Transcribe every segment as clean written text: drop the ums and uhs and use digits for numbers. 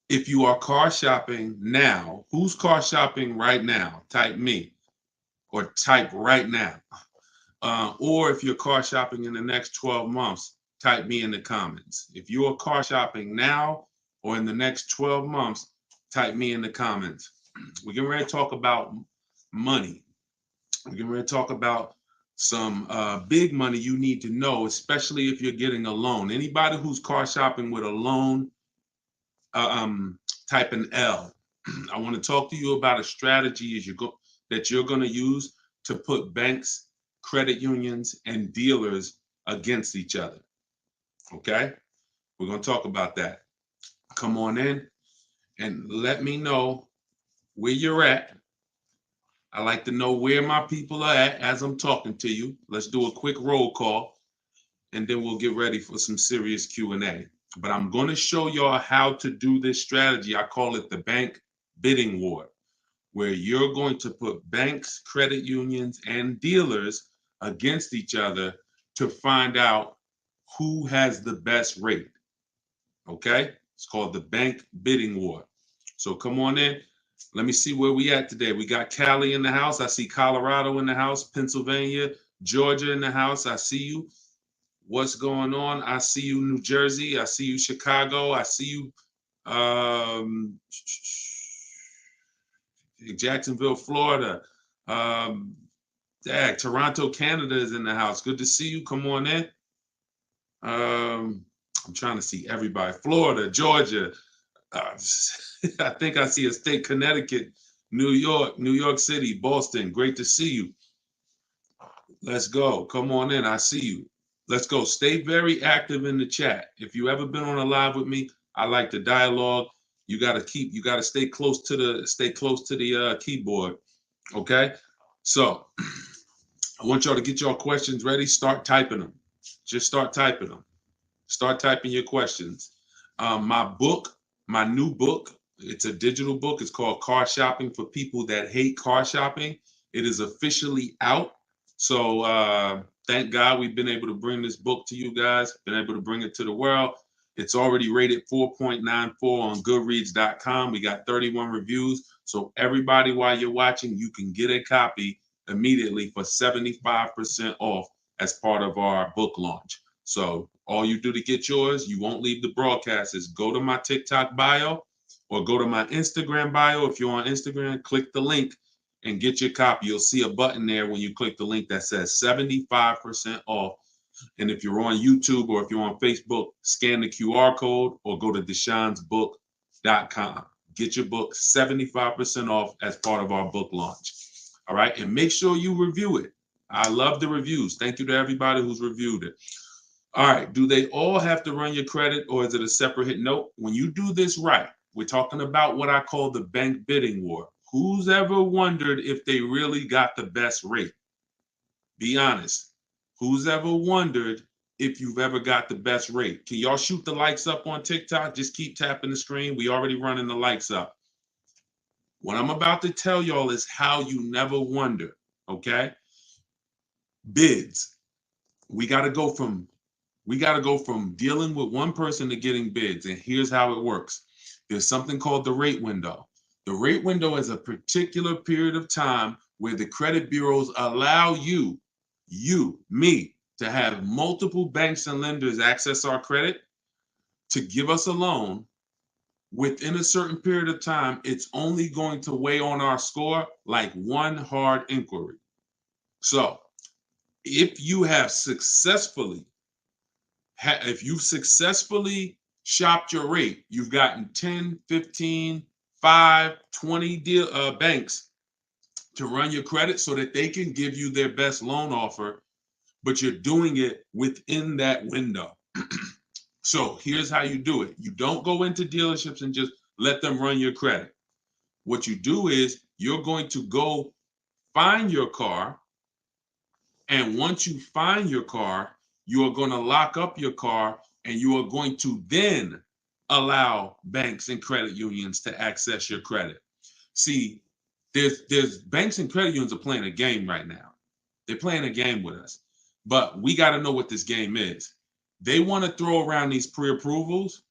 If you are car shopping now, who's car shopping right now? Type me or type right now. Or if you're car shopping in the next 12 months, type me in the comments. If you are car shopping now or in the next 12 months, type me in the comments. We're getting ready to talk about money. We're getting ready to talk about some big money you need to know, especially if you're getting a loan. Anybody who's car shopping with a loan, uh, um, type an L. I want to talk to you about a strategy that you're going to use to put banks, credit unions, and dealers against each other. Okay, we're going to talk about that. Come on in and let me know where you're at. I like to know where my people are at as I'm talking to you. Let's do a quick roll call, and then we'll get ready for some serious Q&A. But I'm going to show y'all how to do this strategy. I call it the bank bidding war, where you're going to put banks, credit unions, and dealers against each other to find out who has the best rate. Okay? It's called the bank bidding war. So come on in. Let me see where we at today. We got Cali in the house. I see Colorado in the house, Pennsylvania, Georgia in the house. I see you. What's going on? I see you, New Jersey. I see you, Chicago. I see you, um, Jacksonville, Florida. Um, Toronto, Canada is in the house. Good to see you. Come on in. I'm trying to see everybody. Florida, Georgia. Uh, I think I see a state, Connecticut, New York City, Boston. Great to see you. Let's go. Come on in. I see you. Let's go. Stay very active in the chat. If you ever been on a live with me, I like the dialogue. You gotta stay close to the keyboard. Okay. So I want y'all to get your questions ready. Start typing them. Just start typing them. Start typing your questions. My new book, it's a digital book. It's called Car Shopping for People That Hate Car Shopping. It is officially out. So thank God we've been able to bring this book to you guys, been able to bring it to the world. It's already rated 4.94 on goodreads.com. We got 31 reviews. So everybody, while you're watching, you can get a copy immediately for 75% off as part of our book launch. So all you do to get yours, you won't leave the broadcast, is go to my TikTok bio or go to my Instagram bio. If you're on Instagram, click the link and get your copy. You'll see a button there when you click the link that says 75% off. And if you're on YouTube or if you're on Facebook, scan the QR code or go to deshonsbook.com. Get your book 75% off as part of our book launch. All right. And make sure you review it. I love the reviews. Thank you to everybody who's reviewed it. All right. Do they all have to run your credit or is it a separate hit? Nope. When you do this right, we're talking about what I call the bank bidding war. Who's ever wondered if they really got the best rate? Be honest. Who's ever wondered if you've ever got the best rate? Can y'all shoot the likes up on TikTok? Just keep tapping the screen. We already running the likes up. What I'm about to tell y'all is how you never wonder, okay? Bids. We got to go from dealing with one person to getting bids. And here's how it works. There's something called the rate window. The rate window is a particular period of time where the credit bureaus allow me, to have multiple banks and lenders access our credit to give us a loan. Within a certain period of time, it's only going to weigh on our score like one hard inquiry. So if you have successfully shopped your rate, you've gotten 10, 15, 5, 20 banks to run your credit so that they can give you their best loan offer, but you're doing it within that window. So here's how you do it. You don't go into dealerships and just let them run your credit. What you do is you're going to go find your car. And once you find your car, you are going to lock up your car and you are going to then allow banks and credit unions to access your credit. See, there's banks and credit unions are playing a game right now. They're playing a game with us. But we got to know what this game is. They want to throw around these pre-approvals,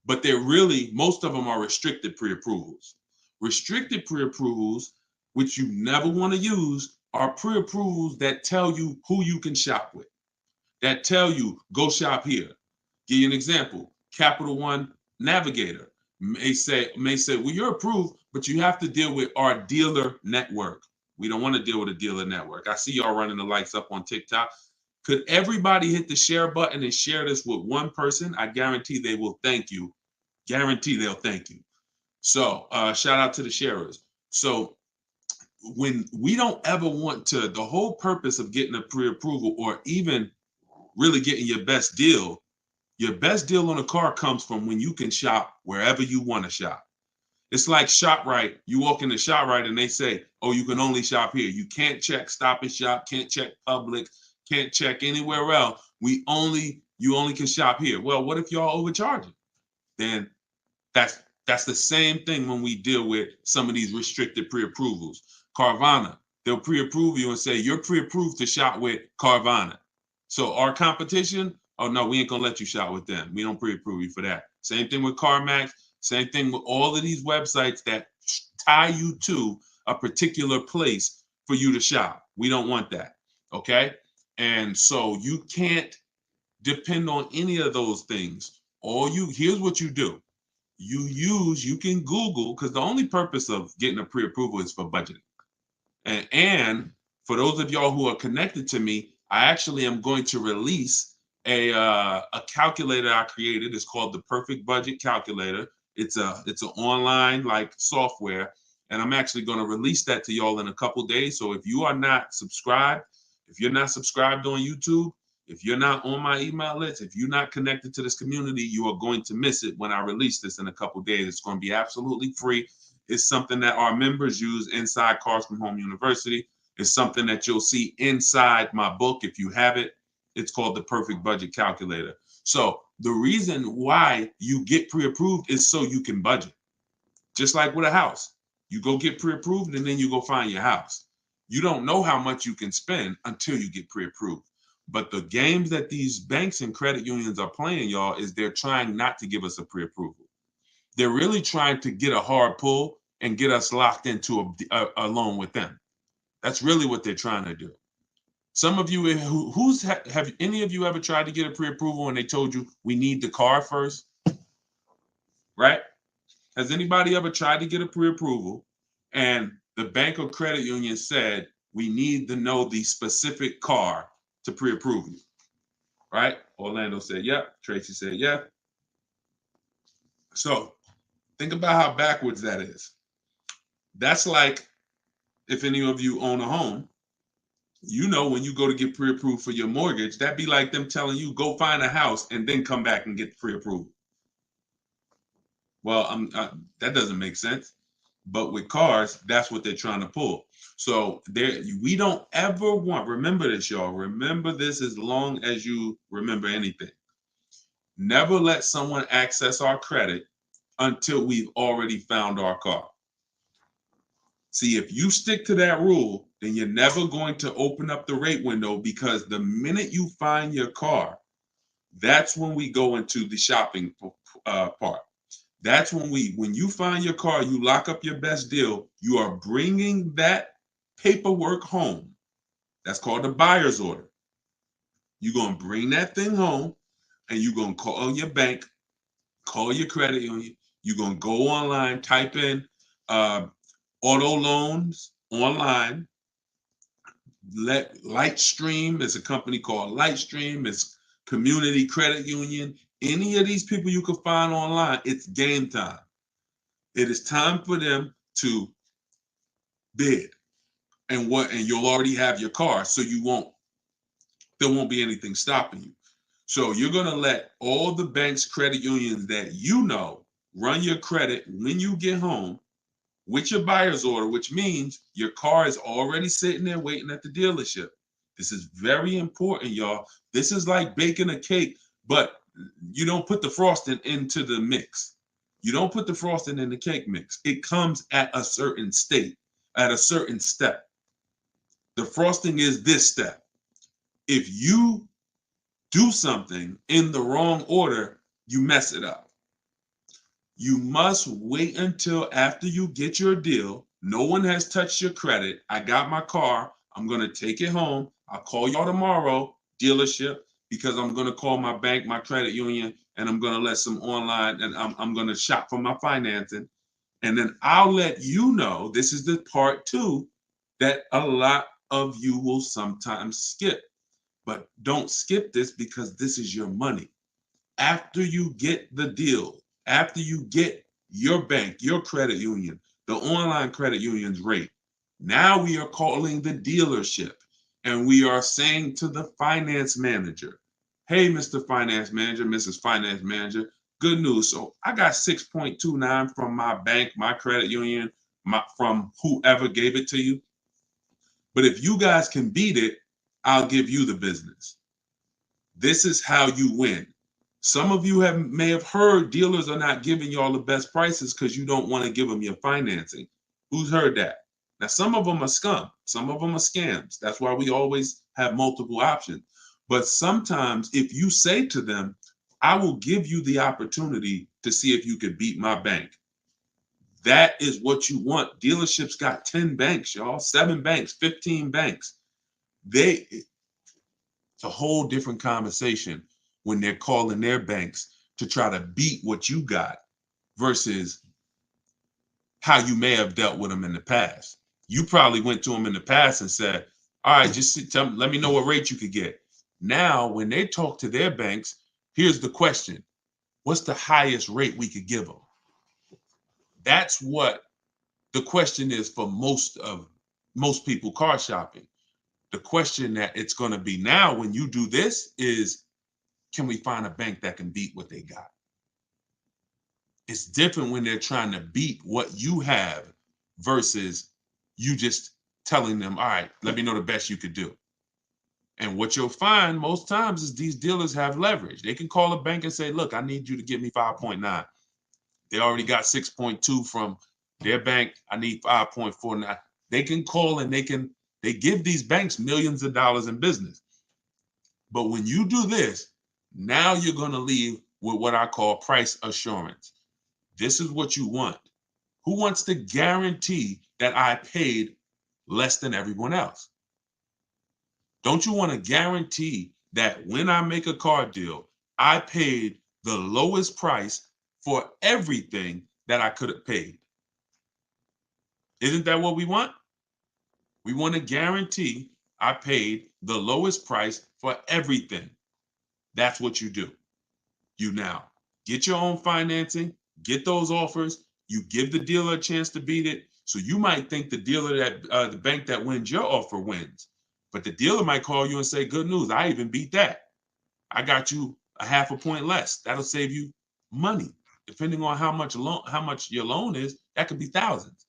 but they're really, most of them are restricted pre-approvals. Restricted pre-approvals, which you never want to use, are pre-approvals that tell you who you can shop with, that tell you go shop here. Give you an example. Capital One Navigator may say, well, you're approved, but you have to deal with our dealer network. We don't want to deal with a dealer network. I see y'all running the lights up on TikTok. Could everybody hit the share button and share this with one person? I guarantee they will thank you. Guarantee they'll thank you. So shout out to the sharers. So when we don't ever want to, the whole purpose of getting a pre-approval or even really getting your best deal on a car comes from when you can shop wherever you want to shop. It's like ShopRite. You walk into ShopRite and they say, oh, you can only shop here. You can't check Stop and Shop, can't check Publix, can't check anywhere else. You only can shop here. Well, what if y'all overcharging? Then that's the same thing when we deal with some of these restricted pre-approvals. Carvana, they'll pre-approve you and say you're pre-approved to shop with Carvana. So our competition, oh no, we ain't gonna let you shop with them. We don't pre-approve you for that. Same thing with CarMax. Same thing with all of these websites that tie you to a particular place for you to shop. We don't want that. Okay. And so you can't depend on any of those things. Here's what you do. You can Google, because the only purpose of getting a pre-approval is for budgeting. And for those of y'all who are connected to me, I actually am going to release a calculator I created. It's called the Perfect Budget Calculator. It's an online like software, and I'm actually going to release that to y'all in a couple days. So if you are not subscribed, if you're not subscribed on YouTube, if you're not on my email list, if you're not connected to this community, you are going to miss it when I release this in a couple days. It's going to be absolutely free. It's something that our members use inside Cars from Home University. It's something that you'll see inside my book if you have it. It's called the Perfect Budget Calculator. So the reason why you get pre-approved is so you can budget. Just like with a house. You go get pre-approved and then you go find your house. You don't know how much you can spend until you get pre-approved. But the games that these banks and credit unions are playing, y'all, is they're trying not to give us a pre-approval. They're really trying to get a hard pull and get us locked into a loan with them. That's really what they're trying to do. Some of you, have any of you ever tried to get a pre-approval and they told you we need the car first? Right? Has anybody ever tried to get a pre-approval and the bank or credit union said we need to know the specific car to pre-approve you? Right? Orlando said, yep. Tracy said, yeah. So think about how backwards that is. That's like if any of you own a home, you know, when you go to get pre-approved for your mortgage, that'd be like them telling you go find a house and then come back and get pre-approved. Well, that doesn't make sense. But with cars, that's what they're trying to pull. So we don't ever want, remember this, y'all. Remember this as long as you remember anything. Never let someone access our credit until we've already found our car. See, if you stick to that rule, then you're never going to open up the rate window, because the minute you find your car, that's when we go into the shopping part. That's when you find your car, you lock up your best deal, you are bringing that paperwork home. That's called a buyer's order. You're going to bring that thing home and you're going to call your bank, call your credit union. You're going to go online, type in auto loans online. Lightstream is a company called Lightstream. It's Community Credit Union. Any of these people you can find online, it's game time. It is time for them to bid, and you'll already have your car, so there won't be anything stopping you. So you're gonna let all the banks, credit unions that you know run your credit when you get home with your buyer's order, which means your car is already sitting there waiting at the dealership. This is very important, y'all. This is like baking a cake, but you don't put the frosting into the mix. You don't put the frosting in the cake mix. It comes at a certain state, at a certain step. The frosting is this step. If you do something in the wrong order, you mess it up. You must wait until after you get your deal. No one has touched your credit. I got my car. I'm going to take it home. I'll call y'all tomorrow, dealership, because I'm going to call my bank, my credit union, and I'm going to let some online, and I'm going to shop for my financing. And then I'll let you know, this is the part two, that a lot of you will sometimes skip. But don't skip this because this is your money. After you get the deal, after you get your bank, your credit union, the online credit union's rate, now we are calling the dealership and we are saying to the finance manager, hey, Mr. Finance Manager, Mrs. Finance Manager, good news. So I got 6.29 from my bank, my credit union, from whoever gave it to you. But if you guys can beat it, I'll give you the business. This is how you win. Some of you may have heard dealers are not giving y'all the best prices because you don't want to give them your financing. Who's heard that? Now, some of them are scum. Some of them are scams. That's why we always have multiple options. But sometimes if you say to them, I will give you the opportunity to see if you could beat my bank. That is what you want. Dealerships got 10 banks, y'all, 7 banks, 15 banks. It's a whole different conversation when they're calling their banks to try to beat what you got versus how you may have dealt with them in the past. You probably went to them in the past and said, all right, just let me know what rate you could get. Now, when they talk to their banks, here's the question. What's the highest rate we could give them? That's what the question is for most people car shopping. The question that it's going to be now when you do this is, can we find a bank that can beat what they got? It's different when they're trying to beat what you have versus you just telling them, all right, let me know the best you could do. And what you'll find most times is these dealers have leverage. They can call a bank and say, look, I need you to give me 5.9. They already got 6.2 from their bank. I need 5.49. They can call and they give these banks millions of dollars in business. But when you do this, now you're going to leave with what I call price assurance. This is what you want. Who wants to guarantee that I paid less than everyone else? Don't you want to guarantee that when I make a car deal, I paid the lowest price for everything that I could have paid? Isn't that what we want? We want to guarantee I paid the lowest price for everything. That's what you do. You now get your own financing, get those offers. You give the dealer a chance to beat it. So you might think the dealer the bank that wins your offer wins, but the dealer might call you and say, good news, I even beat that. I got you a half a point less. That'll save you money. Depending on how much your loan is, that could be thousands.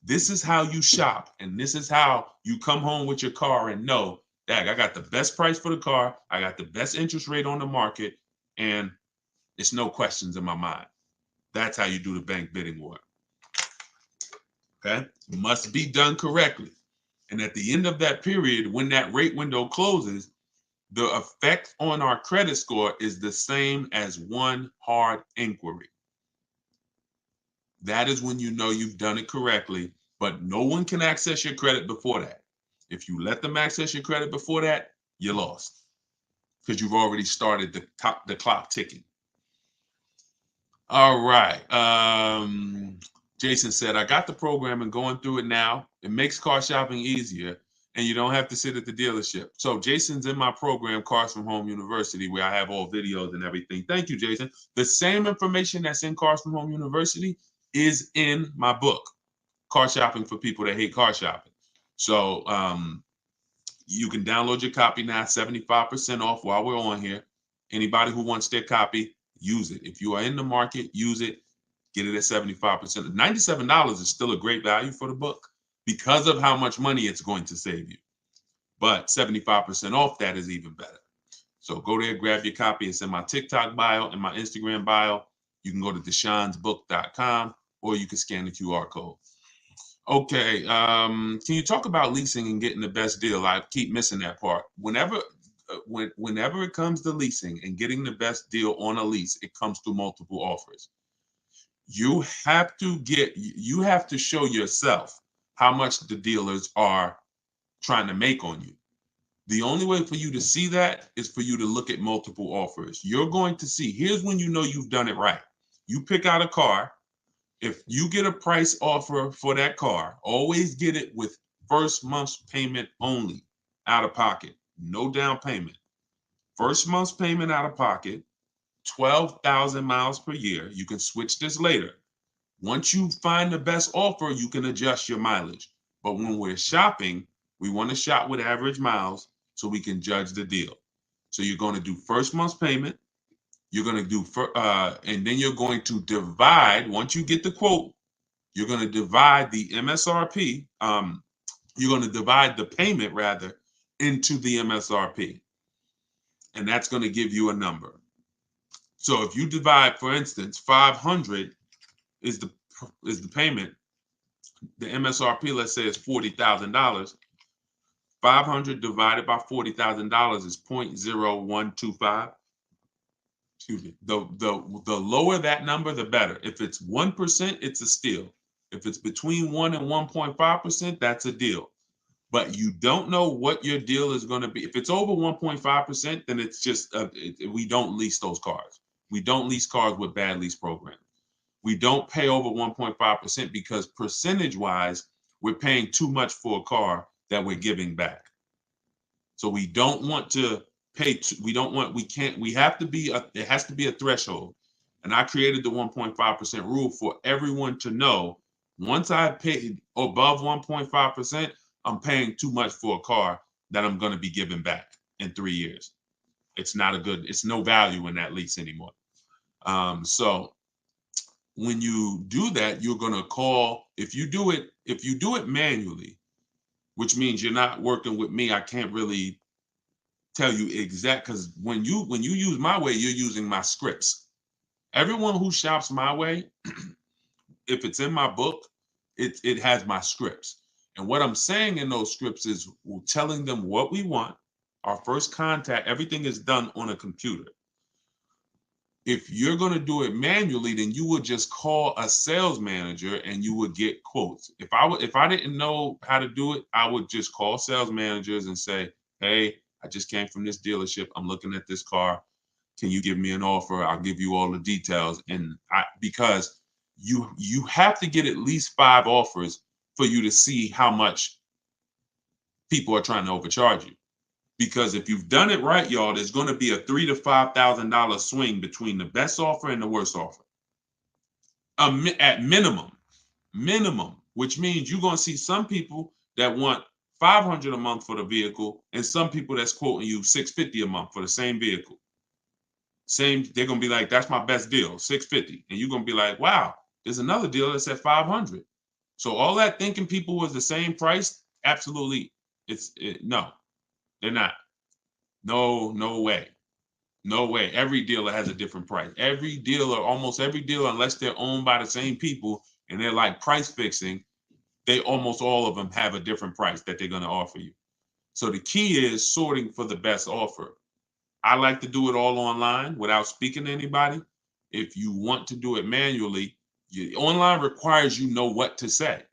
This is how you shop, and this is how you come home with your car and know that I got the best price for the car, I got the best interest rate on the market, and it's no questions in my mind. That's how you do the bank bidding war. Okay? It must be done correctly. And at the end of that period, when that rate window closes, the effect on our credit score is the same as one hard inquiry. That is when you know you've done it correctly, but no one can access your credit before that. If you let them access your credit before that, you're lost because you've already started the clock ticking. All right. Jason said, I got the program and going through it now. It makes car shopping easier and you don't have to sit at the dealership. So Jason's in my program, Cars from Home University, where I have all videos and everything. Thank you, Jason. The same information that's in Cars from Home University is in my book, Car Shopping for People That Hate Car Shopping. So you can download your copy now, 75% off while we're on here. Anybody who wants their copy, use it. If you are in the market, use it. Get it at 75%. $97 is still a great value for the book because of how much money it's going to save you. But 75% off, that is even better. So go there, grab your copy. It's in my TikTok bio and my Instagram bio. You can go to deshonsbook.com or you can scan the QR code. Okay, can you talk about leasing and getting the best deal? I keep missing that part. Whenever whenever it comes to leasing and getting the best deal on a lease, it comes through multiple offers. You have to show yourself how much the dealers are trying to make on you. The only way for you to see that is for you to look at multiple offers. You're going to see, here's when you know you've done it right. You pick out a car. If you get a price offer for that car, always get it with first month's payment only, out of pocket, no down payment. First month's payment out of pocket, 12,000 miles per year. You can switch this later. Once you find the best offer, you can adjust your mileage. But when we're shopping, we want to shop with average miles so we can judge the deal. So you're going to do first month's payment. You're going to do, and then you're going to divide, once you get the quote, you're going to divide the MSRP. You're going to divide the payment rather into the MSRP. And that's going to give you a number. So if you divide, for instance, 500 is the payment, the MSRP, let's say, is $40,000. 500 divided by $40,000 is 0.0125. Excuse me. The lower that number, the better. If it's 1%, it's a steal. If it's between 1 and 1.5%, that's a deal. But you don't know what your deal is going to be. If it's over 1.5%, then it's just we don't lease those cars. We don't lease cars with bad lease programs. We don't pay over 1.5% because percentage-wise, we're paying too much for a car that we're giving back. So we don't want to pay. We have to be, it has to be a threshold. And I created the 1.5% rule for everyone to know. Once I pay above 1.5%, I'm paying too much for a car that I'm going to be giving back in 3 years. It's no value in that lease anymore. So when you do that, you're going to call, if you do it manually, which means you're not working with me, I can't really tell you exact, because when you use my way, you're using my scripts. Everyone who shops my way, if it's in my book, it has my scripts. And what I'm saying in those scripts is telling them what we want. Our first contact, everything is done on a computer. If you're going to do it manually, then you would just call a sales manager and you would get quotes. If I didn't know how to do it, I would just call sales managers and say, hey, I just came from this dealership. I'm looking at this car. Can you give me an offer? I'll give you all the details. And because you have to get at least 5 offers for you to see how much people are trying to overcharge you. Because if you've done it right, y'all, there's going to be a $3,000 to $5,000 swing between the best offer and the worst offer. At minimum, which means you're going to see some people that want $500 a month for the vehicle, and some people that's quoting you $650 a month for the same vehicle. They're going to be like, that's my best deal, $650. And you're going to be like, wow, there's another deal that's at $500. So all that thinking people was the same price, absolutely, no, they're not. No way. No way. Every dealer has a different price. Almost every dealer, unless they're owned by the same people and they're like price fixing, almost all of them have a different price that they're going to offer you. So the key is sorting for the best offer. I like to do it all online without speaking to anybody. If you want to do it manually, online requires you know what to say.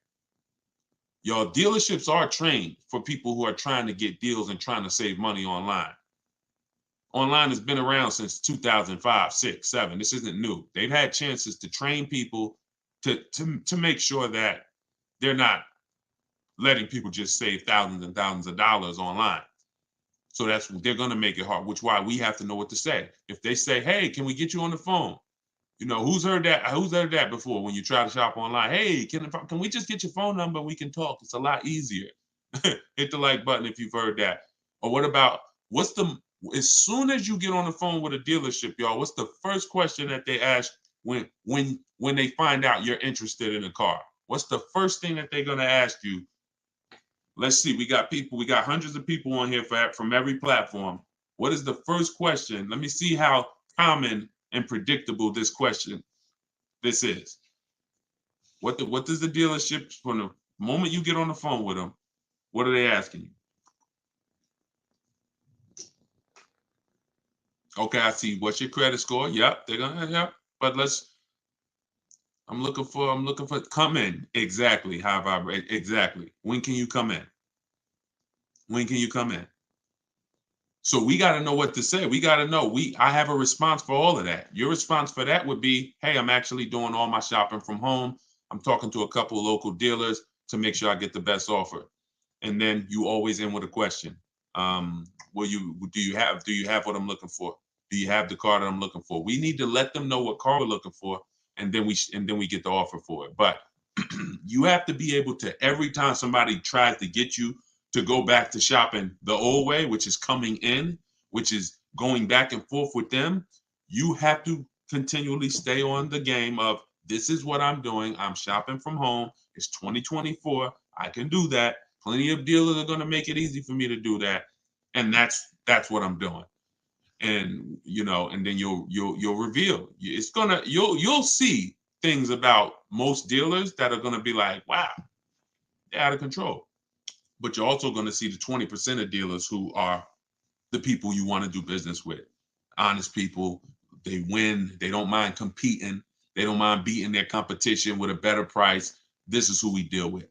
Your dealerships are trained for people who are trying to get deals and trying to save money online. Online has been around since 2005, 6, 7. This isn't new. They've had chances to train people to make sure that they're not letting people just save thousands and thousands of dollars online. So they're going to make it hard, which is why we have to know what to say. If they say, hey, can we get you on the phone? Who's heard that? Who's heard that before when you try to shop online? Hey, can we just get your phone number and we can talk? It's a lot easier. Hit the like button if you've heard that. Or what about, as soon as you get on the phone with a dealership, y'all, what's the first question that they ask when they find out you're interested in a car? What's the first thing that they're going to ask you? Let's see. We got hundreds of people on here from every platform. What is the first question? Let me see how common and predictable this is. What does the dealership, from the moment you get on the phone with them, what are they asking you? Okay, I see. What's your credit score? Yep, they're gonna, yep. But I'm looking for, come in. Exactly. How have I, exactly. When can you come in? When can you come in? So we got to know what to say. We got to know. I have a response for all of that. Your response for that would be, hey, I'm actually doing all my shopping from home. I'm talking to a couple of local dealers to make sure I get the best offer. And then you always end with a question. Do you have what I'm looking for? Do you have the car that I'm looking for? We need to let them know what car we're looking for, and then we get the offer for it. But you have to be able to, every time somebody tries to get you to go back to shopping the old way, which is coming in, which is going back and forth with them, you have to continually stay on the game of, this is what I'm doing. I'm shopping from home. It's 2024. I can do that. Plenty of dealers are going to make it easy for me to do that. And that's what I'm doing. And and then you'll reveal. You'll see things about most dealers that are going to be like, wow, they're out of control. But you're also going to see the 20% of dealers who are the people you want to do business with. Honest people. They win. They don't mind competing. They don't mind beating their competition with a better price. This is who we deal with.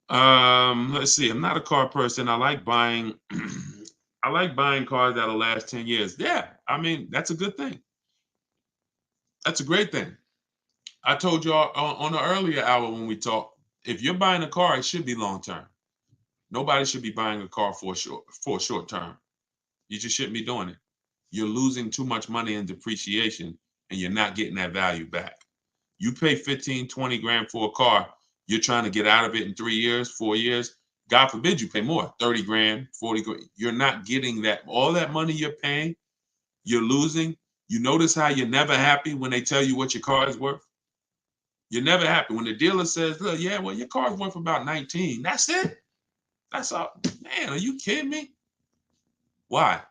Let's see. I'm not a car person. I like buying I like buying cars that'll last 10 years. Yeah, I mean, that's a good thing. That's a great thing. I told you on the earlier hour when we talked, if you're buying a car, it should be long term. Nobody should be buying a car for a short term. You just shouldn't be doing it. You're losing too much money in depreciation and you're not getting that value back. You pay 15, 20 grand for a car, you're trying to get out of it in 3 years, 4 years. God forbid you pay more, 30 grand, 40 grand. You're not getting that. All that money you're paying, you're losing. You notice how you're never happy when they tell you what your car is worth? You're never happy. When the dealer says, look, yeah, well, your car is worth about 19. That's it? That's all. Man, are you kidding me? Why?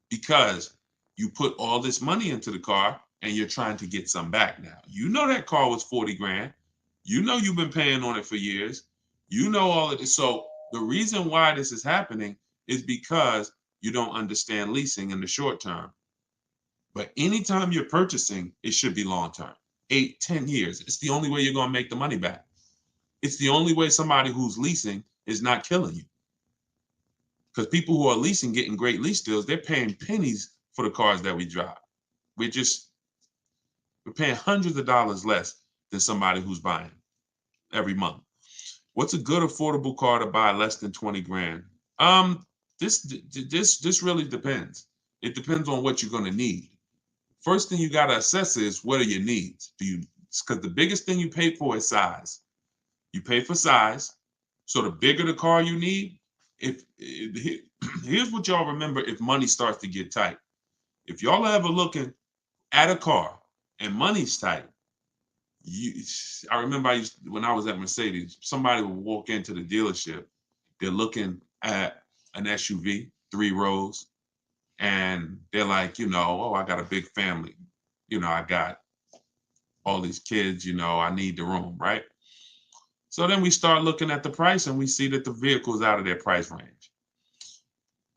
Because you put all this money into the car and you're trying to get some back now. You know that car was 40 grand. You know you've been paying on it for years. You know all of this. So the reason why this is happening is because you don't understand leasing in the short term. But anytime you're purchasing, it should be long term, 8, 10 years. It's the only way you're going to make the money back. It's the only way somebody who's leasing is not killing you. Because people who are leasing, getting great lease deals, they're paying pennies for the cars that we drive. We're paying hundreds of dollars less than somebody who's buying every month. What's a good affordable car to buy less than 20 grand? This really depends. It depends on what you're going to need. First thing you got to assess is, what are your needs? Because the biggest thing you pay for is size. You pay for size. So the bigger the car you need, here's what y'all remember if money starts to get tight. If y'all are ever looking at a car and money's tight, I remember when I was at Mercedes, somebody would walk into the dealership, they're looking at an SUV, 3 rows, and they're like, oh, I got a big family. I got all these kids, I need the room, right? So then we start looking at the price and we see that the vehicle is out of their price range.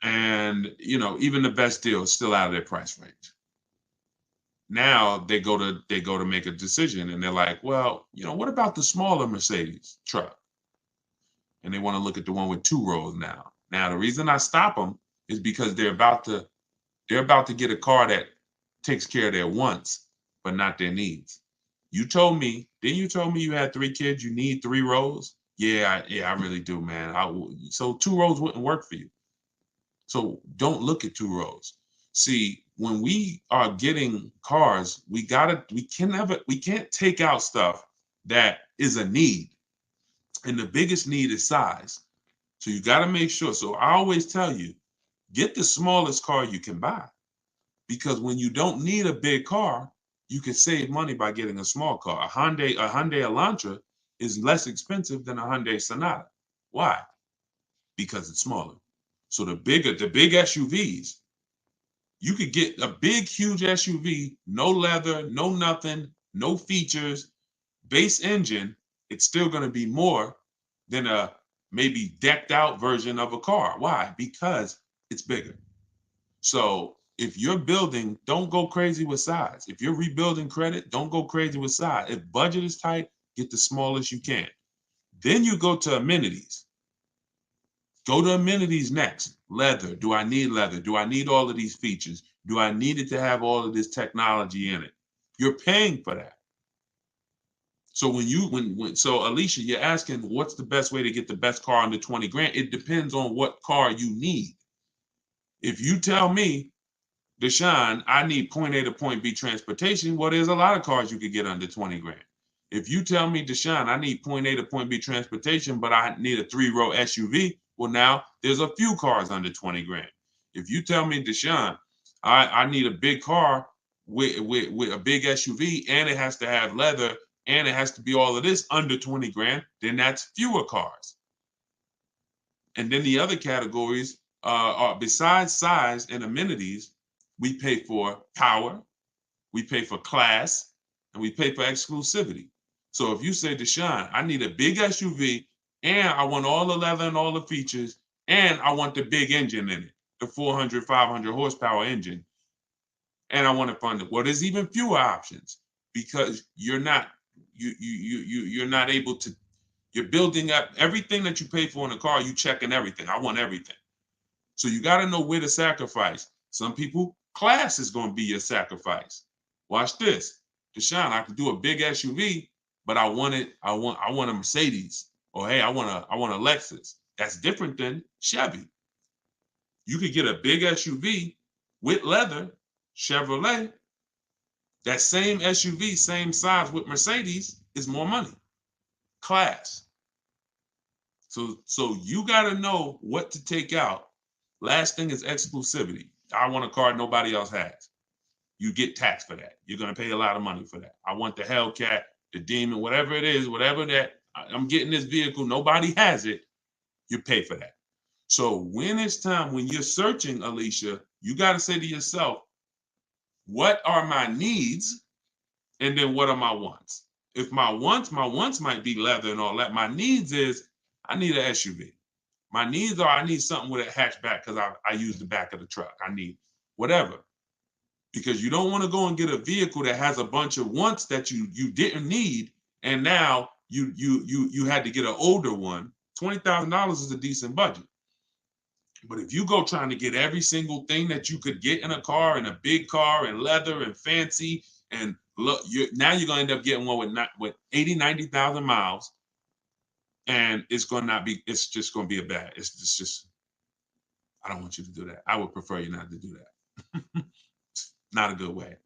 And, even the best deal is still out of their price range. Now they go to make a decision and they're like, well, what about the smaller Mercedes truck? And they want to look at the one with 2 rows now. Now, the reason I stop them is because they're about to get a car that takes care of their wants, but not their needs. You told me you had 3 kids, you need 3 rows? Yeah, I really do, man. So 2 rows wouldn't work for you. So don't look at 2 rows. See, when we are getting cars, we can't take out stuff that is a need. And the biggest need is size. So you got to make sure. So I always tell you, get the smallest car you can buy. Because when you don't need a big car, you can save money by getting a small car. A Hyundai Elantra is less expensive than a Hyundai Sonata. Why? Because it's smaller. So the big SUVs, you could get a big, huge SUV, no leather, no nothing, no features, base engine. It's still going to be more than a maybe decked out version of a car. Why? Because it's bigger. So If you're building, don't go crazy with size. If you're rebuilding credit, don't go crazy with size. If budget is tight, get the smallest you can. Then you go to amenities. Go to amenities next. Leather. Do I need leather? Do I need all of these features? Do I need it to have all of this technology in it? You're paying for that. So so Alicia, you're asking what's the best way to get the best car under 20 grand? It depends on what car you need. If you tell me, Deshone, I need point A to point B transportation, well, there's a lot of cars you could get under 20 grand. If you tell me, Deshone, I need point A to point B transportation, but I need a 3-row SUV, well, now there's a few cars under 20 grand. If you tell me, Deshone, I need a big car with a big SUV and it has to have leather and it has to be all of this under 20 grand, then that's fewer cars. And then the other categories are besides size and amenities, we pay for power, we pay for class, and we pay for exclusivity. So if you say, Deshone, I need a big SUV and I want all the leather and all the features and I want the big engine in it, the 400, 500 horsepower engine, and I want to fund it. Well, there's even fewer options because you're not able to. You're building up everything that you pay for in a car. You checking everything. I want everything. So you got to know where to sacrifice. Some people, class is going to be your sacrifice. Watch this, Deshone. I could do a big SUV, but I want a Mercedes, or hey, I want a Lexus. That's different than Chevy. You could get a big SUV with leather, Chevrolet. That same SUV, same size with Mercedes is more money. Class. So you got to know what to take out. Last thing is exclusivity. I want a car nobody else has. You get taxed for that. You're going to pay a lot of money for that. I want the Hellcat, the Demon, whatever it is, whatever that, I'm getting this vehicle, nobody has it, you pay for that. So when it's time, when you're searching, Alicia, you got to say to yourself, what are my needs? And then what are my wants? If my wants might be leather and all that. My needs is I need an SUV. My needs are I need something with a hatchback because I use the back of the truck. I need whatever. Because you don't want to go and get a vehicle that has a bunch of wants that you didn't need, and now you had to get an older one. $20,000 is a decent budget. But if you go trying to get every single thing that you could get in a car, and a big car, and leather, and fancy, and look, now you're going to end up getting one with 80, 90,000 miles, and it's going to not be, it's just going to be a bad, it's just, I don't want you to do that. I would prefer you not to do that. Not a good way.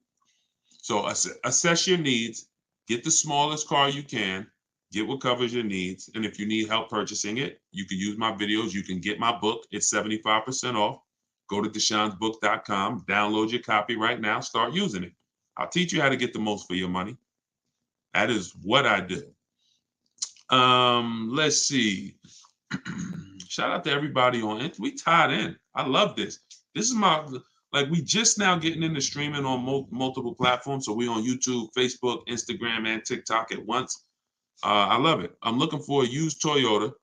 So assess your needs, get the smallest car you can, get what covers your needs. And if you need help purchasing it, you can use my videos. You can get my book. It's 75% off. Go to deshonesbook.com, download your copy right now, start using it. I'll teach you how to get the most for your money. That is what I do. Let's see. Shout out to everybody on it. We tied in. I love this. This is like we just now getting into streaming on multiple platforms. So we on YouTube, Facebook, Instagram, and TikTok at once. I love it. I'm looking for a used Toyota.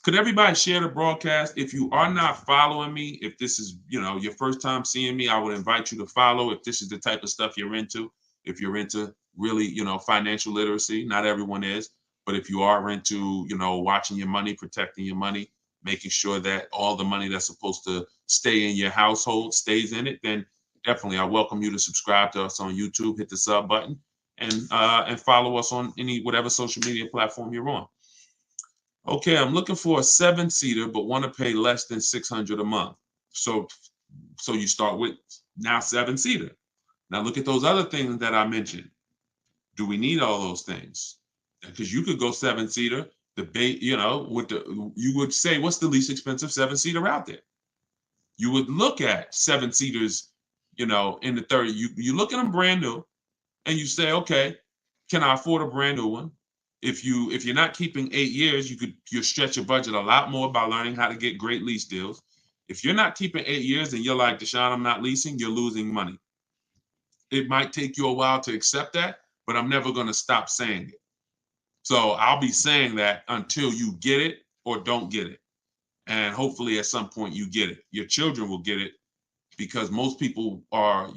Could everybody share the broadcast? If you are not following me, if this is, your first time seeing me, I would invite you to follow if this is the type of stuff you're into. If you're into really, financial literacy, not everyone is, but if you are into, watching your money, protecting your money, making sure that all the money that's supposed to stay in your household stays in it, then definitely I welcome you to subscribe to us on YouTube, hit the sub button, and follow us on whatever social media platform you're on. Okay, I'm looking for a 7-seater, but want to pay less than $600 a month. So you start with now 7-seater. Now look at those other things that I mentioned. Do we need all those things? Because you could go 7-seater. You would say, what's the least expensive 7-seater out there? You would look at 7-seaters, in the 30. You look at them brand new, and you say, okay, can I afford a brand new one? If you're not keeping 8 years, you stretch your budget a lot more by learning how to get great lease deals. If you're not keeping 8 years and you're like, Deshone, I'm not leasing, you're losing money. It might take you a while to accept that, but I'm never going to stop saying it. So I'll be saying that until you get it or don't get it. And hopefully at some point you get it. Your children will get it. because most people are,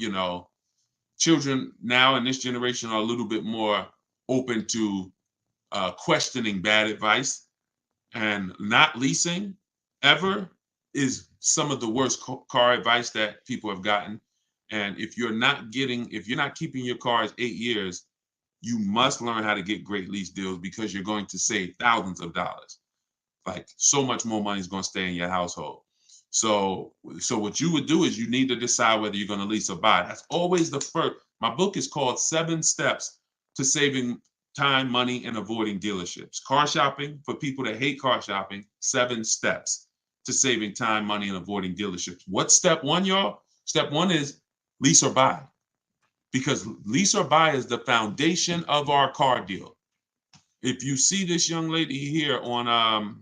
children now in this generation are a little bit more open to questioning bad advice, and not leasing ever is some of the worst car advice that people have gotten. And if you're not keeping your cars 8 years, you must learn how to get great lease deals, because you're going to save thousands of dollars. Like, so much more money is going to stay in your household. So what you would do is you need to decide whether you're going to lease or buy. That's always the first. My book is called 7 Steps to Saving Time, Money, and Avoiding Dealerships. Car shopping, for people that hate car shopping, 7 steps to saving time, money, and avoiding dealerships. What's step one, y'all? Step one is lease or buy, because lease or buy is the foundation of our car deal. If you see this young lady here on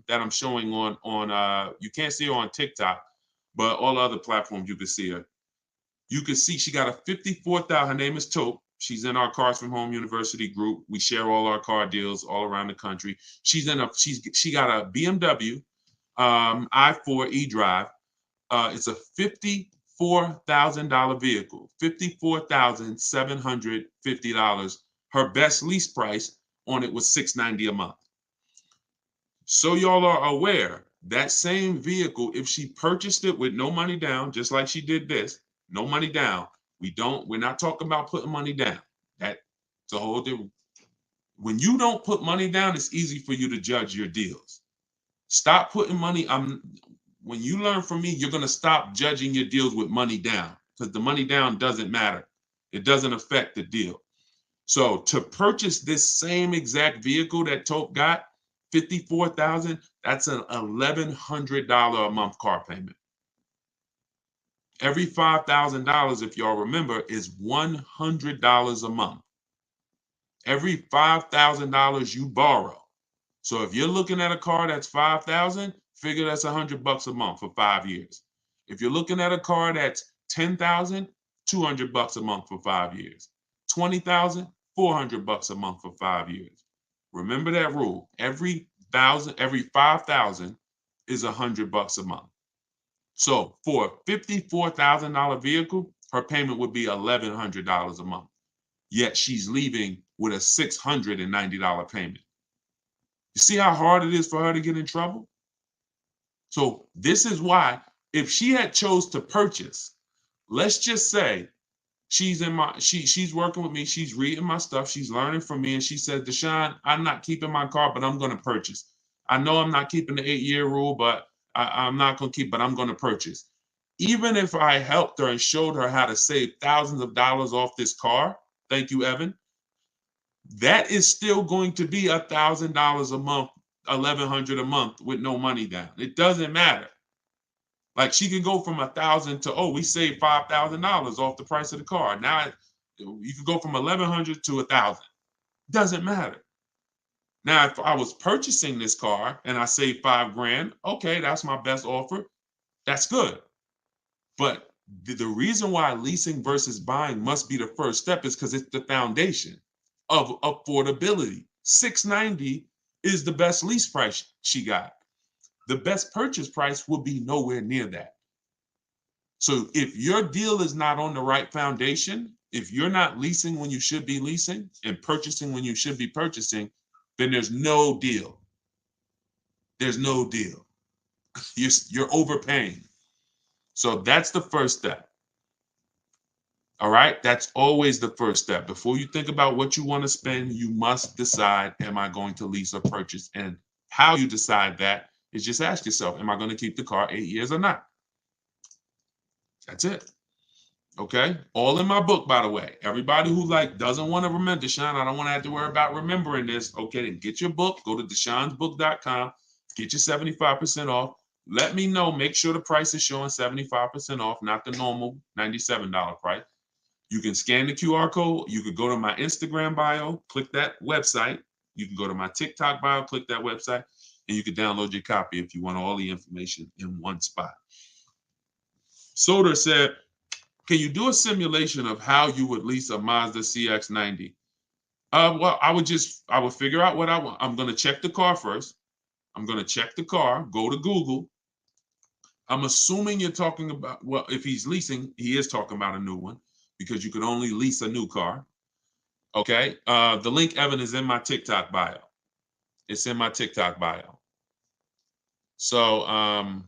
that I'm showing on you can't see her on TikTok, but all other platforms you can see her. You can see she got a 54,000. Her name is Taupe. She's in our Cars from Home University group. We share all our car deals all around the country. She got a BMW i4 eDrive. It's a $54,000 vehicle, $54,750. Her best lease price on it was $690 a month. So y'all are aware, that same vehicle, if she purchased it with no money down, just like she did this, no money down, we're not talking about putting money down. That's a whole different. When you don't put money down, it's easy for you to judge your deals. Stop putting money. When you learn from me, you're going to stop judging your deals with money down, because the money down doesn't matter. It doesn't affect the deal. So to purchase this same exact vehicle that Taupe got, $54,000, that's an $1,100 a month car payment. Every $5,000, if y'all remember, is $100 a month. Every $5,000 you borrow. So if you're looking at a car that's $5,000, figure that's $100 a month for 5 years. If you're looking at a car that's $10,000, $200 a month for 5 years. $20,000, $400 a month for 5 years. Remember that rule. Every $5,000 is $100 a month. So for a $54,000 vehicle, her payment would be $1,100 a month. Yet she's leaving with a $690 payment. You see how hard it is for her to get in trouble? So this is why, if she had chose to purchase, let's just say she's working with me, she's reading my stuff, she's learning from me, and she said, Deshone, I'm not keeping my car, but I'm going to purchase. I know I'm not keeping the 8-year rule, but I'm not going to keep, but I'm going to purchase. Even if I helped her and showed her how to save thousands of dollars off this car, thank you, Evan, that is still going to be $1,000 a month, $1,100 a month with no money down. It doesn't matter. Like, she can go from 1,000 to, we saved $5,000 off the price of the car. Now you can go from 1,100 to 1,000. Doesn't matter. Now, if I was purchasing this car and I saved $5,000, okay, that's my best offer. That's good. But the reason why leasing versus buying must be the first step is because it's the foundation of affordability. $690 is the best lease price she got. The best purchase price will be nowhere near that. So if your deal is not on the right foundation, if you're not leasing when you should be leasing and purchasing when you should be purchasing, then there's no deal. There's no deal. You're overpaying. So that's the first step. All right, that's always the first step. Before you think about what you want to spend, you must decide, am I going to lease or purchase? And how you decide that is just ask yourself, am I going to keep the car 8 years or not? That's it. Okay, all in my book, by the way. Everybody who doesn't want to remember, Deshone, I don't want to have to worry about remembering this. Okay, then get your book, go to deshonesbook.com, get your 75% off. Let me know, make sure the price is showing 75% off, not the normal $97 price. You can scan the QR code. You could go to my Instagram bio, click that website. You can go to my TikTok bio, click that website, and you can download your copy if you want all the information in one spot. Soder said, can you do a simulation of how you would lease a Mazda CX-90? Well, I would figure out what I want. I'm going to check the car first. I'm going to check the car, go to Google, I'm assuming you're talking about, well, if he's leasing, he is talking about a new one because you can only lease a new car. Okay. The link, Evan, is in my TikTok bio. It's in my TikTok bio. So I'm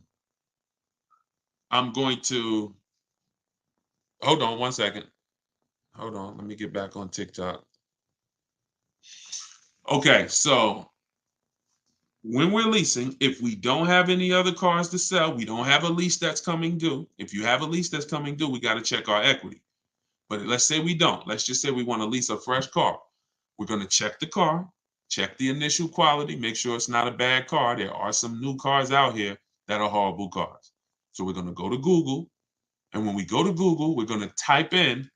going to hold on one second. Hold on. Let me get back on TikTok. Okay. So when we're leasing, if we don't have any other cars to sell, we don't have a lease that's coming due. If you have a lease that's coming due, we got to check our equity. But let's say we don't. Let's just say we want to lease a fresh car. We're going to check the car, check the initial quality, make sure it's not a bad car. There are some new cars out here that are horrible cars. So we're going to go to Google. And when we go to Google, we're going to type in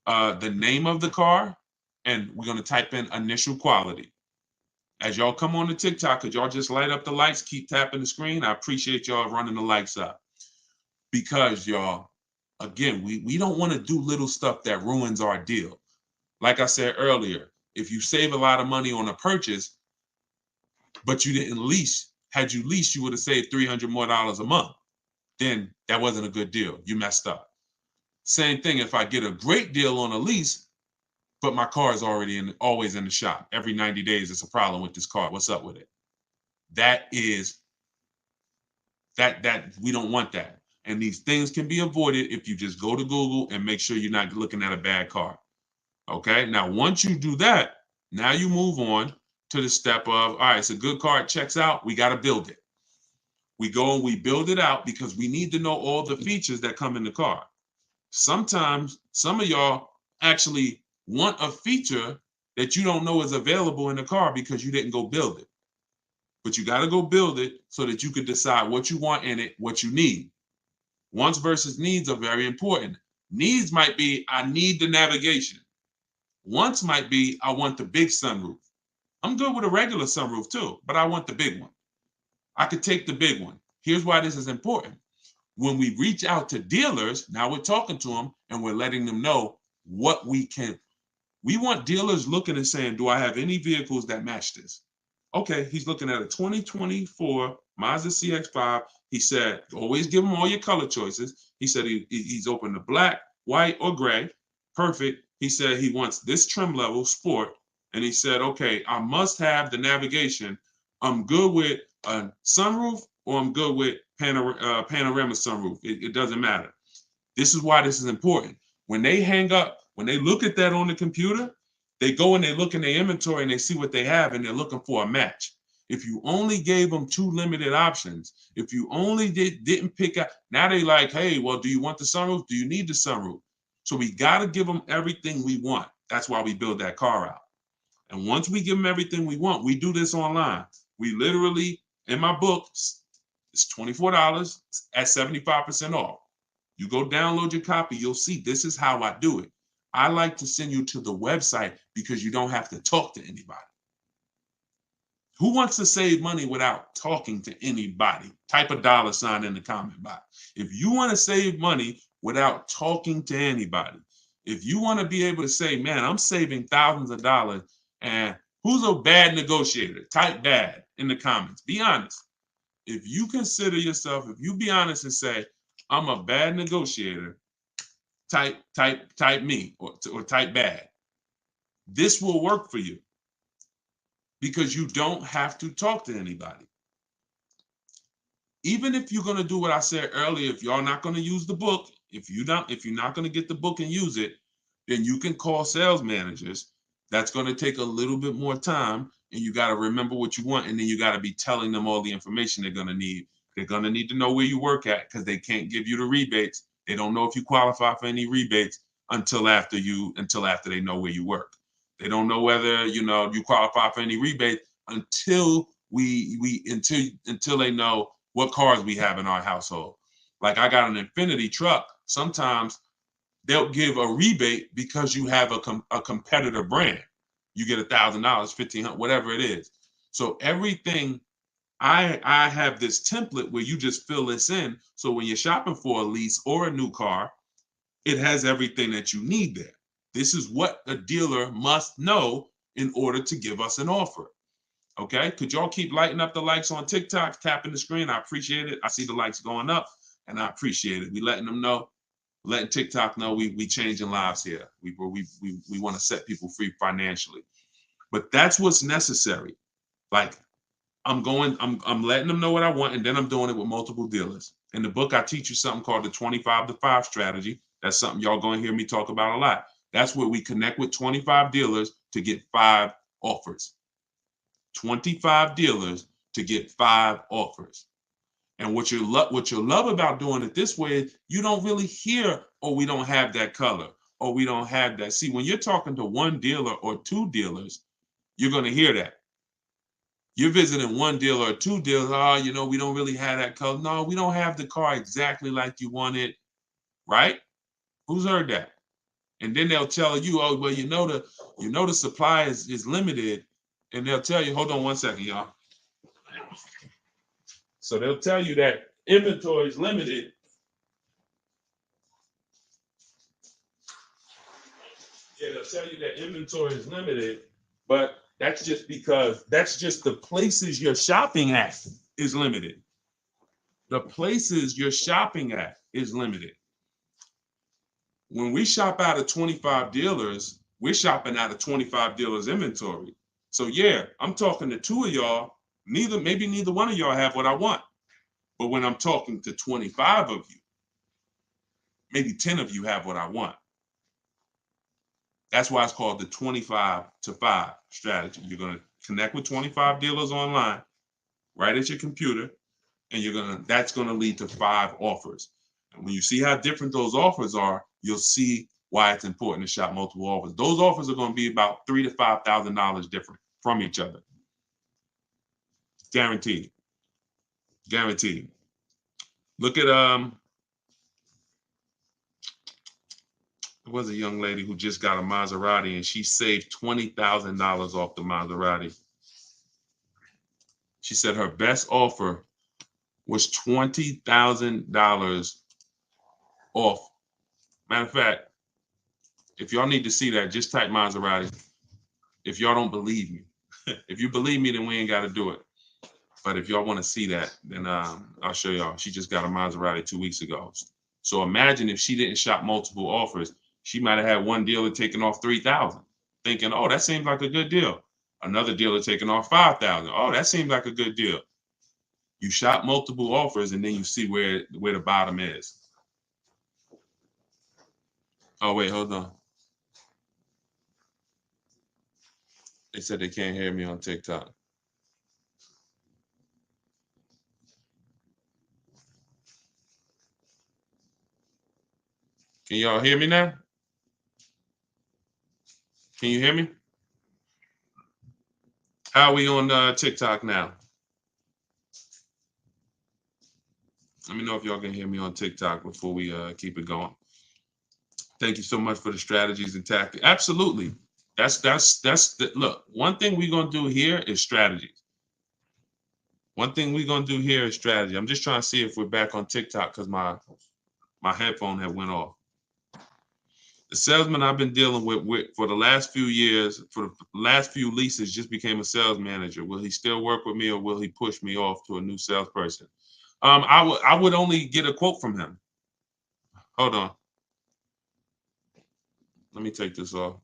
the name of the car, and we're going to type in initial quality. As y'all come on to TikTok, could y'all just light up the lights, keep tapping the screen? I appreciate y'all running the lights up. Because y'all, again, we don't want to do little stuff that ruins our deal. Like I said earlier, if you save a lot of money on a purchase, but you didn't lease, had you leased, you would have saved $300 more a month. Then that wasn't a good deal. You messed up. Same thing if I get a great deal on a lease, but my car is always in the shop. Every 90 days, it's a problem with this car. What's up with it? That we don't want that. And these things can be avoided if you just go to Google and make sure you're not looking at a bad car. Okay. Now, once you do that, now you move on to the step of, all right, it's a good car, it checks out, we got to build it. We go and we build it out because we need to know all the features that come in the car. Sometimes some of y'all actually want a feature that you don't know is available in the car because you didn't go build it. But you got to go build it so that you can decide what you want in it, what you need. Wants versus needs are very important. Needs might be, I need the navigation. Wants might be, I want the big sunroof. I'm good with a regular sunroof too, but I want the big one. I could take the big one. Here's why this is important. When we reach out to dealers, now we're talking to them and we're letting them know what we can. We want dealers looking and saying, do I have any vehicles that match this? Okay, he's looking at a 2024 Mazda CX-5. He said, always give him all your color choices. He said he's open to black, white, or gray. Perfect. He said he wants this trim level, sport. And he said, okay, I must have the navigation. I'm good with a sunroof or I'm good with panorama sunroof. It doesn't matter. This is why this is important. When they hang up, when they look at that on the computer, they go and they look in their inventory and they see what they have and they're looking for a match. If you only gave them two limited options, if you only didn't pick out, now they like, hey, well, do you want the sunroof? Do you need the sunroof? So we got to give them everything we want. That's why we build that car out. And once we give them everything we want, we do this online. We literally, in my book, it's $24 at 75% off. You go download your copy, you'll see this is how I do it. I like to send you to the website because you don't have to talk to anybody. Who wants to save money without talking to anybody? Type a $ in the comment box. If you want to save money without talking to anybody, if you want to be able to say, man, I'm saving thousands of dollars, and who's a bad negotiator? Type bad in the comments. Be honest. If you consider yourself, if you be honest and say, I'm a bad negotiator, type me or type bad. This will work for you because you don't have to talk to anybody. Even if you're going to do what I said earlier, if y'all not going to use the book, if you're not going to get the book and use it, then you can call sales managers. That's going to take a little bit more time, and you got to remember what you want, and then you got to be telling them all the information they're going to need. They're going to need to know where you work at because they can't give you the rebates. They don't know if you qualify for any rebates until after they know where you work. They don't know whether you qualify for any rebate until until they know what cars we have in our household. Like I got an Infinity truck. Sometimes they'll give a rebate because you have a competitor brand. You get $1,000, $1,500, whatever it is. So everything, I have this template where you just fill this in. So when you're shopping for a lease or a new car, it has everything that you need there. This is what a dealer must know in order to give us an offer. Okay, could y'all keep lighting up the likes on TikTok, tapping the screen? I appreciate it. I see the likes going up, and I appreciate it. We letting them know, letting TikTok know we changing lives here. We want to set people free financially, but that's what's necessary. Like I'm letting them know what I want, and then I'm doing it with multiple dealers. In the book, I teach you something called the 25 to 5 strategy. That's something y'all going to hear me talk about a lot. That's where we connect with 25 dealers to get 5 offers. 25 dealers to get 5 offers. And what you love about doing it this way, you don't really hear, oh, we don't have that color, or we don't have that. See, when you're talking to one dealer or 2 dealers, you're going to hear that. You're visiting one dealer or 2 dealers, oh, we don't really have that color. No, we don't have the car exactly like you want it, right? Who's heard that? And then they'll tell you, oh, well, the supply is limited. And they'll tell you, hold on one second, y'all. So they'll tell you that inventory is limited. Yeah, they'll tell you that inventory is limited, but that's just because that's just the places you're shopping at is limited. The places you're shopping at is limited. When we shop out of 25 dealers, we're shopping out of 25 dealers inventory. So yeah, I'm talking to 2 of y'all. Maybe neither one of y'all have what I want. But when I'm talking to 25 of you, maybe 10 of you have what I want. That's why it's called the 25 to 5 strategy. You're going to connect with 25 dealers online, right at your computer, and that's going to lead to 5 offers. And when you see how different those offers are, you'll see why it's important to shop multiple offers. Those offers are going to be about $3,000 to $5,000 different from each other. Guaranteed. Guaranteed. Look at there was a young lady who just got a Maserati and she saved $20,000 off the Maserati. She said her best offer was $20,000 off. Matter of fact, if y'all need to see that, just type Maserati. If y'all don't believe me, if you believe me, then we ain't got to do it. But if y'all want to see that, then I'll show y'all. She just got a Maserati 2 weeks ago. So imagine if she didn't shop multiple offers, she might have had one dealer taking off $3,000, thinking, oh, that seems like a good deal. Another dealer taking off $5,000. Oh, that seems like a good deal. You shop multiple offers and then you see where the bottom is. Oh, wait, hold on. They said they can't hear me on TikTok. Can y'all hear me now? Can you hear me? How are we on TikTok now? Let me know if y'all can hear me on TikTok before we keep it going. Thank you so much for the strategies and tactics. Absolutely. Look, one thing we're gonna do here is strategies. One thing we're gonna do here is strategy. I'm just trying to see if we're back on TikTok because my headphone had went off. The salesman I've been dealing with for the last few years, for the last few leases, just became a sales manager. Will he still work with me or will he push me off to a new salesperson? I would only get a quote from him. Hold on. Let me take this off.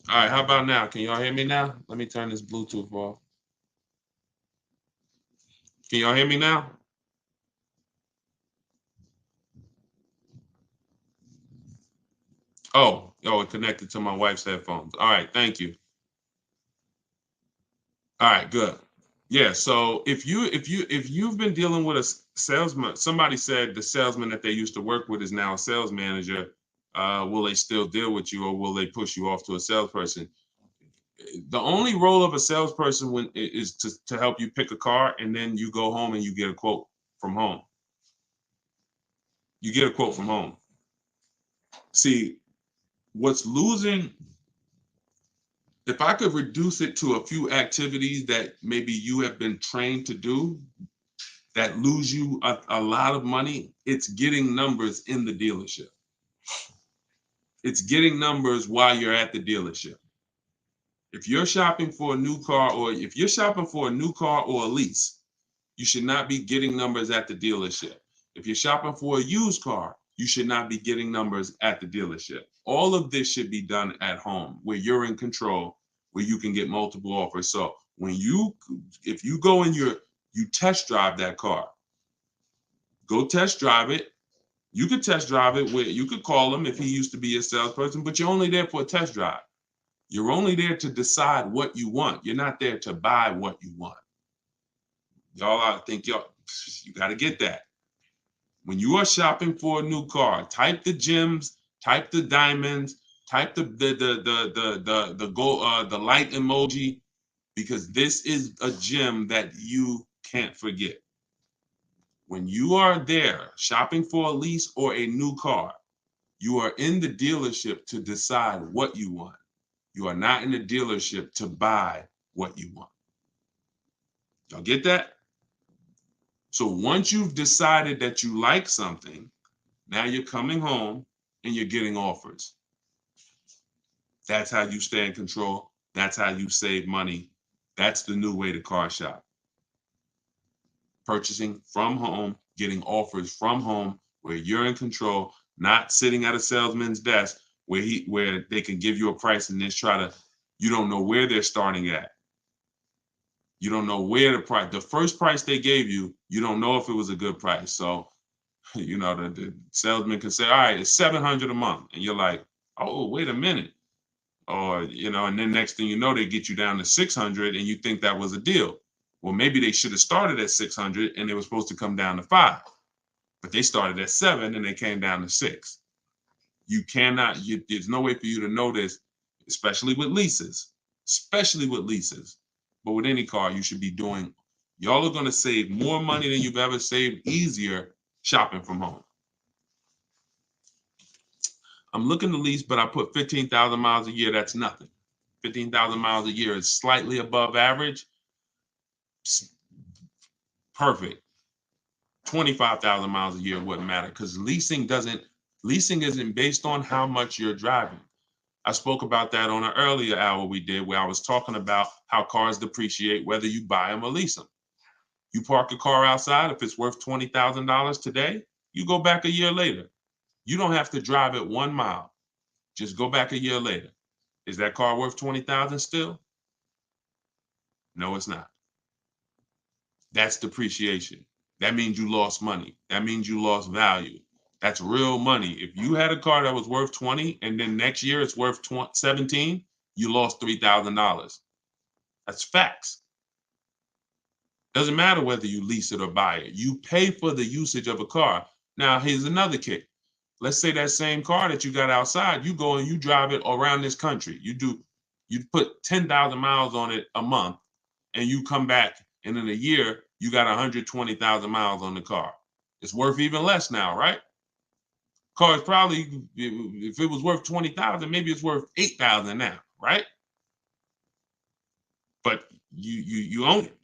All right, how about now? Can y'all hear me now? Let me turn this Bluetooth off. Can y'all hear me now? Oh, it connected to my wife's headphones. All right, thank you. All right, good. Yeah, so if you've been dealing with a salesman, somebody said the salesman that they used to work with is now a sales manager. Will they still deal with you or will they push you off to a salesperson? The only role of a salesperson is to help you pick a car, and then you go home and you get a quote from home. You get a quote from home. See, what's losing, if I could reduce it to a few activities that maybe you have been trained to do that lose you a lot of money, it's getting numbers in the dealership. It's getting numbers while you're at the dealership. If you're shopping for a new car, or if you're shopping for a new car or a lease, you should not be getting numbers at the dealership. If you're shopping for a used car, you should not be getting numbers at the dealership. All of this should be done at home, where you're in control, where you can get multiple offers. So if you go and you test drive that car, go test drive it. You could test drive it where you could call him if he used to be a salesperson, but you're only there for a test drive. You're only there to decide what you want. You're not there to buy what you want. I think you got to get that. When you are shopping for a new car, type the gems, type the diamonds, type the light emoji, because this is a gem that you can't forget. When you are there shopping for a lease or a new car, you are in the dealership to decide what you want. You are not in the dealership to buy what you want. Y'all get that? So once you've decided that you like something, now you're coming home and you're getting offers. That's how you stay in control. That's how you save money. That's the new way to car shop. Purchasing from home, getting offers from home, where you're in control, not sitting at a salesman's desk where they can give you a price and then you don't know where they're starting at. You don't know where the first price they gave you, you don't know if it was a good price. So, the salesman can say, all right, it's $700 a month. And you're like, oh, wait a minute. Or, and then next thing you know, they get you down to 600 and you think that was a deal. Well, maybe they should have started at 600 and they were supposed to come down to 5. But they started at 7 and they came down to 6. There's no way for you to know this, especially with leases. But with any car, you should be doing, y'all are going to save more money than you've ever saved, easier shopping from home. I'm looking to lease, but I put 15,000 miles a year. That's nothing. 15,000 miles a year is slightly above average. Perfect. 25,000 miles a year wouldn't matter, because leasing isn't based on how much you're driving. I spoke about that on an earlier hour we did, where I was talking about how cars depreciate whether you buy them or lease them. You park a car outside, if it's worth $20,000 today, you go back a year later. You don't have to drive it 1 mile. Just go back a year later. Is that car worth $20,000 still? No, it's not. That's depreciation. That means you lost money. That means you lost value. That's real money. If you had a car that was worth 20 and then next year it's worth 17, you lost $3,000. That's facts. Doesn't matter whether you lease it or buy it. You pay for the usage of a car. Now, here's another kick. Let's say that same car that you got outside, you go and you drive it around this country. You put 10,000 miles on it a month, and you come back, and in a year, you got 120,000 miles on the car. It's worth even less now, right? Car is probably, if it was worth 20,000, maybe it's worth 8,000 now, right? But you own it.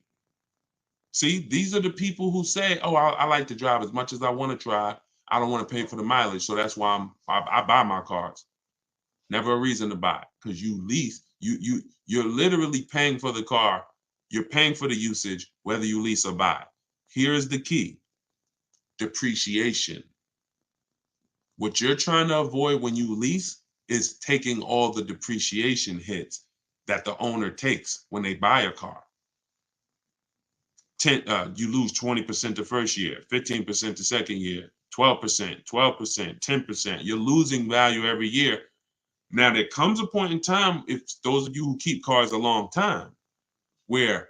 See, these are the people who say, oh, I like to drive as much as I want to drive. I don't want to pay for the mileage, so that's why I buy my cars. Never a reason to buy, because you lease. You're literally paying for the car. You're paying for the usage, whether you lease or buy. Here's the key: depreciation. What you're trying to avoid when you lease is taking all the depreciation hits that the owner takes when they buy a car. You lose 20% the first year, 15% the second year, 12%, 10%. You're losing value every year. Now, there comes a point in time, if those of you who keep cars a long time, where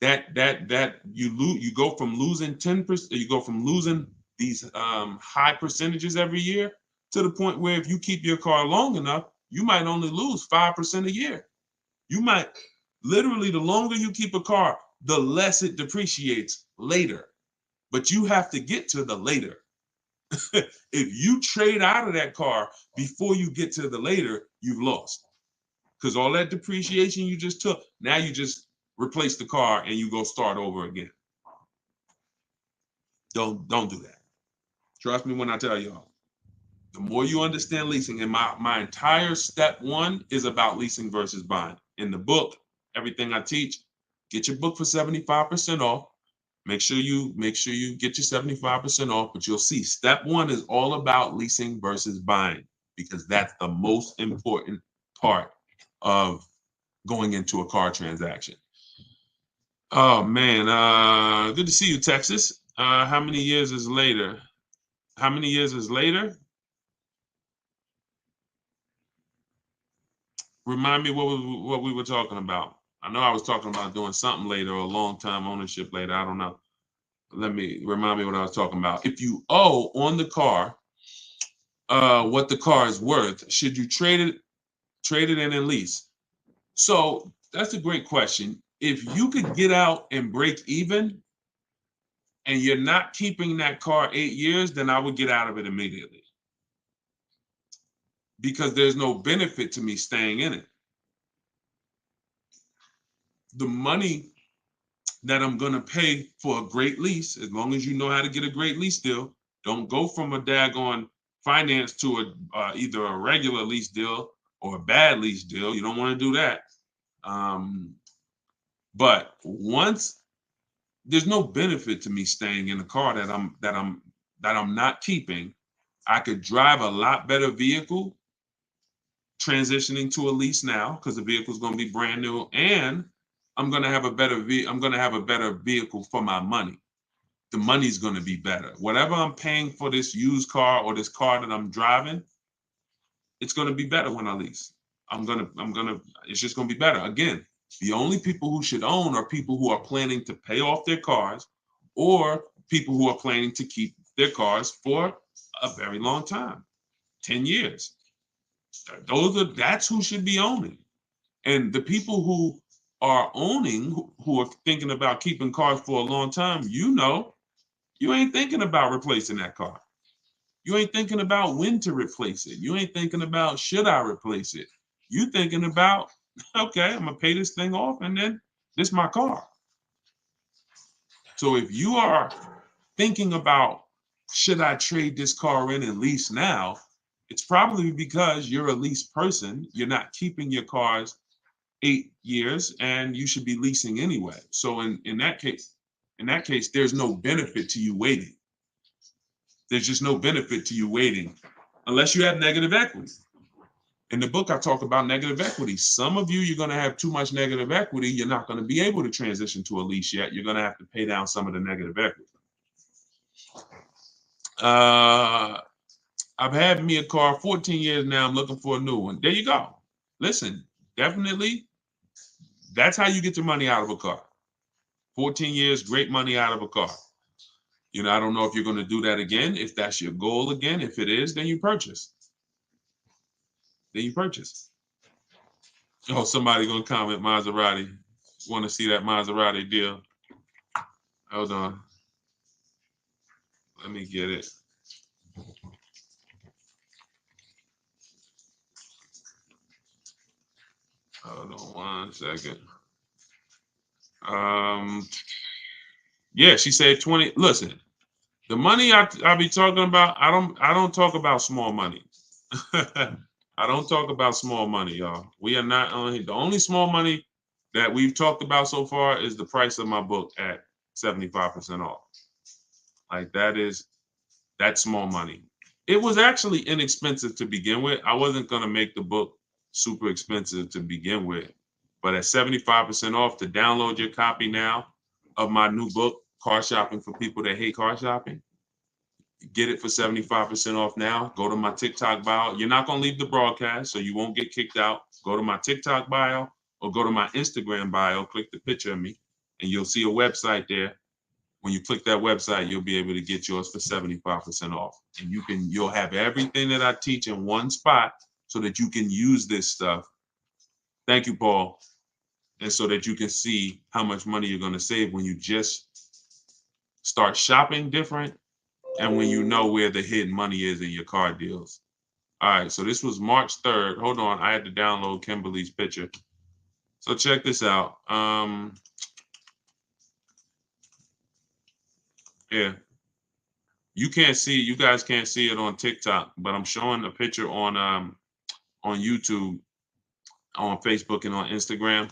you go from losing 10%, you go from losing these high percentages every year to the point where if you keep your car long enough, you might only lose 5% a year. You might literally, the longer you keep a car, the less it depreciates later. But you have to get to the later. If you trade out of that car before you get to the later, you've lost. Because all that depreciation you just took, now you just replace the car and you go start over again. Don't do that. Trust me when I tell y'all. The more you understand leasing, and my entire step one is about leasing versus buying. In the book, everything I teach, get your book for 75% off. Make sure you get your 75% off, but you'll see step one is all about leasing versus buying because that's the most important part of going into a car transaction. Oh man, good to see you, Texas. How many years is later? How many years is later? Remind me what we were talking about. I know I was talking about doing something later or a long time ownership later. I don't know. Let me remind me what I was talking about. If you owe on the car what the car is worth, should you trade it in and lease? So that's a great question. If you could get out and break even and you're not keeping that car 8 years, then I would get out of it immediately because there's no benefit to me staying in it. The money that I'm going to pay for a great lease, as long as you know how to get a great lease deal, don't go from a daggone finance to either a regular lease deal or a bad lease deal. You don't want to do that. But once there's no benefit to me staying in a car that I'm not keeping, I could drive a lot better vehicle transitioning to a lease now because the vehicle is going to be brand new, and I'm going to have a better vehicle for my money. The money's going to be better. Whatever I'm paying for this used car or this car that I'm driving, it's going to be better when I lease. It's just going to be better. Again, the only people who should own are people who are planning to pay off their cars or people who are planning to keep their cars for a very long time, 10 years. That's who should be owning. And the people who are owning, who are thinking about keeping cars for a long time, you ain't thinking about replacing that car. You ain't thinking about when to replace it. You ain't thinking about should I replace it. You thinking about, okay, I'm gonna pay this thing off and then this is my car. So if you are thinking about should I trade this car in and lease now, it's probably because you're a lease person. You're not keeping your cars 8 years and you should be leasing anyway. So in that case, there's no benefit to you waiting. There's just no benefit to you waiting unless you have negative equity. In the book, I talk about negative equity. Some of you're going to have too much negative equity. You're not going to be able to transition to a lease yet. You're going to have to pay down some of the negative equity. I've had me a car 14 years now. I'm looking for a new one. There you go. Listen, definitely, that's how you get your money out of a car. 14 years, great money out of a car. I don't know if you're going to do that again. If that's your goal again, if it is, then you purchase. Oh, somebody going to comment Maserati. Want to see that Maserati deal? Hold on. Let me get it. Hold on 1 second. Yeah, she said 20. Listen, the money I be talking about, I don't talk about small money. I don't talk about small money, y'all. We are not only the only small money that we've talked about so far is the price of my book at 75% off. Like that's small money. It was actually inexpensive to begin with. I wasn't gonna make the book super expensive to begin with, but at 75% off, to download your copy now of my new book, Car Shopping for People That Hate Car Shopping, get it for 75% off now. Go to my TikTok bio. You're not going to leave the broadcast, so you won't get kicked out. Go to my TikTok bio or go to my Instagram bio, click the picture of me, and you'll see a website there. When you click that website, you'll be able to get yours for 75% off. And you'll have everything that I teach in one spot so that you can use this stuff. Thank you, Paul. And so that you can see how much money you're going to save when you just start shopping different and when you know where the hidden money is in your car deals. All right, so this was March 3rd. Hold on, I had to download Kimberly's picture. So check this out. Yeah. You can't see, you guys can't see it on TikTok, but I'm showing a picture on YouTube, on Facebook, and on Instagram.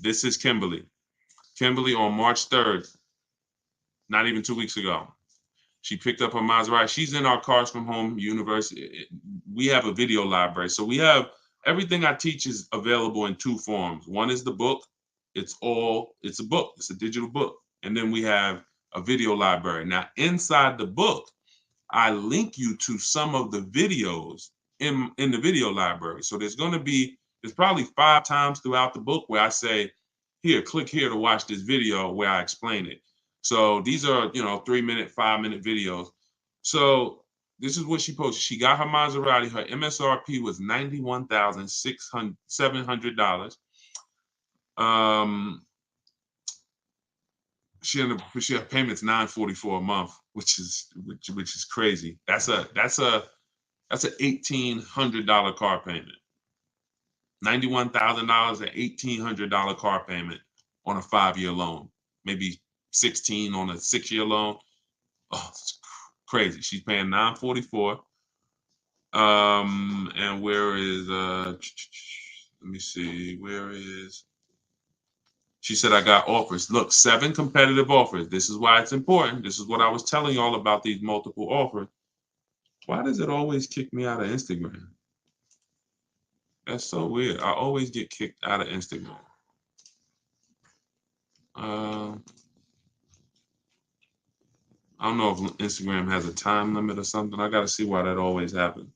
This is Kimberly. Kimberly on March 3rd, not even 2 weeks ago. She picked up her Maserati. She's in our Cars from Home University. We have a video library. So we have everything I teach is available in two forms. One is the book. It's a book. It's a digital book. And then we have a video library. Now, inside the book, I link you to some of the videos in the video library. So there's probably 5 times throughout the book where I say, here, click here to watch this video where I explain it. So these are, 3-minute, 5-minute videos. So this is what she posted. She got her Maserati. Her MSRP was $91,700. She her payment's $944 a month, which is crazy. That's a $1,800 car payment. $91,000, an $1,800 car payment on a 5-year loan, maybe 16 on a 6-year loan. Oh, it's crazy. She's paying $944. And where is let me see, where is she said I got offers. Look, 7 competitive offers. This is why it's important. This is what I was telling y'all about these multiple offers. Why does it always kick me out of Instagram? That's so weird. I always get kicked out of Instagram. I don't know if Instagram has a time limit or something. I got to see why that always happens.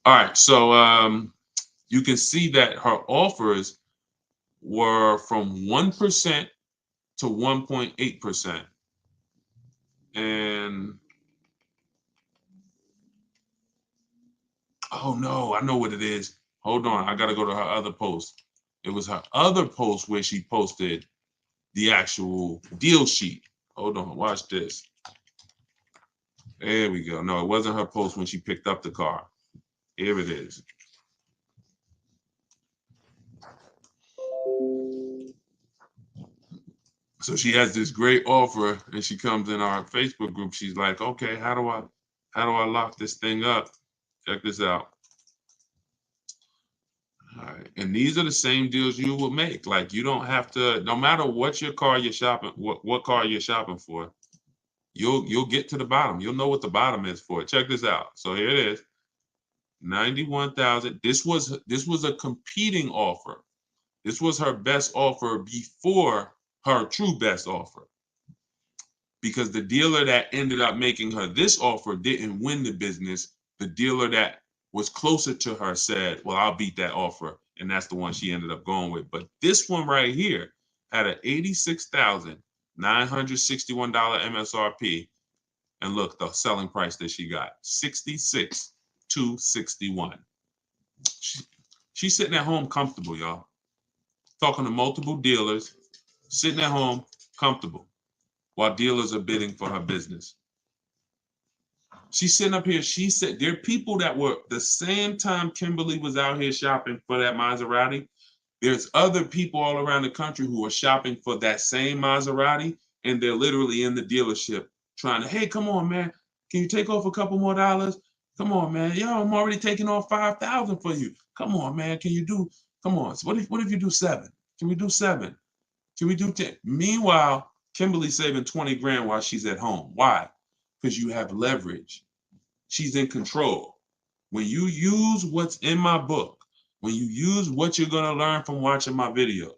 All right, so you can see that her offers were from 1% to 1.8%. And oh no, I know what it is. Hold on, I got to go to her other post. It was her other post where she posted the actual deal sheet. Hold on, watch this. There we go. No, it wasn't her post when she picked up the car. Here it is. So she has this great offer, and she comes in our Facebook group. She's like, "Okay, how do I lock this thing up? Check this out." All right, and these are the same deals you will make. Like, you don't have to, no matter what your car you're shopping, what car you're shopping for, you'll get to the bottom. You'll know what the bottom is for it. Check this out. So here it is, 91,000. This was a competing offer. This was her best offer before her true best offer, because the dealer that ended up making her this offer didn't win the business. The dealer that was closer to her said, well, I'll beat that offer. And that's the one she ended up going with. But this one right here had an $86,961 MSRP. And look, the selling price that she got, $66,261. She's sitting at home comfortable, y'all. Talking to multiple dealers, sitting at home comfortable while dealers are bidding for her business. She's sitting up here. She said there are people that were the same time Kimberly was out here shopping for that Maserati. There's other people all around the country who are shopping for that same Maserati, and they're literally in the dealership trying to, hey, come on, man. Can you take off a couple more dollars? Come on, man. Yo, I'm already taking off $5,000 for you. Come on, man. Can you do? Come on. So what if you do 7? Can we do 7? Can we do 10? Meanwhile, Kimberly's saving 20 grand while she's at home. Why? Because you have leverage. She's in control. When you use what's in my book, when you use what you're going to learn from watching my videos,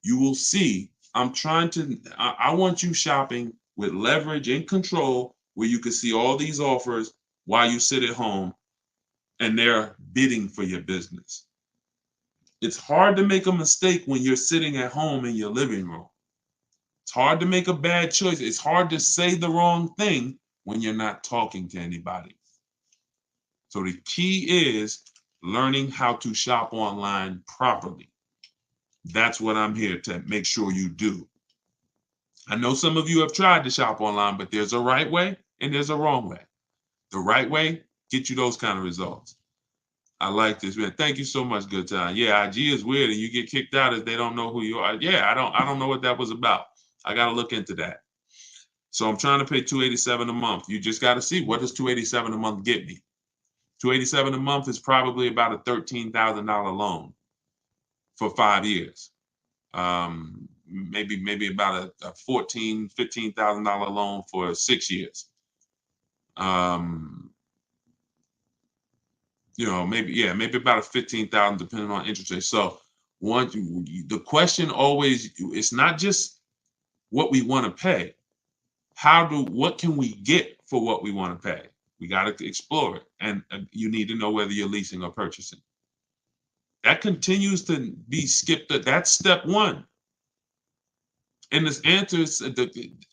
you will see I want you shopping with leverage and control, where you can see all these offers while you sit at home and they're bidding for your business. It's hard to make a mistake when you're sitting at home in your living room. It's hard to make a bad choice. It's hard to say the wrong thing when you're not talking to anybody. So the key is learning how to shop online properly. That's what I'm here to make sure you do. I know some of you have tried to shop online, but there's a right way and there's a wrong way. The right way gets you those kind of results. I like this, man. Thank you so much, Good Time. Yeah, IG is weird, and you get kicked out if they don't know who you are. Yeah, I don't know what that was about. I got to look into that. So I'm trying to pay $287 a month. You just got to see, what does $287 a month get me? $287 a month is probably about a $13,000 loan for 5 years. Maybe about a $14,000, $15,000 loan for 6 years. Maybe about a 15,000 depending on interest rate. So the question always, it's not just what we want to pay. What can we get for what we want to pay? We got to explore it. And you need to know whether you're leasing or purchasing. That continues to be skipped. That's step one. And this answer is,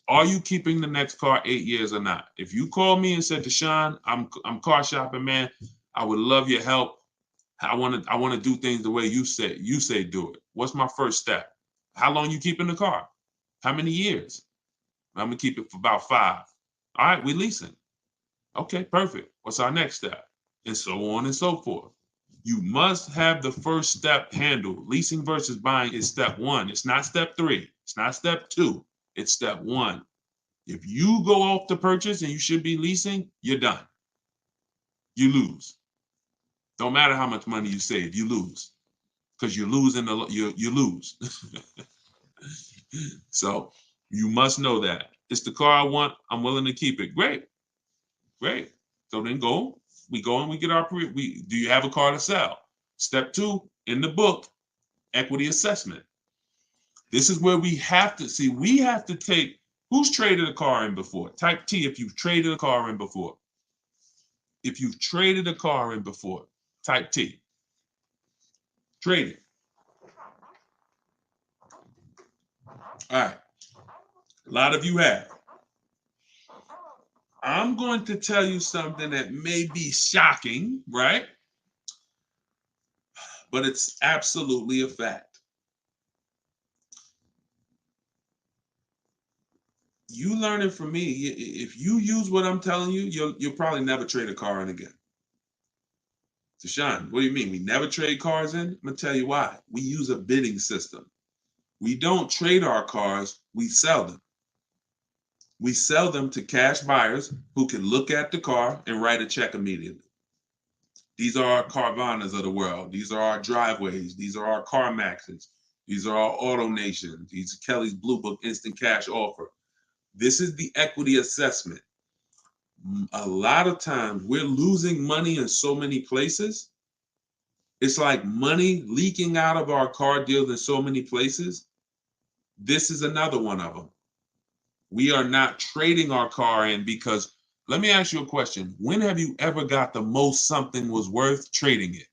are you keeping the next car 8 years or not? If you call me and said, Deshone, I'm car shopping, man. I would love your help. I want to do things the way you say do it. What's my first step? How long you keeping the car? How many years? I'm gonna keep it for about 5. All right, we leasing. Okay, perfect. What's our next step? And so on and so forth. You must have the first step handled. Leasing versus buying is step 1. It's not step 3. It's not step 2. It's step 1. If you go off the purchase and you should be leasing, you're done. You lose. Don't matter how much money you save, you lose. Because you're losing you lose. So you must know that. It's the car I want. I'm willing to keep it. Great. So then we go and we get do you have a car to sell? Step 2 in the book, equity assessment. This is where we have to take, who's traded a car in before? Type T if you've traded a car in before. If you've traded a car in before, type T. Trade it. All right. A lot of you have. I'm going to tell you something that may be shocking, right? But it's absolutely a fact. You learn it from me. If you use what I'm telling you, you'll probably never trade a car in again. Deshone, what do you mean? We never trade cars in? I'm going to tell you why. We use a bidding system. We don't trade our cars, we sell them. We sell them to cash buyers who can look at the car and write a check immediately. These are our Carvanas of the world. These are our Driveways. These are our CarMaxes. These are our Auto Nations. These are Kelly's Blue Book Instant Cash Offer. This is the equity assessment. A lot of times we're losing money in so many places. It's like money leaking out of our car deals in so many places. This is another one of them. We are not trading our car in because, let me ask you a question. When have you ever got the most something was worth trading it?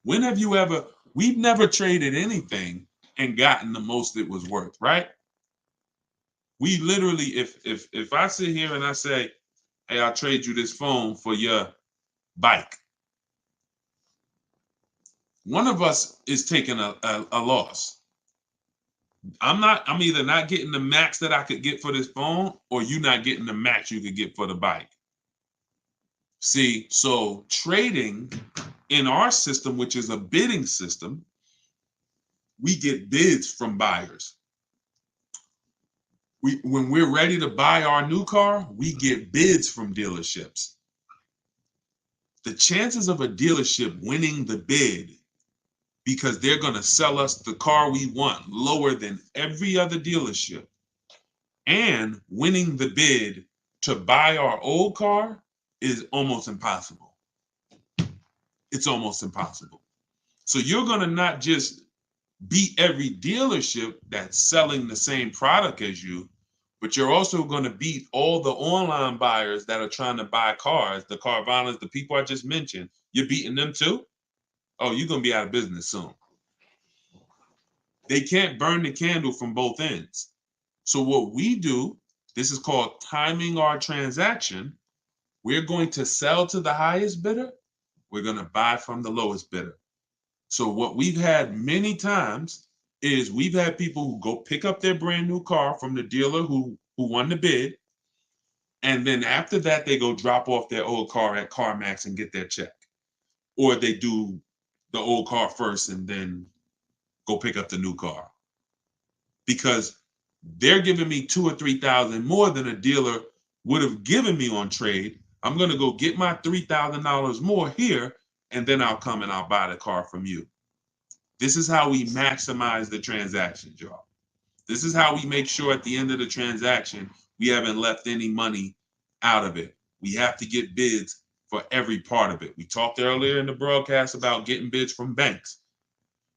When have you ever, we've never traded anything and gotten the most it was worth, right? We literally, if I sit here and I say, hey, I'll trade you this phone for your bike, one of us is taking a loss. I'm either not getting the max that I could get for this phone, or you not getting the max you could get for the bike. See, so trading in our system, which is a bidding system, we get bids from buyers. When we're ready to buy our new car, we get bids from dealerships. The chances of a dealership winning the bid because they're going to sell us the car we want lower than every other dealership, and winning the bid to buy our old car is almost impossible. It's almost impossible. So you're going to not just beat every dealership that's selling the same product as you, but you're also going to beat all the online buyers that are trying to buy cars, the Carvanas, the people I just mentioned. You're beating them too? Oh, you're going to be out of business soon. They can't burn the candle from both ends. So what we do, this is called timing our transaction. We're going to sell to the highest bidder. We're going to buy from the lowest bidder. So what we've had many times is we've had people who go pick up their brand new car from the dealer who won the bid. And then after that, they go drop off their old car at CarMax and get their check. Or they do the old car first and then go pick up the new car. because they're giving me $2,000 or $3,000 more than a dealer would have given me on trade. I'm going to go get my $3,000 more here, and then I'll come and I'll buy the car from you. This is how we maximize the transactions, y'all. This is how we make sure at the end of the transaction, we haven't left any money out of it. We have to get bids for every part of it. We talked earlier in the broadcast about getting bids from banks.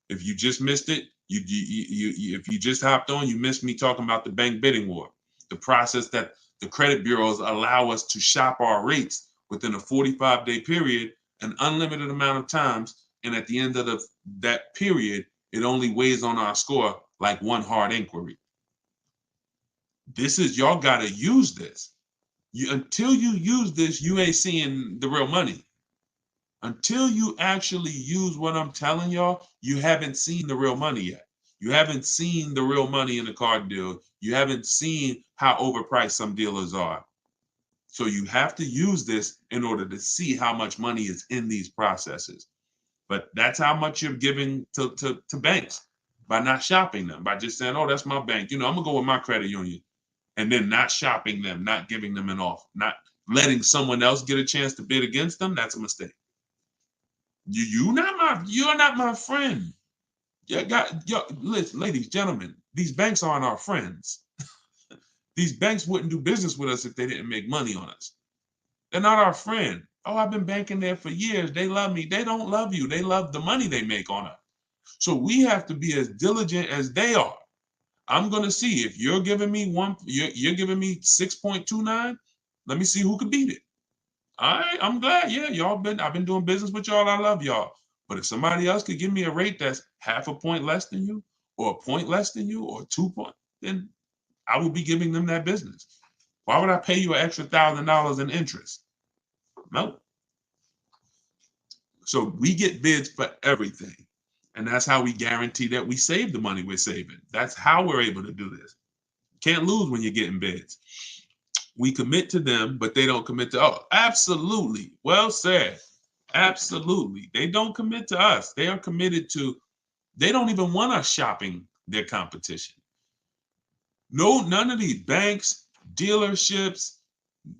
If you just missed it, if you just hopped on, you missed me talking about the bank bidding war, the process that the credit bureaus allow us to shop our rates within a 45-day period, an unlimited amount of times, and at the end of that period, it only weighs on our score like one hard inquiry. This is, y'all got to use this. Until you use this, you ain't seeing the real money. Until you actually use what I'm telling y'all, you haven't seen the real money yet. You haven't seen the real money in the car deal. You haven't seen how overpriced some dealers are. So you have to use this in order to see how much money is in these processes. But that's how much you're giving to banks by not shopping them, by just saying, oh, that's my bank. I'm going to go with my credit union. And then not shopping them, not giving them an offer, not letting someone else get a chance to bid against them. That's a mistake. You're not my friend. Listen, ladies, gentlemen, these banks aren't our friends. These banks wouldn't do business with us if they didn't make money on us. They're not our friend. Oh, I've been banking there for years. They love me. They don't love you. They love the money they make on us. So we have to be as diligent as they are. I'm going to see if you're giving me you're giving me 6.29. Let me see who can beat it. All right, I'm glad. Yeah, I've been doing business with y'all. I love y'all. But if somebody else could give me a rate that's half a point less than you, or a point less than you, or 2 points, then I will be giving them that business. Why would I pay you an extra $1,000 in interest? No. So we get bids for everything. And that's how we guarantee that we save the money we're saving. That's how we're able to do this. Can't lose when you're getting bids. We commit to them, but they don't commit to us. Oh, absolutely. Well said. Absolutely. They don't commit to us. They are committed to, they don't even want us shopping their competition. No, none of these banks, dealerships,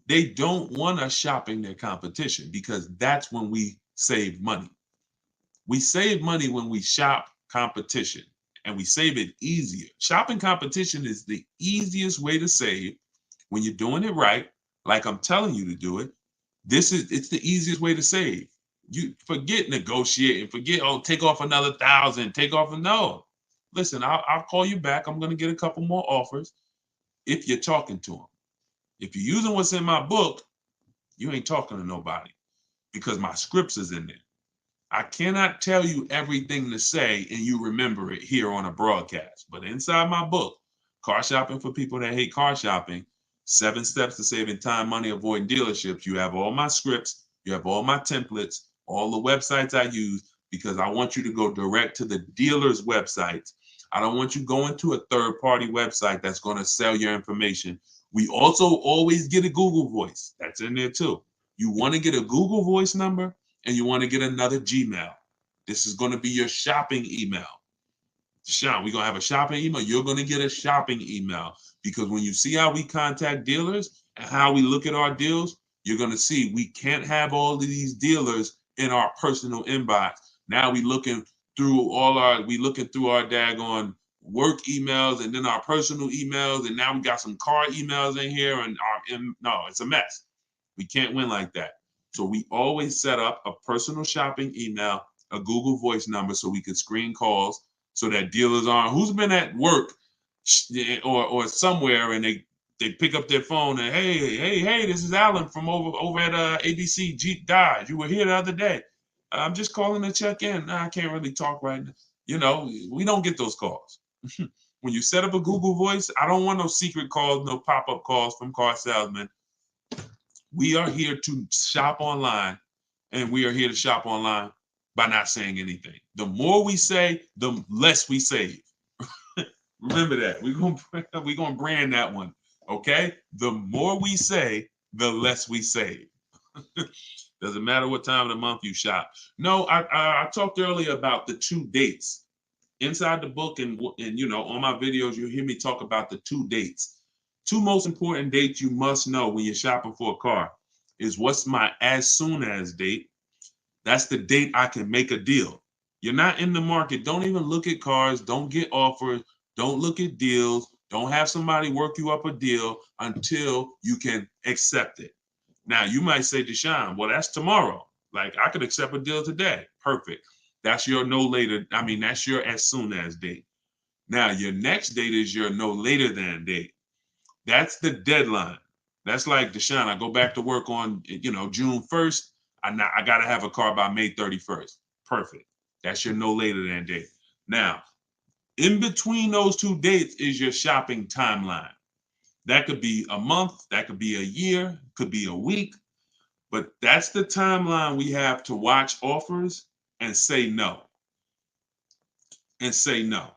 they don't want us shopping their competition, because that's when we save money. We save money when we shop competition, and we save it easier. Shopping competition is the easiest way to save when you're doing it right, like I'm telling you to do it. It's the easiest way to save. You forget negotiating, forget, oh, take off another 1,000, no. Listen, I'll call you back. I'm going to get a couple more offers if you're talking to them. If you're using what's in my book, you ain't talking to nobody, because my scripts is in there. I cannot tell you everything to say and you remember it here on a broadcast. But inside my book, Car Shopping for People That Hate Car Shopping, 7 Steps to Saving Time, Money, Avoiding Dealerships, you have all my scripts, you have all my templates, all the websites I use, because I want you to go direct to the dealer's websites. I don't want you going to a third-party website that's going to sell your information. We also always get a Google Voice. That's in there too. You want to get a Google Voice number, and you want to get another Gmail. This is going to be your shopping email. Sean, we're going to have a shopping email. You're going to get a shopping email, because when you see how we contact dealers and how we look at our deals, you're going to see we can't have all of these dealers in our personal inbox. Now we looking through our daggone work emails and then our personal emails, and now we got some car emails in here, and no, it's a mess. We can't win like that. So we always set up a personal shopping email, a Google Voice number, so we can screen calls, so that dealers aren't, who's been at work or somewhere, and they pick up their phone and, hey, this is Alan from over at ABC Jeep Dodge. You were here the other day. I'm just calling to check in. I can't really talk right now. We don't get those calls. When you set up a Google Voice, I don't want no secret calls, no pop-up calls from car salesmen. We are here to shop online, and we are here to shop online by not saying anything. The more we say, the less we save. Remember that. We're gonna brand that one. Okay? The more we say, the less we save. Doesn't matter what time of the month you shop. No, I talked earlier about the 2 dates inside the book and you know, on my videos, you'll hear me talk about the 2 dates. 2 most important dates you must know when you're shopping for a car is what's my as soon as date. That's the date I can make a deal. You're not in the market. Don't even look at cars. Don't get offers. Don't look at deals. Don't have somebody work you up a deal until you can accept it. Now, you might say, Deshone, well, that's tomorrow. Like, I could accept a deal today. Perfect. That's your no later. I mean, that's your as soon as date. Now, your next date is your no later than date. That's the deadline. That's like, Deshone, I go back to work on, you know, June 1st. I got to have a car by May 31st. Perfect. That's your no later than date. Now, in between those 2 dates is your shopping timeline. That could be a month, that could be a year, could be a week, but that's the timeline we have to watch offers and say no. And say no.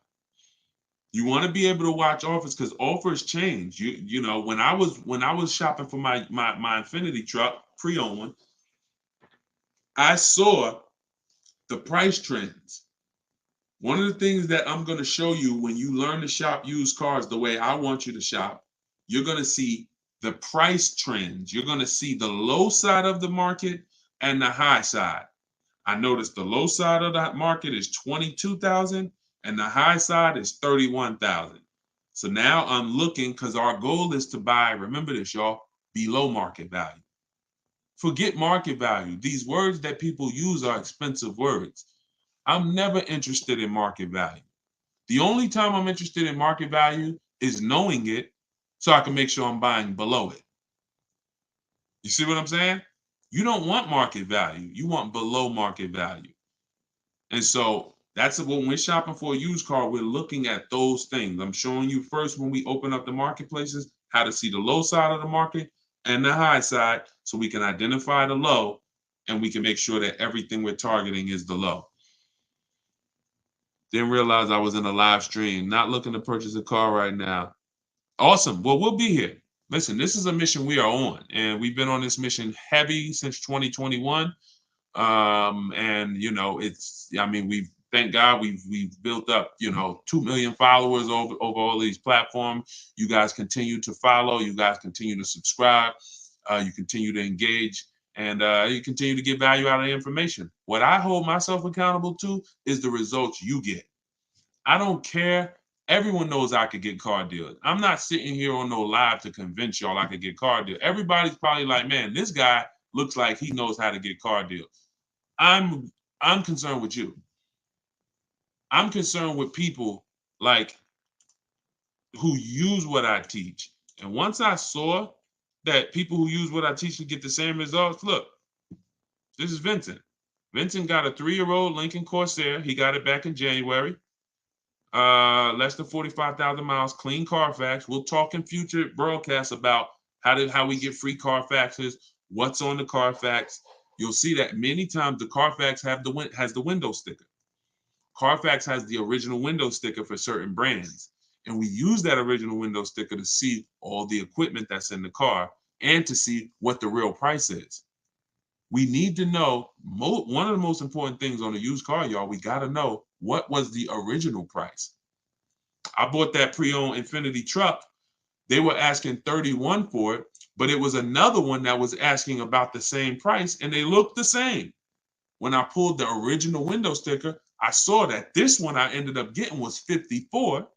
You want to be able to watch offers because offers change. You know, when I was shopping for my Infiniti truck, pre-owned one, I saw the price trends. One of the things that I'm going to show you when you learn to shop used cars the way I want you to shop, you're going to see the price trends. You're going to see the low side of the market and the high side. I noticed the low side of that market is 22,000 and the high side is 31,000. So now I'm looking because our goal is to buy, remember this, y'all, below market value. Forget market value. These words that people use are expensive words. I'm never interested in market value. The only time I'm interested in market value is knowing it so I can make sure I'm buying below it. You see what I'm saying? You don't want market value. You want below market value. And so that's when we're shopping for a used car, we're looking at those things. I'm showing you first when we open up the marketplaces, how to see the low side of the market and the high side so we can identify the low and we can make sure that everything we're targeting is the low. Didn't realize I was in a live stream. Not looking to purchase a car right now. Awesome. Well, we'll be here. Listen, this is a mission we are on, and we've been on this mission heavy since 2021. And you know, I mean, thank God we've built up, you know, 2 million followers over all these platforms. You guys continue to follow. You guys continue to subscribe. You continue to engage. And you continue to get value out of the information. What I hold myself accountable to is the results you get. I don't care. Everyone knows I could get car deals. I'm not sitting here on no live to convince y'all I could get car deals. Everybody's probably like, man, this guy looks like he knows how to get car deals. I'm concerned with you. I'm concerned with people like who use what I teach. And once I saw that people who use what I teach to get the same results, look, this is Vincent. Vincent got a 3-year-old Lincoln Corsair. He got it back in January. Less than 45,000 miles, clean Carfax. We'll talk in future broadcasts about how we get free Carfaxes, what's on the Carfax. You'll see that many times the Carfax has the window sticker. Carfax has the original window sticker for certain brands. And we use that original window sticker to see all the equipment that's in the car and to see what the real price is. We need to know, one of the most important things on a used car, y'all, we got to know what was the original price. I bought that pre-owned Infiniti truck. They were asking 31 for it, but it was another one that was asking about the same price, and they looked the same. When I pulled the original window sticker, I saw that this one I ended up getting was 54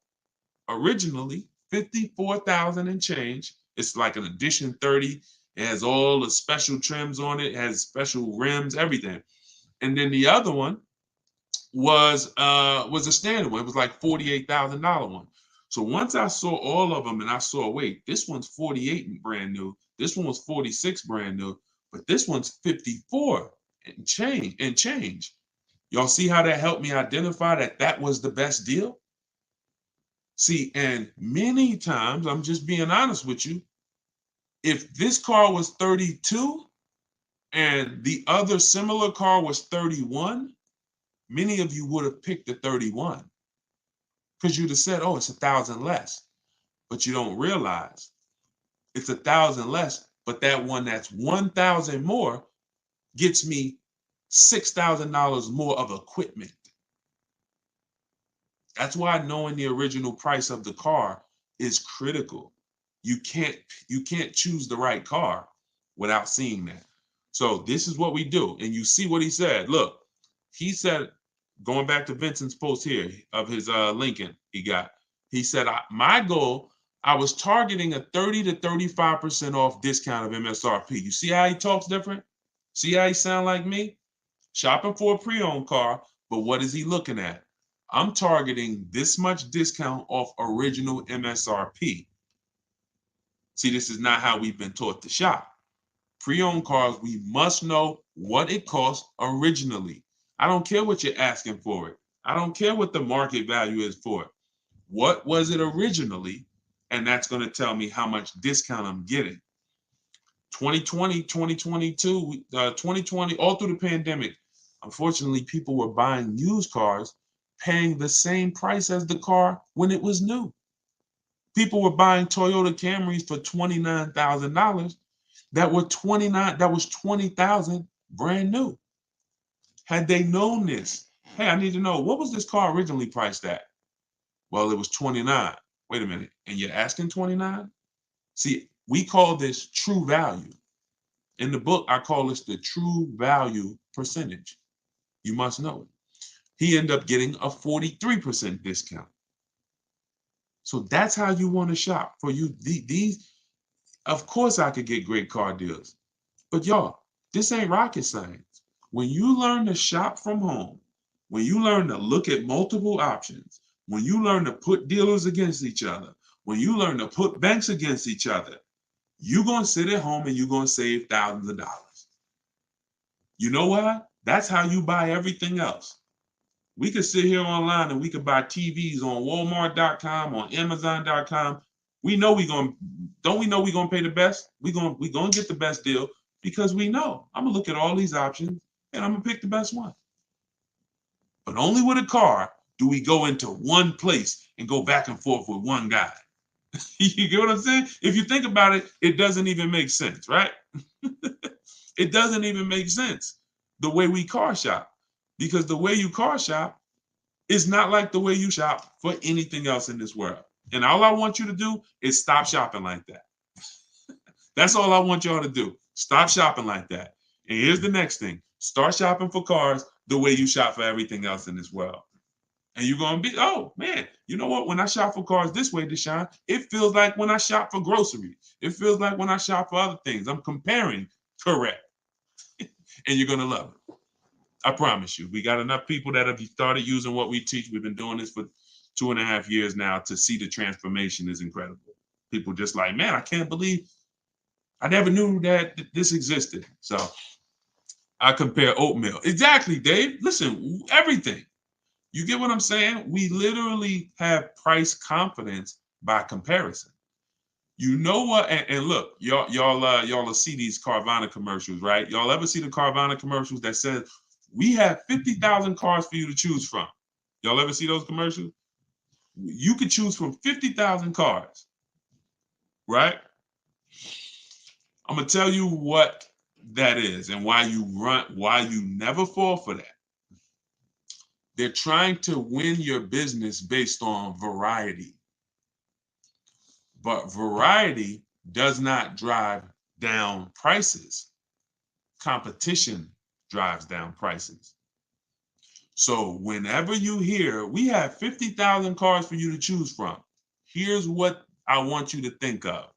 originally, 54,000 and change. It's like an edition 30. It has all the special trims on it, has special rims, everything. And then the other one was a standard one. It was like $48,000 one. So once I saw all of them and I saw, wait, this one's 48 brand new, this one was 46 brand new, but this one's 54 and change. Y'all see how that helped me identify that was the best deal? See, and many times, I'm just being honest with you, if this car was 32 and the other similar car was 31, many of you would have picked the 31 because you'd have said, oh, it's 1,000 less. But you don't realize it's 1,000 less, but that one that's 1,000 more gets me $6,000 more of equipment. That's why knowing the original price of the car is critical. You can't choose the right car without seeing that. So this is what we do. And you see what he said. Look, he said, going back to Vincent's post here of his Lincoln he got, he said, my goal, I was targeting a 30 to 35% off discount of MSRP. You see how he talks different? See how he sound like me? Shopping for a pre-owned car, but what is he looking at? I'm targeting this much discount off original MSRP. See, this is not how we've been taught to shop. Pre-owned cars, we must know what it costs originally. I don't care what you're asking for it. I don't care what the market value is for it. What was it originally? And that's going to tell me how much discount I'm getting. 2020, 2022, 2020, all through the pandemic, unfortunately, people were buying used cars, paying the same price as the car when it was new. People were buying Toyota Camrys for $29,000 that was $20,000 brand new. Had they known this, hey, I need to know, what was this car originally priced at? Well, it was 29. Wait a minute, and you're asking 29? See, we call this true value. In the book, I call this the true value percentage. You must know it. He ended up getting a 43% discount. So that's how you want to shop. For you, these, of course I could get great car deals. But y'all, this ain't rocket science. When you learn to shop from home, when you learn to look at multiple options, when you learn to put dealers against each other, when you learn to put banks against each other, you're going to sit at home and you're going to save thousands of dollars. You know why? That's how you buy everything else. We could sit here online and we could buy TVs on Walmart.com, on Amazon.com. We know we going to pay the best? We going to get the best deal because we know I'm going to look at all these options and I'm going to pick the best one. But only with a car do we go into one place and go back and forth with one guy. You get what I'm saying? If you think about it, it doesn't even make sense, right? It doesn't even make sense the way we car shop, because the way you car shop is not like the way you shop for anything else in this world. And all I want you to do is stop shopping like that. That's all I want y'all to do. Stop shopping like that. And here's the next thing. Start shopping for cars the way you shop for everything else in this world. And you're going to be, oh, man, you know what? When I shop for cars this way, Deshone, it feels like when I shop for groceries. It feels like when I shop for other things. I'm comparing correct. And you're going to love it. I promise you. We got enough people that have started using what we teach. We've been doing this for 2.5 years now to see the transformation is incredible. People just like, man, I can't believe I never knew that this existed. So I compare oatmeal. Exactly, Dave. Listen, everything. You get what I'm saying? We literally have price confidence by comparison. You know what? And look, y'all will see these Carvana commercials, right? Y'all ever see the Carvana commercials that says we have 50,000 cars for you to choose from? Y'all ever see those commercials? You could choose from 50,000 cars, right? I'm gonna tell you what that is and why you never fall for that. They're trying to win your business based on variety. But variety does not drive down prices. Competition drives down prices. So whenever you hear, we have 50,000 cars for you to choose from, here's what I want you to think of.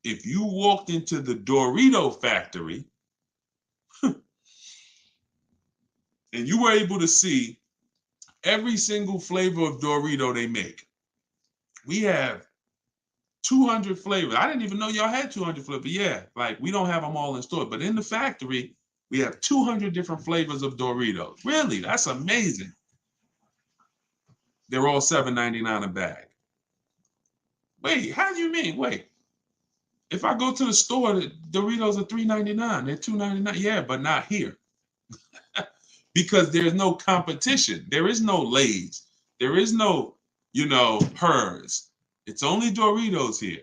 If you walked into the Dorito factory and you were able to see every single flavor of Dorito they make, we have 200 flavors. I didn't even know y'all had 200 flavors. Yeah, like we don't have them all in store, but in the factory, we have 200 different flavors of Doritos. Really, that's amazing. They're all $7.99 a bag. Wait, how do you mean? Wait, if I go to the store, the Doritos are $3.99. They're $2.99. Yeah, but not here. Because there's no competition. There is no Lay's. There is no, Hers. It's only Doritos here.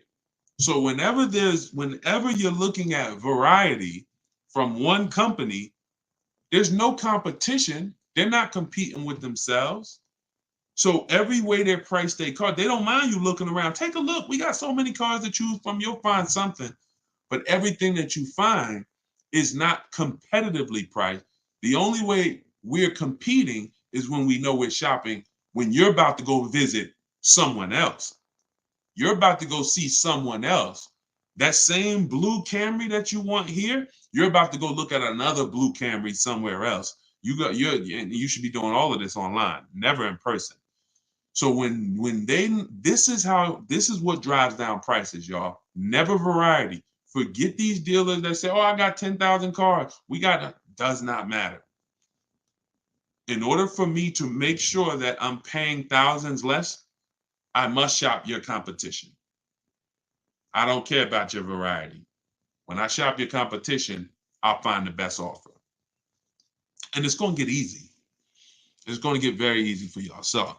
So whenever you're looking at variety from one company, there's no competition. They're not competing with themselves. So every way they price their car, they don't mind you looking around. Take a look. We got so many cars to choose from. You'll find something. But everything that you find is not competitively priced. The only way we're competing is when we know we're shopping, when you're about to go visit someone else. You're about to go see someone else. That same blue Camry that you want here, you're about to go look at another blue Camry somewhere else. You should be doing all of this online, never in person. So this is what drives down prices, y'all. Never variety. Forget these dealers that say, "Oh, I got 10,000 cars." Does not matter. In order for me to make sure that I'm paying thousands less, I must shop your competition. I don't care about your variety. When I shop your competition, I'll find the best offer. And it's going to get easy. It's going to get very easy for y'all. So,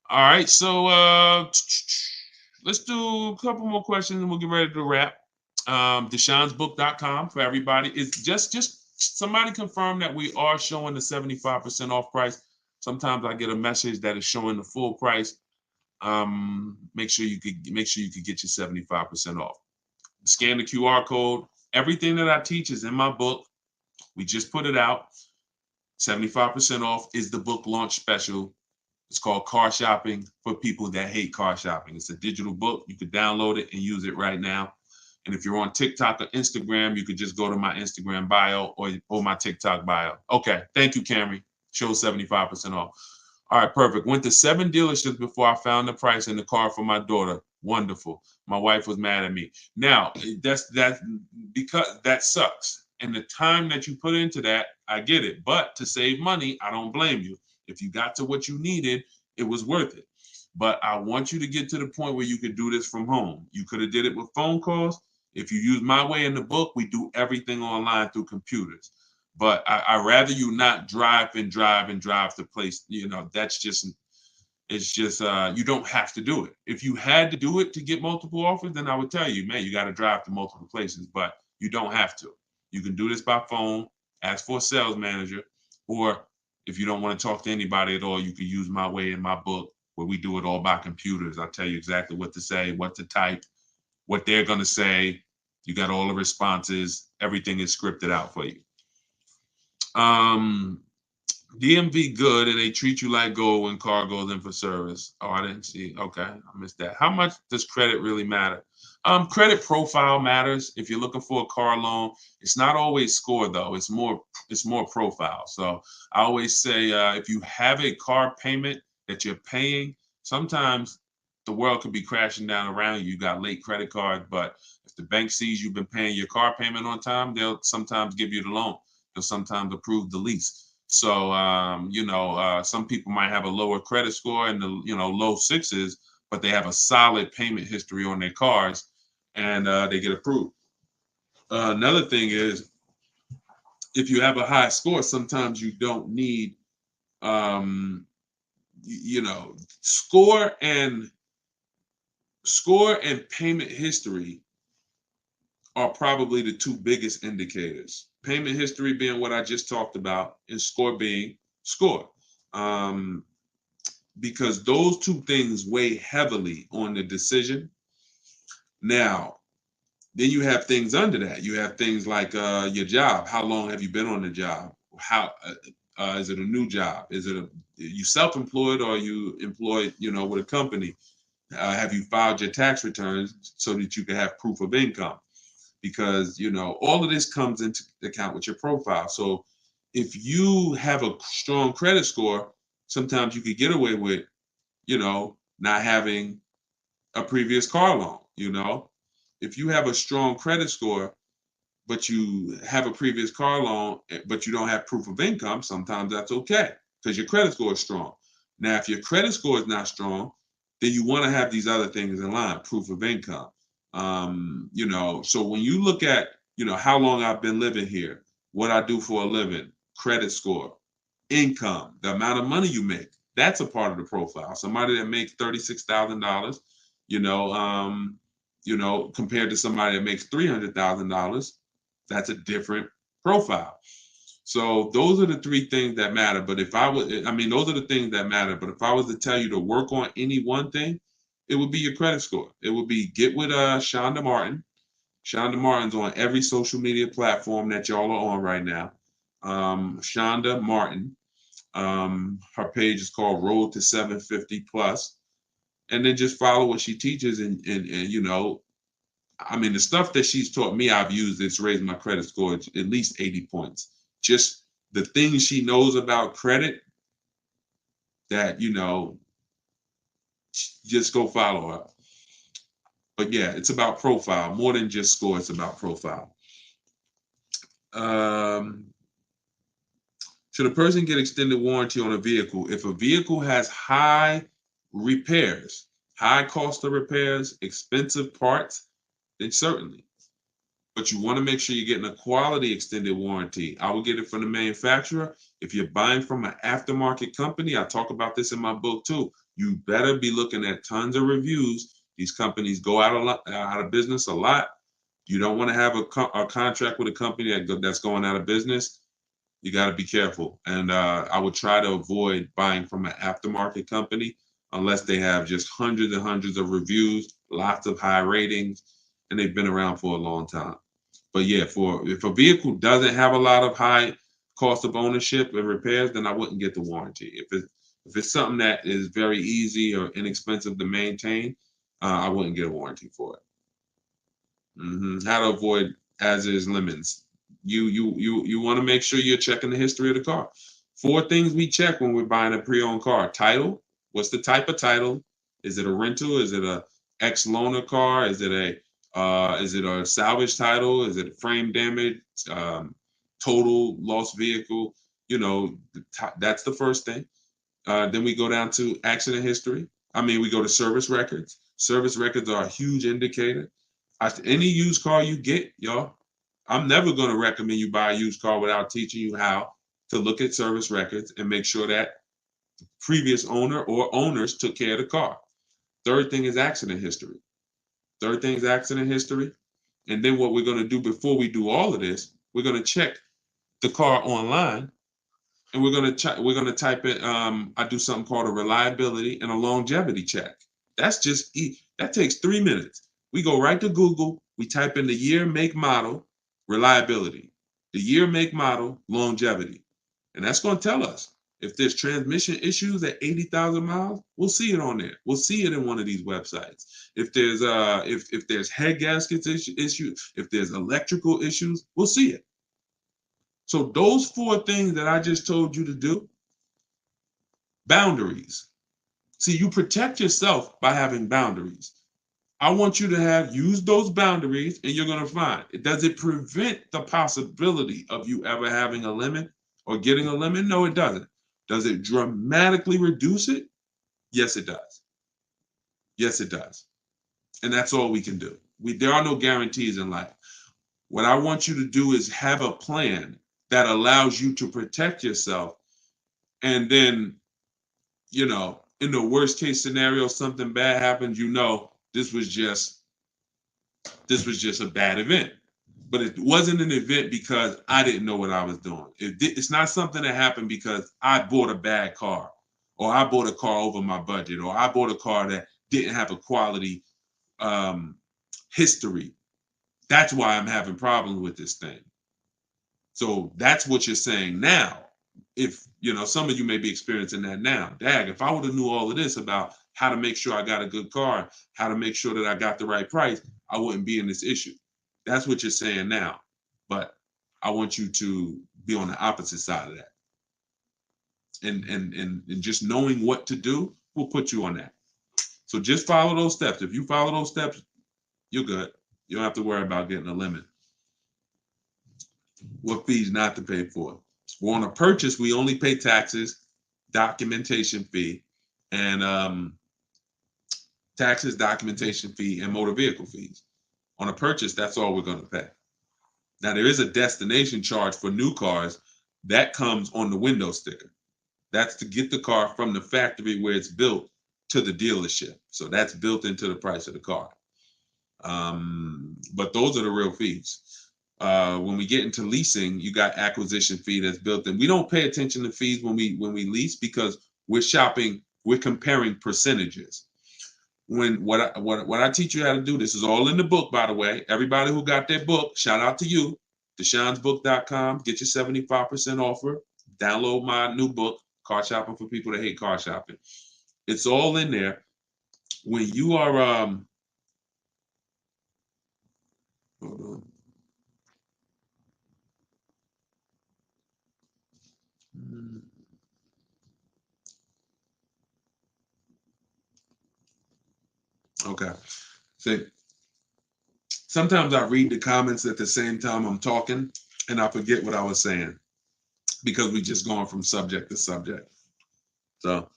all right. So let's do a couple more questions and we'll get ready to wrap. Deshonsbook.com for everybody. It's just somebody confirm that we are showing the 75% off price. Sometimes I get a message that is showing the full price. Make sure you could get your 75% off. Scan the QR code. Everything that I teach is in my book. We just put it out. 75% off is the book launch special. It's called Car Shopping for People That Hate Car Shopping. It's a digital book. You could download it and use it right now. And if you're on TikTok or Instagram, you could just go to my Instagram bio or my TikTok bio. Okay, thank you, Camry. Shows 75% off. All right, perfect. Went to 7 dealerships before I found the price in the car for my daughter. Wonderful. My wife was mad at me. Now, that's because that sucks. And the time that you put into that, I get it. But to save money, I don't blame you. If you got to what you needed, it was worth it. But I want you to get to the point where you could do this from home. You could have did it with phone calls. If you use my way in the book, we do everything online through computers. But I rather you not drive to place. That's just, it's just, you don't have to do it. If you had to do it to get multiple offers, then I would tell you, man, you got to drive to multiple places, but you don't have to. You can do this by phone, ask for a sales manager, or if you don't want to talk to anybody at all, you can use my way in my book where we do it all by computers. I'll tell you exactly what to say, what to type, what they're going to say. You got all the responses. Everything is scripted out for you. DMV good, and they treat you like gold when car goes in for service. Oh, I didn't see. Okay, I missed that. How much does credit really matter? Credit profile matters. If you're looking for a car loan, it's not always score though. It's more profile. So I always say if you have a car payment that you're paying, sometimes the world could be crashing down around you. You got late credit cards, but if the bank sees you've been paying your car payment on time, they'll sometimes give you the loan. They'll sometimes approve the lease. So, some people might have a lower credit score and the, low 6s, but they have a solid payment history on their cars and they get approved. Another thing is if you have a high score, sometimes you don't need, score and payment history are probably the 2 biggest indicators. Payment history being what I just talked about, and score being score. Because those 2 things weigh heavily on the decision. Now, then you have things under that. You have things like your job. How long have you been on the job? How is it a new job? Is it you self-employed or are you employed, with a company? Have you filed your tax returns so that you can have proof of income? Because all of this comes into account with your profile. So if you have a strong credit score, sometimes you could get away with not having a previous car loan. If you have a strong credit score but you have a previous car loan but you don't have proof of income, sometimes that's okay because your credit score is strong. Now if your credit score is not strong, then you want to have these other things in line, proof of income. So when you look at, how long I've been living here, what I do for a living, credit score, income, the amount of money you make, that's a part of the profile. Somebody that makes $36,000, compared to somebody that makes $300,000, that's a different profile. So those are the three things that matter. But if I would, I mean, those are the things that matter. But if I was to tell you to work on any one thing, it would be your credit score. It would be get with Shonda Martin. Shonda Martin's on every social media platform that y'all are on right now. Shonda Martin. Her page is called Road to 750 Plus. And then just follow what she teaches and you know, I mean, the stuff that she's taught me, I've used. It's raised my credit score at least 80 points. Just the things she knows about credit that, you know, just go follow her. But yeah, it's about profile more than just score. It's about profile. Should a person get extended warranty on a vehicle? If a vehicle has high repairs, high cost of repairs, expensive parts, then certainly. But you want to make sure you're getting a quality extended warranty. I will get it from the manufacturer. If you're buying from an aftermarket company, I talk about this in my book too. You better be looking at tons of reviews. These companies go out of business a lot. You don't want to have a contract with a company that's going out of business. You got to be careful. And I would try to avoid buying from an aftermarket company unless they have just hundreds and hundreds of reviews, lots of high ratings, and they've been around for a long time. But yeah, if a vehicle doesn't have a lot of high cost of ownership and repairs, then I wouldn't get the warranty. If it's something that is very easy or inexpensive to maintain, I wouldn't get a warranty for it. How to avoid as is lemons. You want to make sure you're checking the history of the car. 4 things we check when we're buying a pre-owned car: title. What's the type of title? Is it a rental? Is it a ex-loaner car? Is it a salvage title? Is it frame damage? Total lost vehicle? You know, that's the first thing. Then we go down to accident history. We go to service records. Service records are a huge indicator. Any used car you get, y'all, I'm never going to recommend you buy a used car without teaching you how to look at service records and make sure that the previous owner or owners took care of the car. Third thing is accident history. And then what we're going to do before we do all of this, we're going to check the car online, and we're going to type in. I do something called a reliability and a longevity check. That takes 3 minutes. We go right to Google. We type in the year, make, model, reliability. The year, make, model, longevity, and that's going to tell us if there's transmission issues at 80,000 miles. We'll see it on there. We'll see it in one of these websites. If there's head gaskets issues, if there's electrical issues, we'll see it. So those 4 things that I just told you to do, boundaries. See, you protect yourself by having boundaries. I want you to use those boundaries, and you're going to find, does it prevent the possibility of you ever having a limit or getting a limit? No, it doesn't. Does it dramatically reduce it? Yes, it does. Yes, it does. And that's all we can do. There are no guarantees in life. What I want you to do is have a plan that allows you to protect yourself. And then, in the worst case scenario, something bad happens, this was just a bad event. But it wasn't an event because I didn't know what I was doing. It's not something that happened because I bought a bad car, or I bought a car over my budget, or I bought a car that didn't have a quality history. That's why I'm having problems with this thing. So that's what you're saying now. If, some of you may be experiencing that now. Dag, if I would have knew all of this about how to make sure I got a good car, how to make sure that I got the right price, I wouldn't be in this issue. That's what you're saying now. But I want you to be on the opposite side of that. And just knowing what to do will put you on that. So just follow those steps. If you follow those steps, you're good. You don't have to worry about getting a limit. What fees not to pay for? Well, on a purchase, we only pay taxes, documentation fee, and taxes, documentation fee, and motor vehicle fees. On a purchase, that's all we're going to pay. Now, there is a destination charge for new cars that comes on the window sticker. That's to get the car from the factory where it's built to the dealership. So that's built into the price of the car. But those are the real fees. When we get into leasing, you got acquisition fee that's built in. We don't pay attention to fees when we lease because we're comparing percentages. What I teach you how to do, this is all in the book, by the way. Everybody who got their book, shout out to you. DeshonesBook.com. Get your 75% offer. Download my new book, Car Shopping for People That Hate Car Shopping. It's all in there. When you are hold on. Okay. So sometimes I read the comments at the same time I'm talking and I forget what I was saying because we just going from subject to subject. So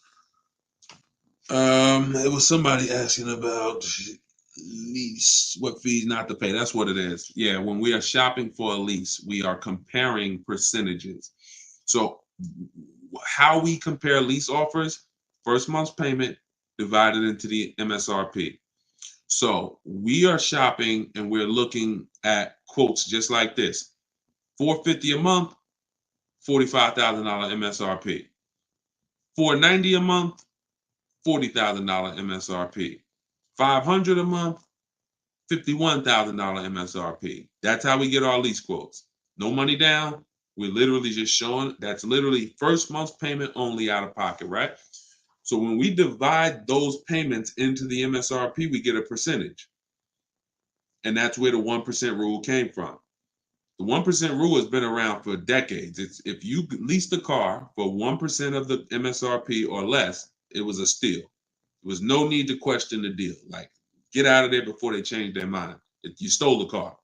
it was somebody asking about lease, what fees not to pay. That's what it is. Yeah, when we are shopping for a lease, we are comparing percentages. So how we compare lease offers, first month's payment divided into the MSRP. So we are shopping and we're looking at quotes just like this. $450 a month, $45,000 MSRP. $490 a month, $40,000 MSRP. $500 a month, $51,000 MSRP. That's how we get our lease quotes. No money down. We're literally just showing that's literally first month's payment only out of pocket, right? So when we divide those payments into the MSRP, we get a percentage. And that's where the 1% rule came from. The 1% rule has been around for decades. It's if you leased a car for 1% of the MSRP or less, it was a steal. There was no need to question the deal. Like, get out of there before they change their mind. You stole the car.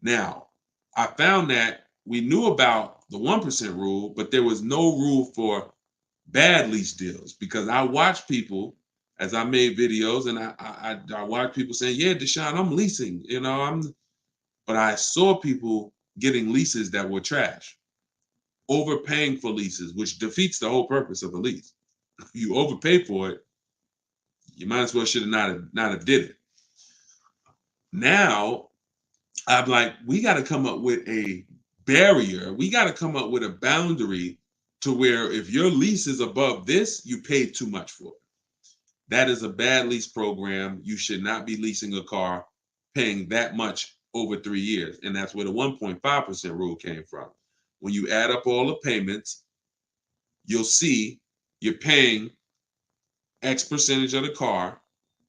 Now, I found that we knew about the 1% rule, but there was no rule for bad lease deals because I watched people as I made videos and I watched people saying, yeah, Deshone, I'm leasing, but I saw people getting leases that were trash, overpaying for leases, which defeats the whole purpose of a lease. If you overpay for it, you might as well should have not have did it. Now, I'm like, we got to come up with a barrier. We got to come up with a boundary to where if your lease is above this, you paid too much for it. That is a bad lease program. You should not be leasing a car paying that much over 3 years. And that's where the 1.5% rule came from. When you add up all the payments, you'll see you're paying X percentage of the car.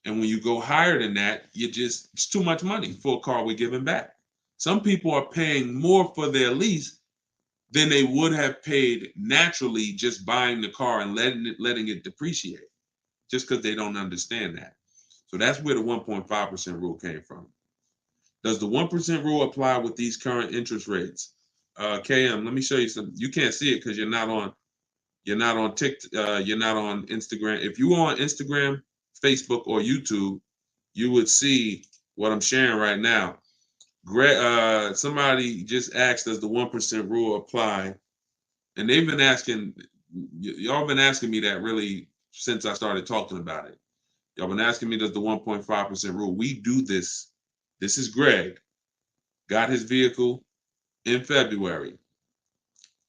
And when you go higher than that, it's too much money for a car we're giving back. Some people are paying more for their lease than they would have paid naturally just buying the car and letting it depreciate, just because they don't understand that. So that's where the 1.5% rule came from. Does the 1% rule apply with these current interest rates? KM, let me show you some. You can't see it because you're not on TikTok, you're not on Instagram. If you were on Instagram, Facebook, or YouTube, you would see what I'm sharing right now. Somebody just asked, does the 1% rule apply? And they've been asking, y'all been asking me that really since I started talking about it. Y'all been asking me, does the 1.5% rule? We do this. This is Greg. Got his vehicle in February.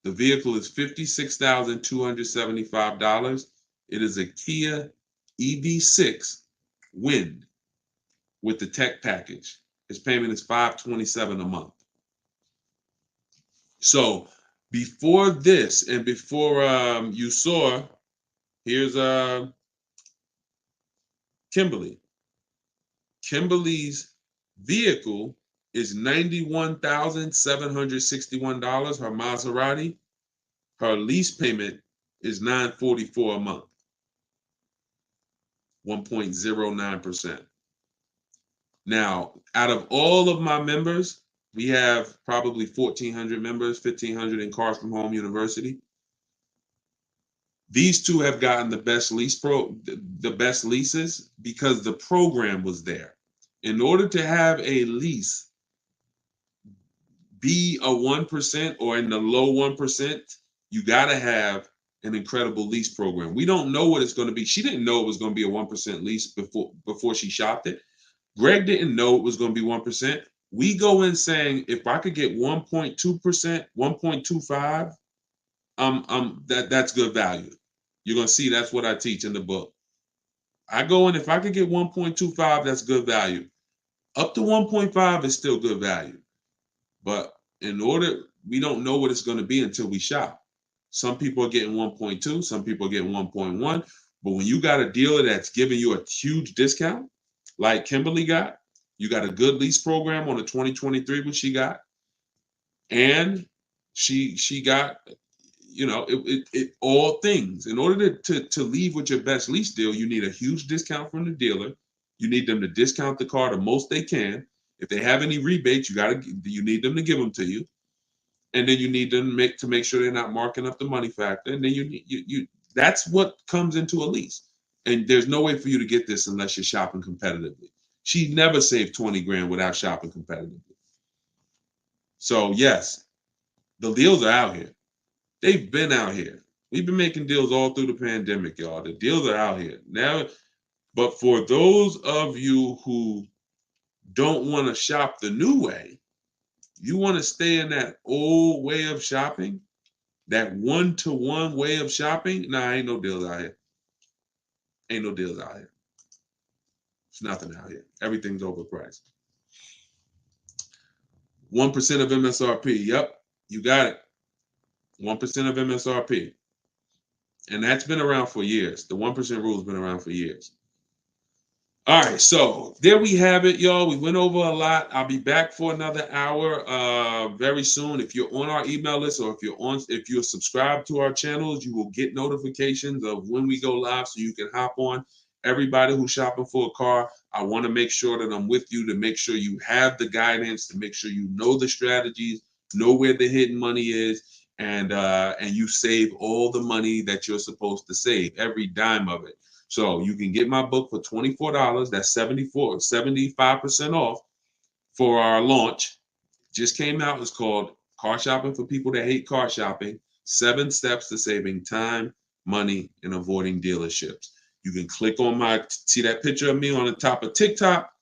The vehicle is $56,275. It is a Kia EV6 Wind with the tech package. His payment is $527 a month. So before this and before you saw, here's Kimberly. Kimberly's vehicle is $91,761. Her Maserati. Her lease payment is $944 a month. 1.09%. Now, out of all of my members, we have probably 1,400 members, 1,500 in Cars from Home University. These two have gotten the best leases because the program was there. In order to have a lease be a 1% or in the low 1%, you got to have an incredible lease program. We don't know what it's going to be. She didn't know it was going to be a 1% lease before she shopped it. Greg didn't know it was going to be 1%. We go in saying if I could get 1.2%, 1.25, that's good value. You're gonna see that's what I teach in the book. I go in if I could get 1.25, that's good value. Up to 1.5 is still good value. But in order, we don't know what it's going to be until we shop. Some people are getting 1.2, some people are getting 1.1. But when you got a dealer that's giving you a huge discount, like Kimberly got, you got a good lease program on the 2023, which she got, and she got, it all things. In order to leave with your best lease deal, you need a huge discount from the dealer. You need them to discount the car the most they can. If they have any rebates, you need them to give them to you, and then you need them to make sure they're not marking up the money factor. And then you that's what comes into a lease. And there's no way for you to get this unless you're shopping competitively. She never saved 20 grand without shopping competitively. So yes, the deals are out here. They've been out here. We've been making deals all through the pandemic, y'all. The deals are out here now. But for those of you who don't want to shop the new way, you want to stay in that old way of shopping, that one-to-one way of shopping. Nah, ain't no deals out here. Ain't no deals out here. It's nothing out here. Everything's overpriced. 1% of MSRP. Yep, you got it. 1% of MSRP. And that's been around for years. The 1% rule has been around for years. All right, so there we have it, y'all. We went over a lot. I'll be back for another hour very soon. If you're on our email list or if you're subscribed to our channels, you will get notifications of when we go live so you can hop on. Everybody who's shopping for a car, I want to make sure that I'm with you to make sure you have the guidance, to make sure you know the strategies, know where the hidden money is, and you save all the money that you're supposed to save, every dime of it. So you can get my book for $24. That's 75% off for our launch. Just came out. It's called Car Shopping for People That Hate Car Shopping. 7 Steps to Saving Time, Money, and Avoiding Dealerships. You can click on see that picture of me on the top of TikTok.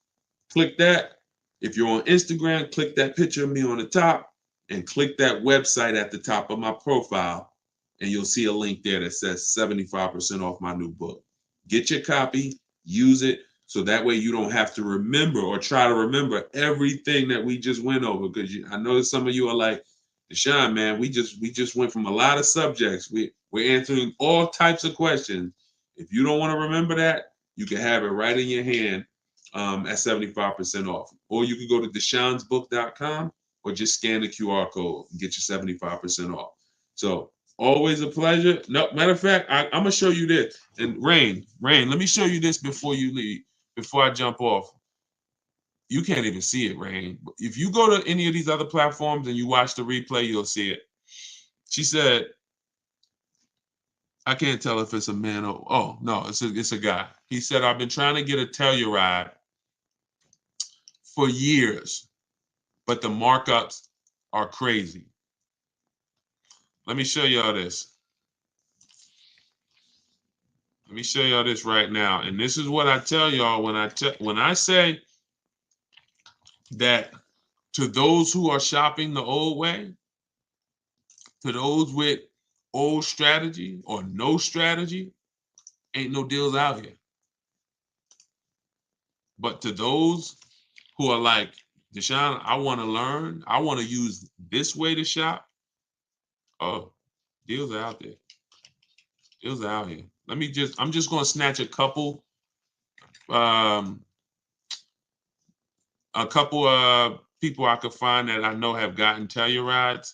Click that. If you're on Instagram, click that picture of me on the top and click that website at the top of my profile. And you'll see a link there that says 75% off my new book. Get your copy, use it, so that way you don't have to remember or try to remember everything that we just went over. Because I know some of you are like, Deshone, man, we just went from a lot of subjects. We're answering all types of questions. If you don't want to remember that, you can have it right in your hand at 75% off. Or you can go to deshonesbook.com or just scan the QR code and get your 75% off. So always a pleasure. No, matter of fact, I'm gonna show you this. And Rain, let me show you this before you leave, before I jump off. You can't even see it, Rain. If you go to any of these other platforms and you watch the replay, you'll see it. She said, I can't tell if it's a man or, oh, no, it's a guy. He said, I've been trying to get a Telluride for years, but the markups are crazy. Let me show y'all this. Let me show y'all this right now. And this is what I tell y'all when I say that to those who are shopping the old way, to those with old strategy or no strategy, ain't no deals out here. But to those who are like, Deshone, I want to learn, I want to use this way to shop, oh, deals are out there. Deals are out here. I'm just going to snatch a couple people I could find that I know have gotten Tellurides,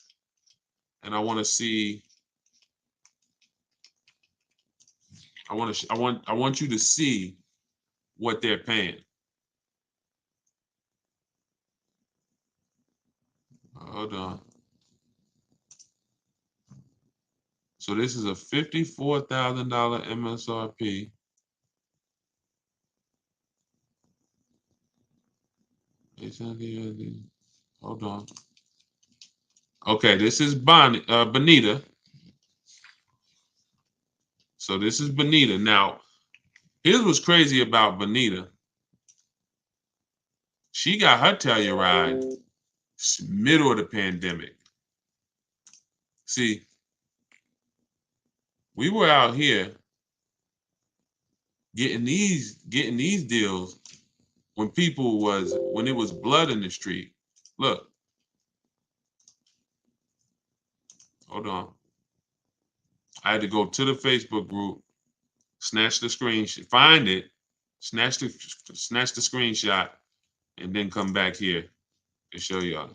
and I want to see. I want you to see what they're paying. Hold on. So this is a $54,000 MSRP. Hold on. Okay, this is Bonita. So this is Bonita. Now, here's what's crazy about Bonita. She got her Telluride middle of the pandemic. See, we were out here getting these deals when it was blood in the street. Look, hold on. I had to go to the Facebook group, snatch the screenshot, find it, snatch the screenshot, and then come back here and show y'all.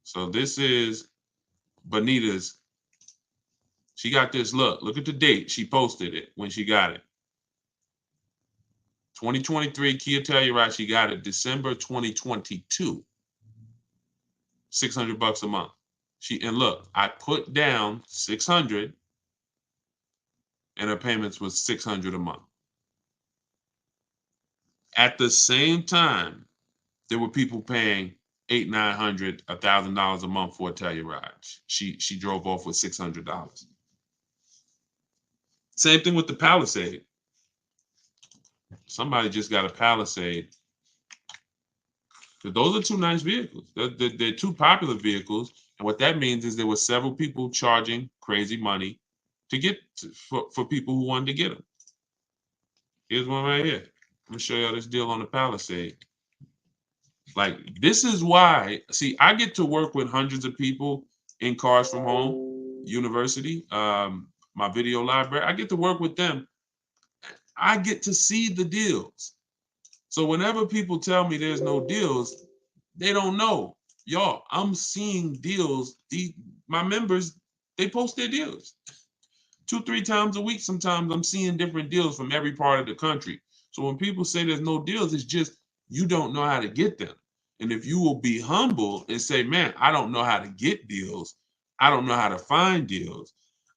So this is Bonita's. She got this. Look at the date. She posted it when she got it. 2023 Kia Telluride. She got it December 2022. $600 a month. And look, I put down 600, and her payments was 600 a month. At the same time, there were people paying $800, $900, $1,000 a month for a Telluride. She drove off with $600. Same thing with the Palisade. Somebody just got a Palisade. Those are two nice vehicles. They're two popular vehicles, and what that means is there were several people charging crazy money for people who wanted to get them. Here's one right here. I'm gonna show y'all this deal on the Palisade. Like, this is why, see, I get to work with hundreds of people in Cars from Home University, my video library. I get to work with them. I get to see the deals. So whenever people tell me there's no deals, they don't know. Y'all, I'm seeing deals. My members, they post their deals 2-3 times a week. Sometimes I'm seeing different deals from every part of the country. So when people say there's no deals, it's just you don't know how to get them. And if you will be humble and say, man, I don't know how to get deals, I don't know how to find deals,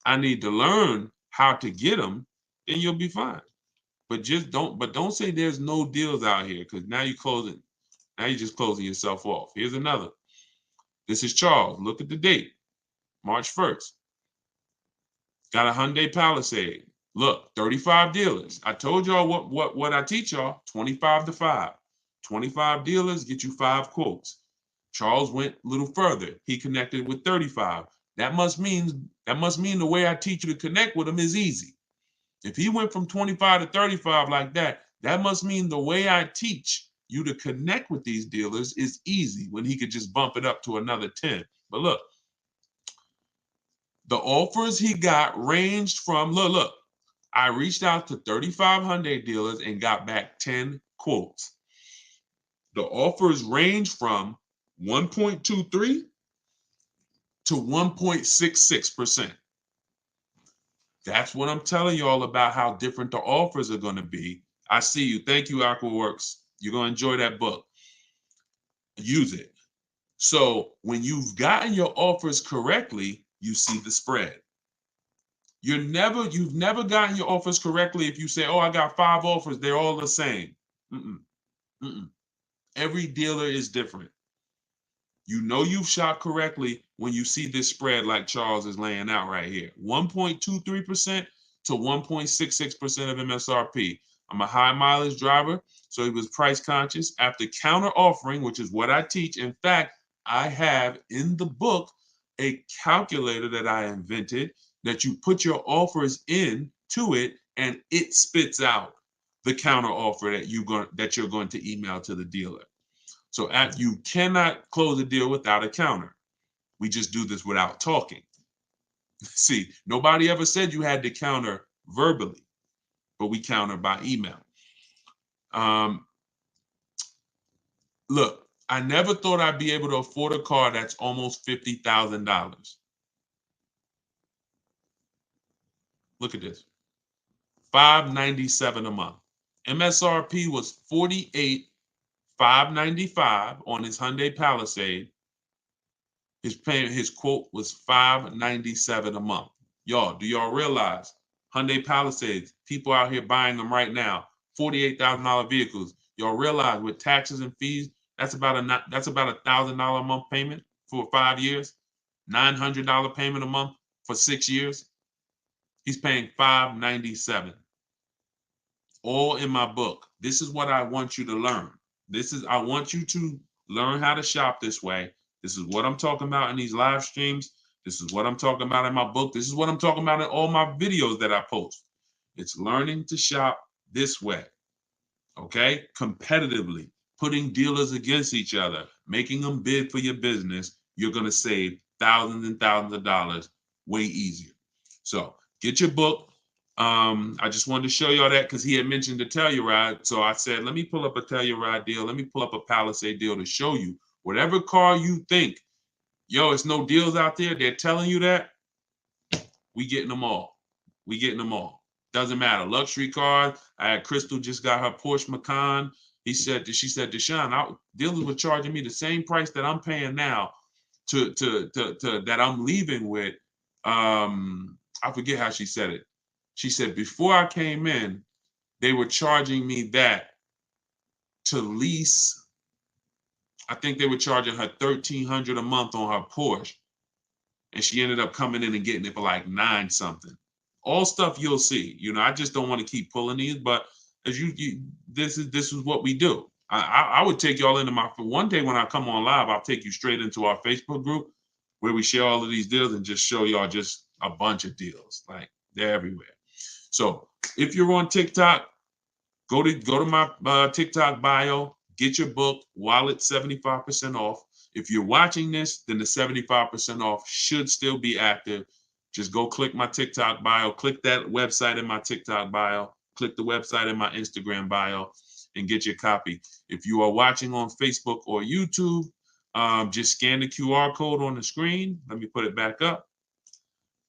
I need to learn how to get them, then you'll be fine. But don't say there's no deals out here, because now you're just closing yourself off. Here's another. This is Charles. Look at the date, March 1st. Got a Hyundai Palisade. Look, 35 dealers. I told y'all what I teach y'all, 25 to 5. 25 dealers get you 5 quotes. Charles went a little further. He connected with 35. That must mean the way I teach you to connect with them is easy. If he went from 25 to 35 like that, that must mean the way I teach you to connect with these dealers is easy, when he could just bump it up to another 10. But look, the offers he got ranged from, look, I reached out to 35 Hyundai dealers and got back 10 quotes. The offers range from 1.23 to 1.66%. That's what I'm telling y'all about how different the offers are going to be. I see you. Thank you, AquaWorks. You're going to enjoy that book. Use it. So when you've gotten your offers correctly, you see the spread. You've never gotten your offers correctly if you say, oh, I got 5 offers, they're all the same. Every dealer is different. You know you've shot correctly when you see this spread like Charles is laying out right here. 1.23% to 1.66% of MSRP. I'm a high mileage driver, so he was price conscious. After counter offering, which is what I teach. In fact, I have in the book a calculator that I invented that you put your offers in to it, and it spits out the counter offer that you're going to email to the dealer. So you cannot close a deal without a counter. We just do this without talking. See, nobody ever said you had to counter verbally, but we counter by email. Look, I never thought I'd be able to afford a car that's almost $50,000. Look at this. $597 a month. MSRP was $48,595 on his Hyundai Palisade. His quote was $597 a month. Y'all, do y'all realize Hyundai Palisades, people out here buying them right now, $48,000 vehicles. Y'all realize with taxes and fees, that's about $1,000 a month payment for 5 years, $900 payment a month for 6 years. He's paying $597. All in my book. This is what I want you to learn. I want you to learn how to shop this way. This is what I'm talking about in these live streams. This is what I'm talking about in my book. This is what I'm talking about in all my videos that I post. It's learning to shop this way. Okay? Competitively, putting dealers against each other, making them bid for your business. You're going to save thousands and thousands of dollars way easier. So get your book. I just wanted to show y'all that because he had mentioned the Telluride. So I said, let me pull up a Telluride deal. Let me pull up a Palisade deal to show you whatever car you think, yo, it's no deals out there. They're telling you that. We getting them all. We getting them all. Doesn't matter. Luxury cars. I had Crystal just got her Porsche Macan. She said, Deshone, dealers were charging me the same price that I'm paying now to that I'm leaving with. I forget how she said it. She said, before I came in, they were charging me that to lease. I think they were charging her $1,300 a month on her Porsche. And she ended up coming in and getting it for like 9 something. All stuff you'll see. You know, I just don't want to keep pulling these, but as this is what we do. I would take y'all into one day when I come on live, I'll take you straight into our Facebook group where we share all of these deals and just show y'all just a bunch of deals. Like, they're everywhere. So if you're on TikTok, go to my TikTok bio, get your book while it's 75% off. If you're watching this, then the 75% off should still be active. Just go click my TikTok bio, click that website in my TikTok bio, click the website in my Instagram bio, and get your copy. If you are watching on Facebook or YouTube, just scan the QR code on the screen. Let me put it back up.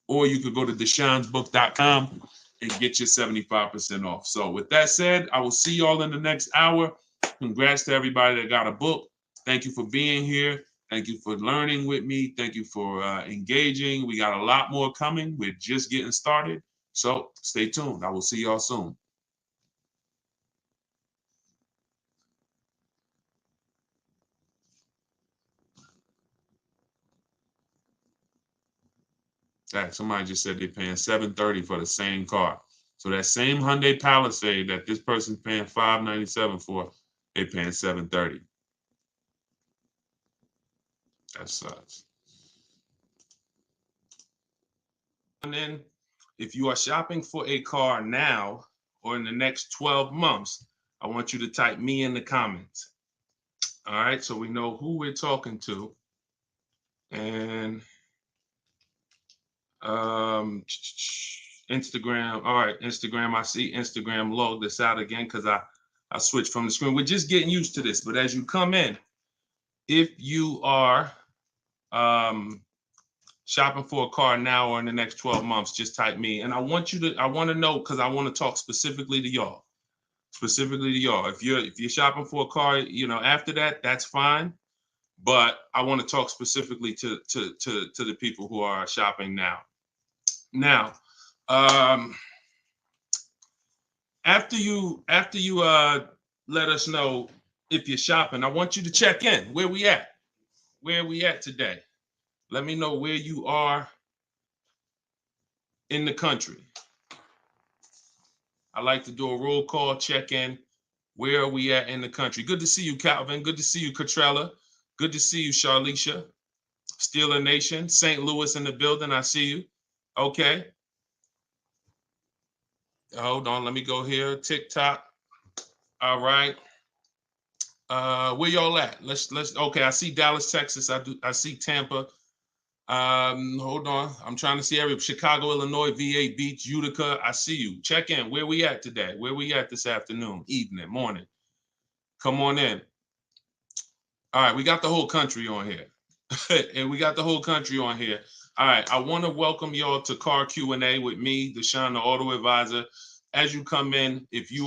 Or you could go to deshonesbook.com and get your 75% off. So with that said, I will see y'all in the next hour. Congrats to everybody that got a book. Thank you for being here. Thank you for learning with me. Thank you for engaging. We got a lot more coming. We're just getting started. So stay tuned. I will see y'all soon. Somebody just said they're paying $730 for the same car. So that same Hyundai Palisade that this person's paying $597 for, they're paying $730. That sucks. And then if you are shopping for a car now or in the next 12 months, I want you to type me in the comments. All right, so we know who we're talking to. And Instagram. All right, Instagram. I see Instagram log this out again because I switched from the screen. We're just getting used to this. But as you come in, if you are shopping for a car now or in the next 12 months, just type me. And I want to know because I want to talk specifically to y'all. If you're shopping for a car, you know, after that, that's fine. But I want to talk specifically to the people who are shopping now. Now, after you let us know if you're shopping, I want you to check in. Where we at? Where are we at today? Let me know where you are in the country. I like to do a roll call, check in. Where are we at in the country? Good to see you, Calvin. Good to see you, Catrella. Good to see you, Charlicia. Steeler Nation, St. Louis in the building. I see you. Okay. Hold on. Let me go here. TikTok. All right. Where y'all at? Let's. Okay. I see Dallas, Texas. I see Tampa. Hold on. I'm trying to see Chicago, Illinois, VA Beach, Utica. I see you. Check in. Where we at today? Where we at this afternoon, evening, morning? Come on in. All right. We got the whole country on here. And we got the whole country on here. All right, I want to welcome y'all to Car Q&A with me, Deshone the Auto Advisor. As you come in, if you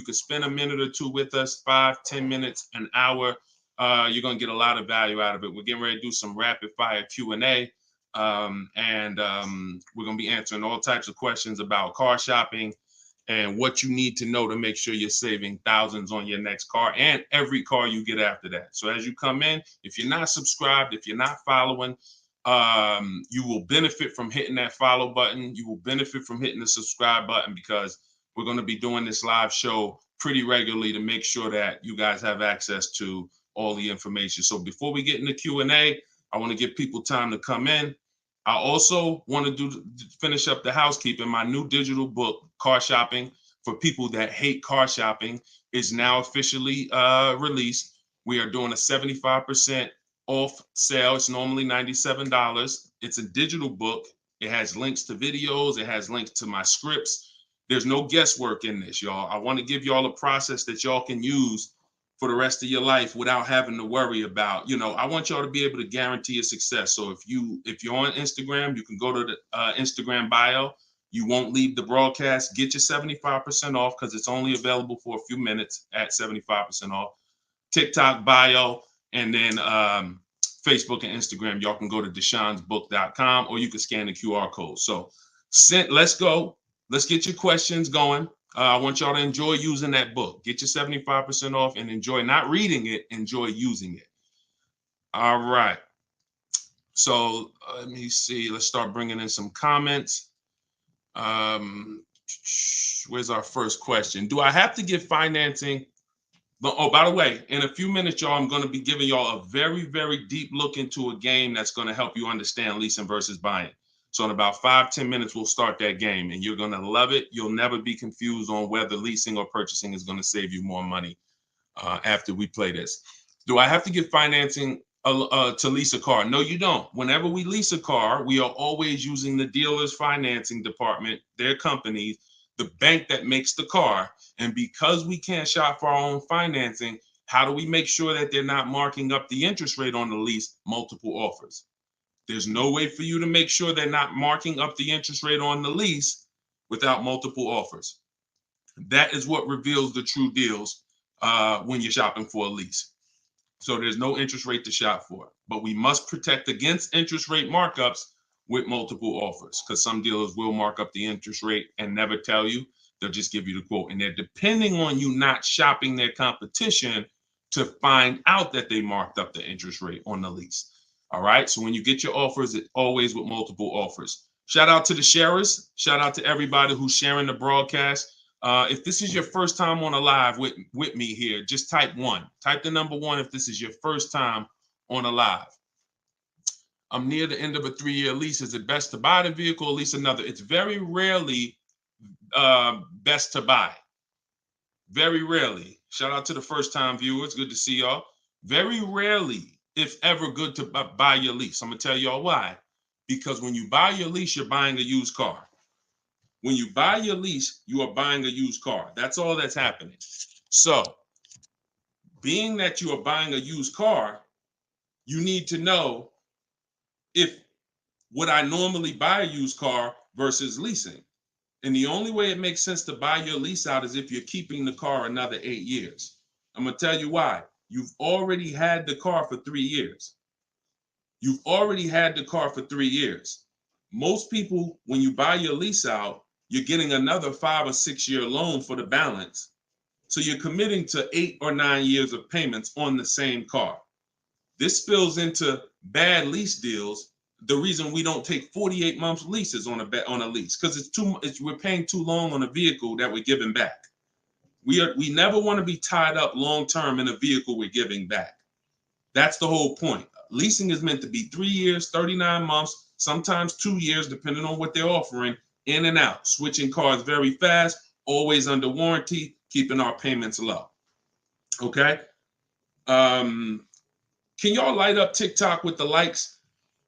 could spend a minute or two with us, 5, 10 minutes, an hour, you're going to get a lot of value out of it. We're getting ready to do some rapid fire Q&A, and we're going to be answering all types of questions about car shopping and what you need to know to make sure you're saving thousands on your next car and every car you get after that. So as you come in, if you're not subscribed, if you're not following, you will benefit from hitting that follow button. You will benefit from hitting the subscribe button because we're going to be doing this live show pretty regularly to make sure that you guys have access to all the information. So before we get into Q&A, I want to give people time to come in. I also want to finish up the housekeeping. My new digital book, Car Shopping for People That Hate Car Shopping, is now officially released. We are doing a 75% off sale. It's normally $97. It's a digital book. It has links to videos. It has links to my scripts. There's no guesswork in this, y'all. I want to give y'all a process that y'all can use for the rest of your life without having to worry about, I want y'all to be able to guarantee a success. So if you're on Instagram, you can go to the Instagram bio. You won't leave the broadcast. Get your 75% off because it's only available for a few minutes at 75% off. TikTok bio, and then Facebook and Instagram. Y'all can go to deshonesbook.com or you can scan the QR code. So let's go. Let's get your questions going. I want y'all to enjoy using that book. Get your 75% off and enjoy not reading it, enjoy using it. All right. So let me see. Let's start bringing in some comments. Where's our first question? Do I have to get financing? Oh, by the way, in a few minutes, y'all, I'm going to be giving y'all a very, very deep look into a game that's going to help you understand leasing versus buying. So in about 5-10 minutes, we'll start that game and you're going to love it. You'll never be confused on whether leasing or purchasing is going to save you more money after we play this. Do I have to get financing to lease a car? No, you don't. Whenever we lease a car, we are always using the dealer's financing department, their companies, the bank that makes the car. And because we can't shop for our own financing, how do we make sure that they're not marking up the interest rate on the lease multiple offers? There's no way for you to make sure they're not marking up the interest rate on the lease without multiple offers. That is what reveals the true deals when you're shopping for a lease. So there's no interest rate to shop for, but we must protect against interest rate markups with multiple offers because some dealers will mark up the interest rate and never tell you. They'll just give you the quote, and they're depending on you not shopping their competition to find out that they marked up the interest rate on the lease. All right. So when you get your offers, it's always with multiple offers. Shout out to the sharers. Shout out to everybody who's sharing the broadcast. If this is your first time on a live with me here, just type 1. Type the number 1 if this is your first time on a live. I'm near the end of a 3-year lease. Is it best to buy the vehicle or lease another? It's very rarely best to buy. Very rarely. Shout out to the first time viewers. Good to see y'all. Very rarely, if ever, good to buy your lease. I'm going to tell y'all why. Because when you buy your lease, you're buying a used car. When you buy your lease, you are buying a used car. That's all that's happening. So, being that you are buying a used car, you need to know if would I normally buy a used car versus leasing. And the only way it makes sense to buy your lease out is if you're keeping the car another 8 years. I'm going to tell you why. You've already had the car for 3 years. You've already had the car for 3 years. Most people, when you buy your lease out, you're getting another 5 or 6 year loan for the balance. So you're committing to 8 or 9 years of payments on the same car. This spills into bad lease deals. The reason we don't take 48 month leases on a lease, because we're paying too long on a vehicle that we're giving back. We never want to be tied up long term in a vehicle we're giving back. That's the whole point. Leasing is meant to be 3 years, 39 months, sometimes 2 years, depending on what they're offering, in and out, switching cars very fast, always under warranty, keeping our payments low. Okay. Can y'all light up TikTok with the likes?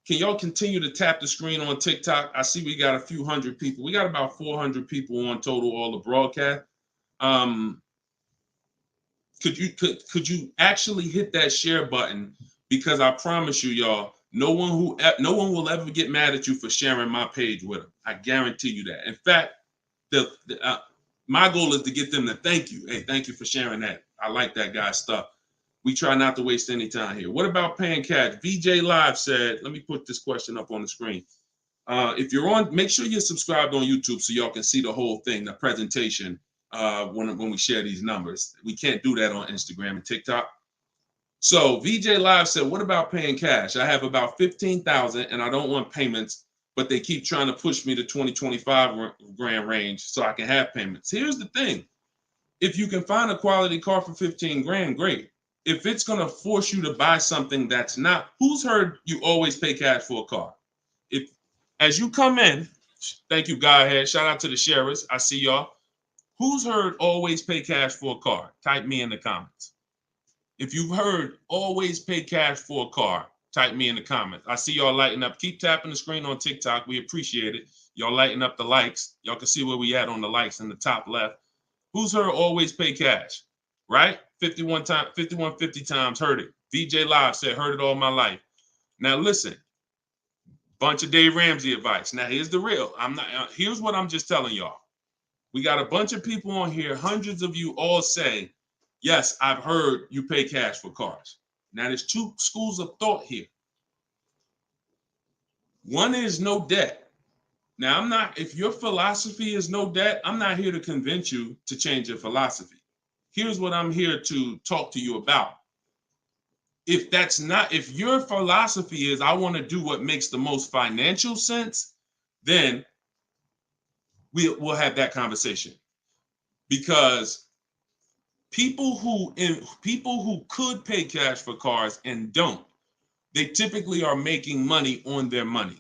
Can y'all continue to tap the screen on TikTok? I see we got a few hundred people. We got about 400 people on total, all the broadcast. Could you actually hit that share button? Because I promise you, y'all, no one will ever get mad at you for sharing my page with them. I guarantee you that. In fact, my goal is to get them to thank you. Hey, thank you for sharing that. I like that guy's stuff. We try not to waste any time here. What about paying cash? VJ Live said, let me put this question up on the screen. If you're on, make sure you're subscribed on YouTube so y'all can see the whole thing, the presentation, when we share these numbers. We can't do that on Instagram and TikTok. So VJ Live said, what about paying cash? I have about 15,000 and I don't want payments, but they keep trying to push me to 20, 25 grand range so I can have payments. Here's the thing. If you can find a quality car for 15 grand, great. If it's going to force you to buy something that's not, who's heard you always pay cash for a car? If, as you come in, thank you, Godhead. Shout out to the sheriffs. I see y'all. Who's heard always pay cash for a car? Type me in the comments. If you've heard always pay cash for a car, type me in the comments. I see y'all lighting up. Keep tapping the screen on TikTok. We appreciate it. Y'all lighting up the likes. Y'all can see where we at on the likes in the top left. Who's heard always pay cash? Right? 5150 times heard it. VJ Live said, heard it all my life. Now listen, bunch of Dave Ramsey advice. Now here's the real. Here's what I'm just telling y'all. We got a bunch of people on here, hundreds of you all say, yes, I've heard you pay cash for cars. Now there's two schools of thought here. One is no debt. Now if your philosophy is no debt, I'm not here to convince you to change your philosophy. Here's what I'm here to talk to you about. If your philosophy is I want to do what makes the most financial sense, then we'll have that conversation. Because people who could pay cash for cars and don't, they typically are making money on their money.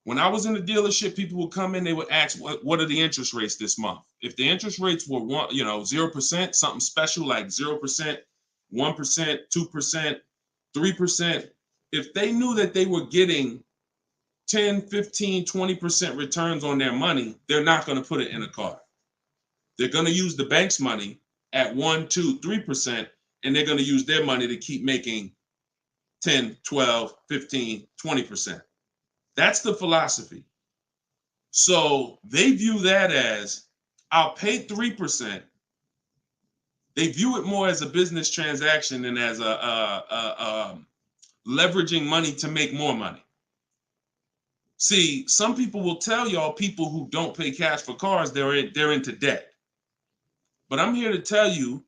When I was in the dealership, people would come in, they would ask, what are the interest rates this month? If the interest rates were 0%, something special like 0%, 1%, 2%, 3%, if they knew that they were getting 10, 15, 20% returns on their money, they're not going to put it in a car. They're going to use the bank's money at 1, 2, 3%, and they're going to use their money to keep making 10, 12, 15, 20%. That's the philosophy. So they view that as, I'll pay 3%. They view it more as a business transaction than as a leveraging money to make more money. See, some people will tell y'all people who don't pay cash for cars, they're into debt. But I'm here to tell you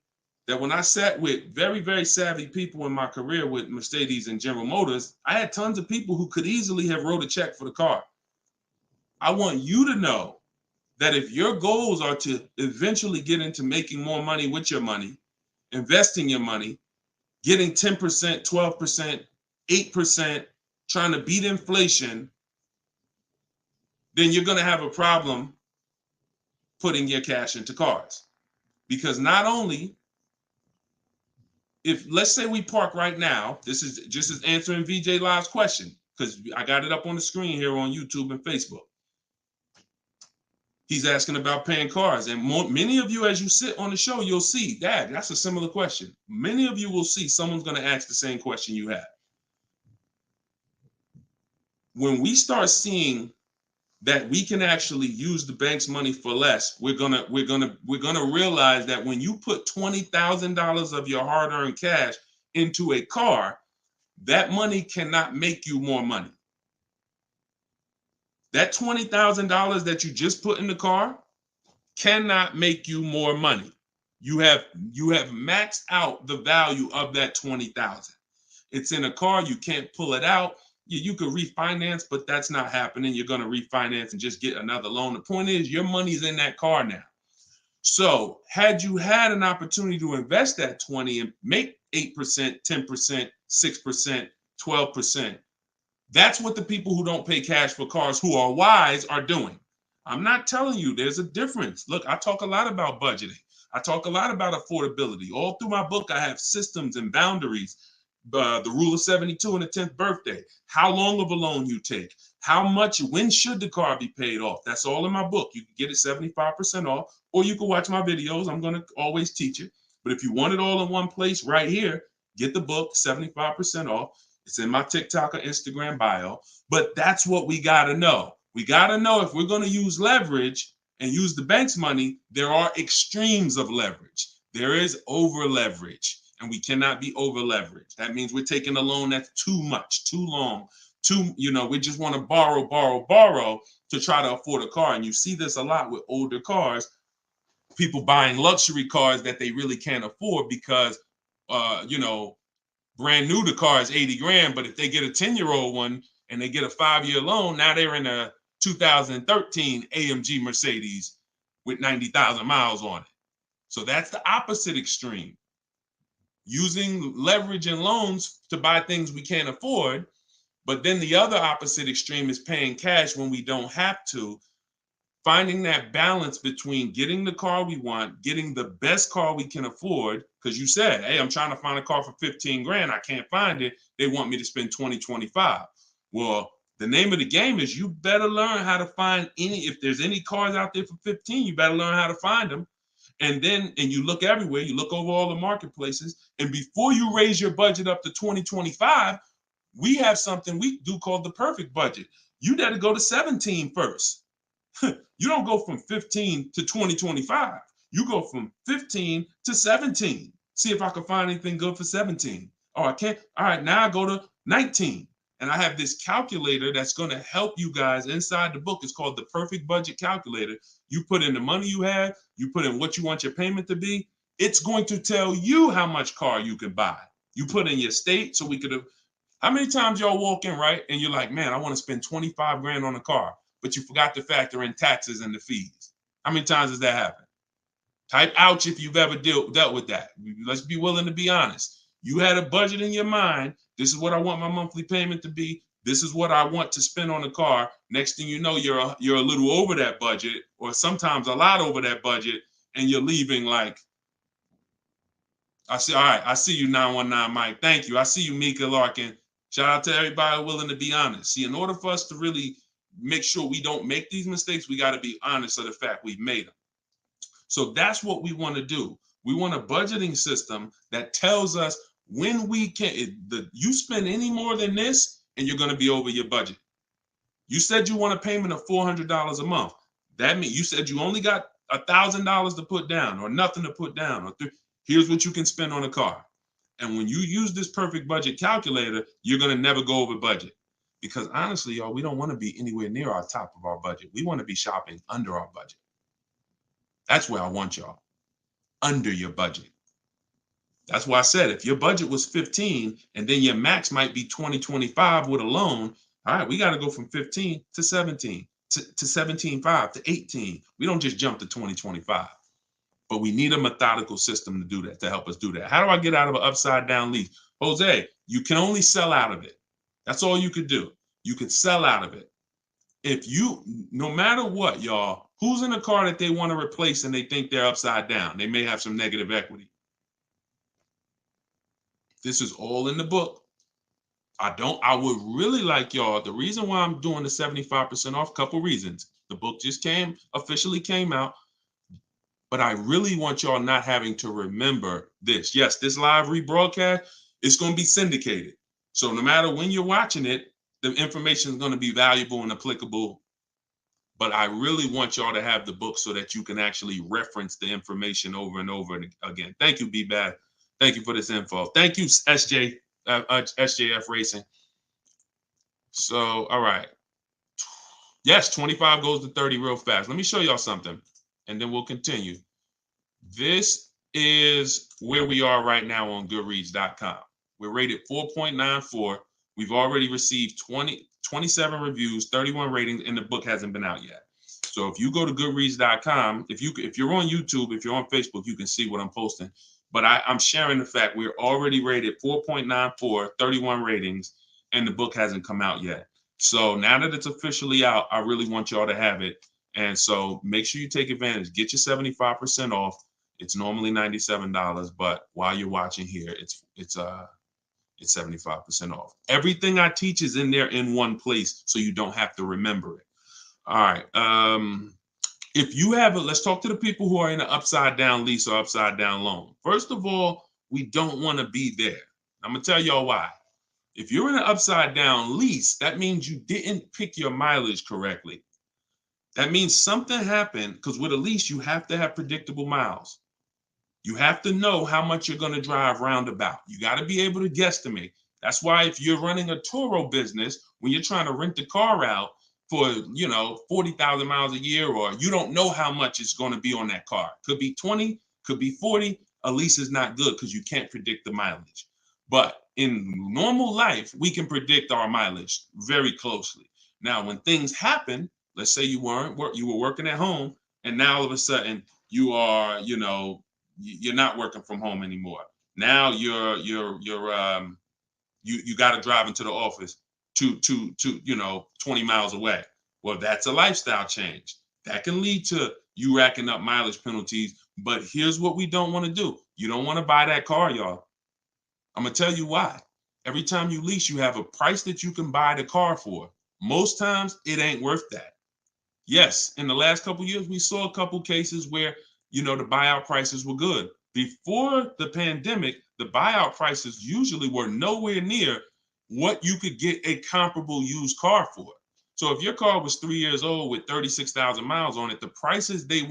that when I sat with very, very savvy people in my career with Mercedes and General Motors, I had tons of people who could easily have wrote a check for the car. I want you to know that if your goals are to eventually get into making more money with your money, investing your money, getting 10%, 12%, 8%, trying to beat inflation, then you're going to have a problem putting your cash into cars. Because not only, if let's say we park right now, this is just as answering VJ Live's question, because I got it up on the screen here on YouTube and Facebook. He's asking about paying cars. And many of you, as you sit on the show, you'll see, Dad, that's a similar question. Many of you will see someone's going to ask the same question you have. When we start seeing that we can actually use the bank's money for less, we're gonna realize that when you put $20,000 of your hard-earned cash into a car, that money cannot make you more money. That $20,000 that you just put in the car cannot make you more money. You have maxed out the value of that $20,000. It's in a car, you can't pull it out. You could refinance, but that's not happening. You're going to refinance and just get another loan. The point is, your money's in that car now. So had you had an opportunity to invest that 20 and make 8%, 10%, 6%, 12%, that's what the people who don't pay cash for cars who are wise are doing. I'm not telling you there's a difference. Look, I talk a lot about budgeting. I talk a lot about affordability. All through my book, I have systems and boundaries. The rule of 72 and the 10th birthday, how long of a loan you take, how much, when should the car be paid off? That's all in my book. You can get it 75% off, or you can watch my videos. I'm going to always teach it. But if you want it all in one place right here, get the book, 75% off. It's in my TikTok or Instagram bio. But that's what we got to know. We got to know if we're going to use leverage and use the bank's money, there are extremes of leverage. There is over leverage. And we cannot be over leveraged. That means we're taking a loan that's too much, too long, we just want to borrow to try to afford a car. And you see this a lot with older cars, people buying luxury cars that they really can't afford because, brand new, the car is 80 grand. But if they get a 10-year-old one and they get a 5-year loan, now they're in a 2013 AMG Mercedes with 90,000 miles on it. So that's the opposite extreme. Using leverage and loans to buy things we can't afford. But then the other opposite extreme is paying cash when we don't have to. Finding that balance between getting the car we want, getting the best car we can afford, because you said, hey, I'm trying to find a car for 15 grand. I can't find it. They want me to spend 20, 25. Well, the name of the game is you better learn how to find if there's any cars out there for 15, you better learn how to find them. And you look everywhere, you look over all the marketplaces. And before you raise your budget up to 2025, we have something we do called the perfect budget. You got to go to 17 first. You don't go from 15 to 2025. You go from 15 to 17. See if I can find anything good for 17. Oh, I can't. All right, now I go to 19. And I have this calculator that's going to help you guys inside the book. It's called the Perfect Budget Calculator. You put in the money you have, you put in what you want your payment to be. It's going to tell you how much car you can buy. You put in your state, so we could have. How many times y'all walk in, right? And you're like, man, I want to spend 25 grand on a car, but you forgot to factor in taxes and the fees. How many times does that happen? Type ouch if you've ever dealt with that. Let's be willing to be honest. You had a budget in your mind. This is what I want my monthly payment to be. This is what I want to spend on the car. Next thing you know, you're a little over that budget, or sometimes a lot over that budget, and you're leaving like, all right, I see you, 919 Mike. Thank you. I see you, Mika Larkin. Shout out to everybody willing to be honest. See, in order for us to really make sure we don't make these mistakes, we got to be honest of the fact we've made them. So that's what we want to do. We want a budgeting system that tells us when we can. You spend any more than this, and you're going to be over your budget. You said you want a payment of $400 a month. That means you said you only got $1,000 to put down, or nothing to put down. Or here's what you can spend on a car. And when you use this perfect budget calculator, you're going to never go over budget. Because honestly, y'all, we don't want to be anywhere near our top of our budget. We want to be shopping under our budget. That's where I want y'all, under your budget. That's why I said if your budget was 15 and then your max might be 20, 25 with a loan, all right, we got to go from 15 to 17, to 17.5 to 18. We don't just jump to 2025. But we need a methodical system to do that, to help us do that. How do I get out of an upside down lease? Jose, you can only sell out of it. That's all you could do. You could sell out of it. If you, no matter what, y'all, who's in a car that they want to replace and they think they're upside down? They may have some negative equity. This is all in the book. I would really like y'all, the reason why I'm doing the 75% off, couple reasons. The book just officially came out. But I really want y'all not having to remember this. Yes, this live rebroadcast is going to be syndicated. So no matter when you're watching it, the information is going to be valuable and applicable. But I really want y'all to have the book so that you can actually reference the information over and over again. Thank you, B-Bad. Thank you for this info. Thank you, SJF Racing. So, all right. Yes, 25 goes to 30 real fast. Let me show y'all something, and then we'll continue. This is where we are right now on Goodreads.com. We're rated 4.94. We've already received 27 reviews, 31 ratings, and the book hasn't been out yet. So if you go to Goodreads.com, if you're on YouTube, if you're on Facebook, you can see what I'm posting. But I'm sharing the fact we're already rated 4.94, 31 ratings, and the book hasn't come out yet. So now that it's officially out, I really want y'all to have it. And so make sure you take advantage. Get your 75% off. It's normally $97, but while you're watching here, it's 75% off. Everything I teach is in there in one place, so you don't have to remember it. All right. If you have let's talk to the people who are in an upside down lease or upside down loan. First of all, we don't want to be there. I'm gonna tell y'all why. If you're in an upside down lease, that means you didn't pick your mileage correctly. That means something happened, because with a lease, you have to have predictable miles. You have to know how much you're going to drive roundabout. You got to be able to guesstimate. That's why if you're running a Turo business, when you're trying to rent the car out for, 40,000 miles a year, or you don't know how much it's going to be on that car. Could be 20, could be 40. A lease is not good because you can't predict the mileage. But in normal life, we can predict our mileage very closely. Now, when things happen, let's say you were working at home, and now all of a sudden you are, you're not working from home anymore. Now you got to drive into the office to 20 miles away. Well, that's a lifestyle change. That can lead to you racking up mileage penalties. But here's what we don't want to do. You don't want to buy that car, y'all. I'm going to tell you why. Every time you lease, you have a price that you can buy the car for. Most times, it ain't worth that. Yes, in the last couple of years, we saw a couple cases where, the buyout prices were good. Before the pandemic, the buyout prices usually were nowhere near what you could get a comparable used car for. So if your car was 3 years old with 36,000 miles on it, the prices they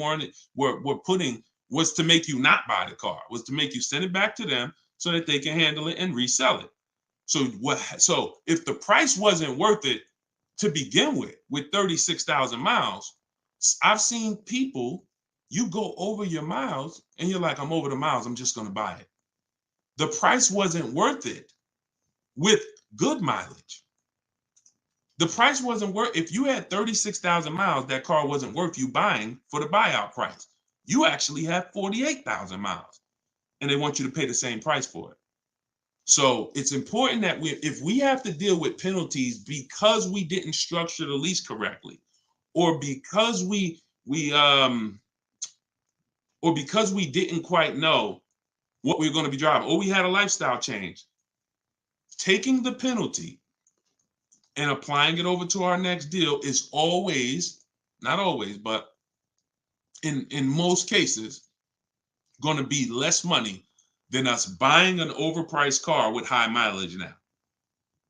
were putting was to make you not buy the car, was to make you send it back to them so that they can handle it and resell it. So if the price wasn't worth it to begin with 36,000 miles, I've seen people, you go over your miles and you're like, I'm over the miles, I'm just going to buy it. The price wasn't worth it with good mileage. The price wasn't worth, if you had 36,000 miles, that car wasn't worth you buying for the buyout price. You actually have 48,000 miles and they want you to pay the same price for it. So it's important that if we have to deal with penalties because we didn't structure the lease correctly, or because we didn't quite know what we were going to be driving, or we had a lifestyle change, taking the penalty and applying it over to our next deal is always, not always, but in most cases, going to be less money than us buying an overpriced car with high mileage now.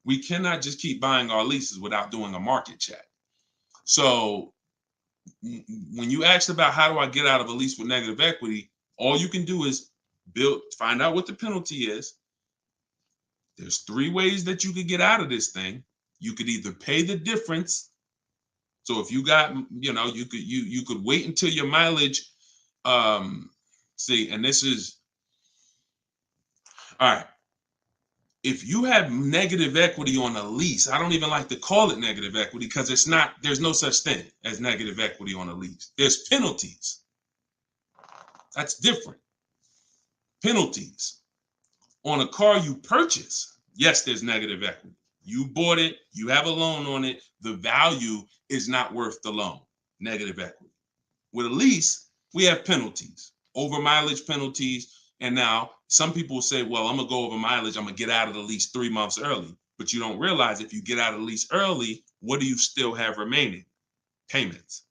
We cannot just keep buying our leases without doing a market check. So when you asked about how do I get out of a lease with negative equity, all you can do is find out what the penalty is. There's 3 ways that you could get out of this thing. You could either pay the difference. So if you got, you could wait until your mileage, and this is, all right. If you have negative equity on a lease, I don't even like to call it negative equity because there's no such thing as negative equity on a lease. There's penalties. That's different. Penalties. On a car you purchase, yes, there's negative equity. You bought it, you have a loan on it, the value is not worth the loan. Negative equity. With a lease, we have penalties, over mileage penalties. And now some people will say, well, I'm going to go over mileage. I'm going to get out of the lease 3 months early. But you don't realize if you get out of the lease early, what do you still have remaining? Payments.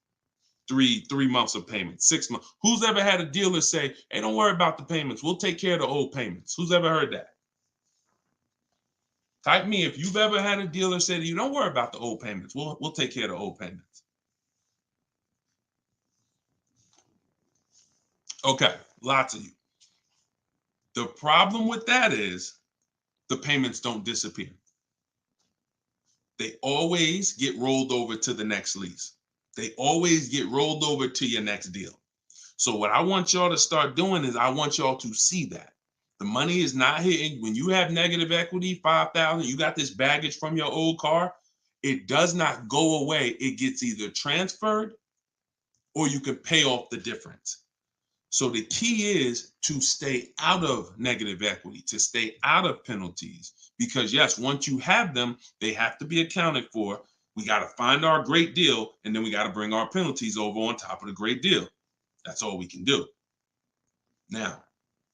Three months of payments, 6 months. Who's ever had a dealer say, hey, don't worry about the payments. We'll take care of the old payments. Who's ever heard that? Type me if you've ever had a dealer say to you, don't worry about the old payments. We'll take care of the old payments. Okay, lots of you. The problem with that is the payments don't disappear. They always get rolled over to the next lease. They always get rolled over to your next deal. So what I want y'all to start doing is I want y'all to see that. The money is not hitting. When you have negative equity, 5,000, you got this baggage from your old car, it does not go away. It gets either transferred or you can pay off the difference. So the key is to stay out of negative equity, to stay out of penalties, because yes, once you have them, they have to be accounted for. We got to find our great deal, and then we got to bring our penalties over on top of the great deal. That's all we can do. Now,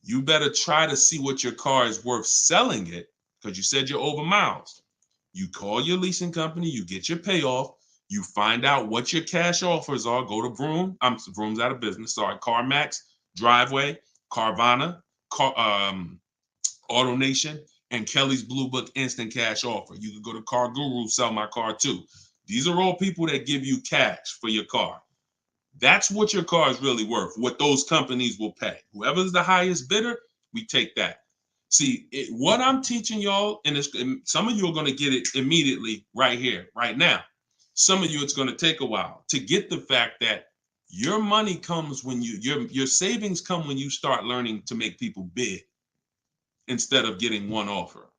you better try to see what your car is worth selling it, because you said you're over miles. You call your leasing company, you get your payoff, you find out what your cash offers are. Go to Vroom. Vroom's out of business. Sorry, CarMax, Driveway, Carvana, AutoNation, and Kelly's Blue Book Instant Cash Offer. You can go to Car Guru, Sell My Car Too. These are all people that give you cash for your car. That's what your car is really worth, what those companies will pay. Whoever's the highest bidder, we take that. See, what I'm teaching y'all, and some of you are going to get it immediately right here, right now. Some of you, it's going to take a while to get the fact that your money comes when your savings come when you start learning to make people bid instead of getting one offer.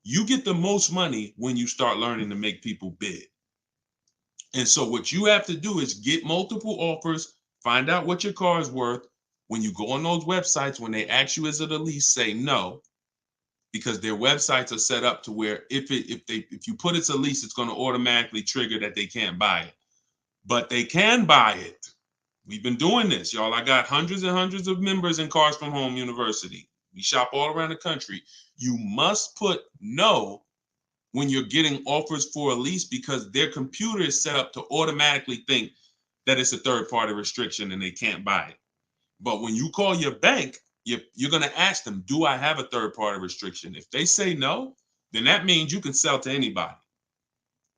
You get the most money when you start learning to make people bid. And so what you have to do is get multiple offers, find out what your car is worth, When you go on those websites, when they ask you, is it a lease, say no, because their websites are set up to where if you put it's a lease, it's going to automatically trigger that they can't buy it. But they can buy it. We've been doing this, y'all. I got hundreds and hundreds of members in Cars from Home University. We shop all around the country. You must put no when you're getting offers for a lease, because their computer is set up to automatically think that it's a third-party restriction and they can't buy it. But when you call your bank, you're going to ask them, do I have a third-party restriction? If they say no, then that means you can sell to anybody.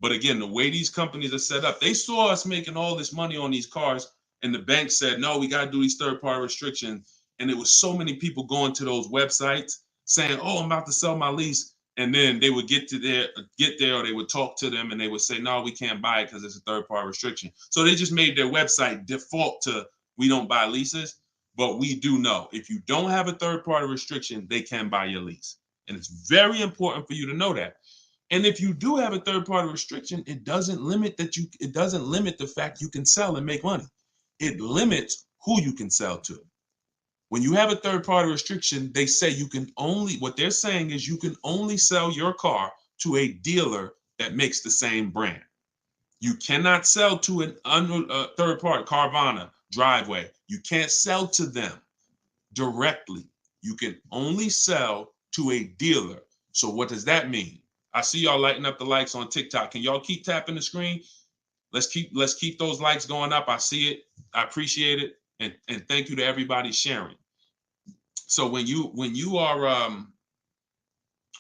But again, the way these companies are set up, they saw us making all this money on these cars, and the bank said, no, we got to do these third-party restrictions. And there was so many people going to those websites saying, oh, I'm about to sell my lease. And then they would get there, or they would talk to them and they would say, no, we can't buy it because it's a third-party restriction. So they just made their website default to, we don't buy leases, but we do know if you don't have a third-party restriction, they can buy your lease. And it's very important for you to know that. And if you do have a third-party restriction, it doesn't limit the fact you can sell and make money. It limits who you can sell to. When you have a third-party restriction, they say what they're saying is you can only sell your car to a dealer that makes the same brand. You cannot sell to a third-party, Carvana, Driveway. You can't sell to them directly. You can only sell to a dealer. So what does that mean? I see y'all lighting up the likes on TikTok. Can y'all keep tapping the screen? Let's keep those likes going up. I see it. I appreciate it. And thank you to everybody sharing. So when you are,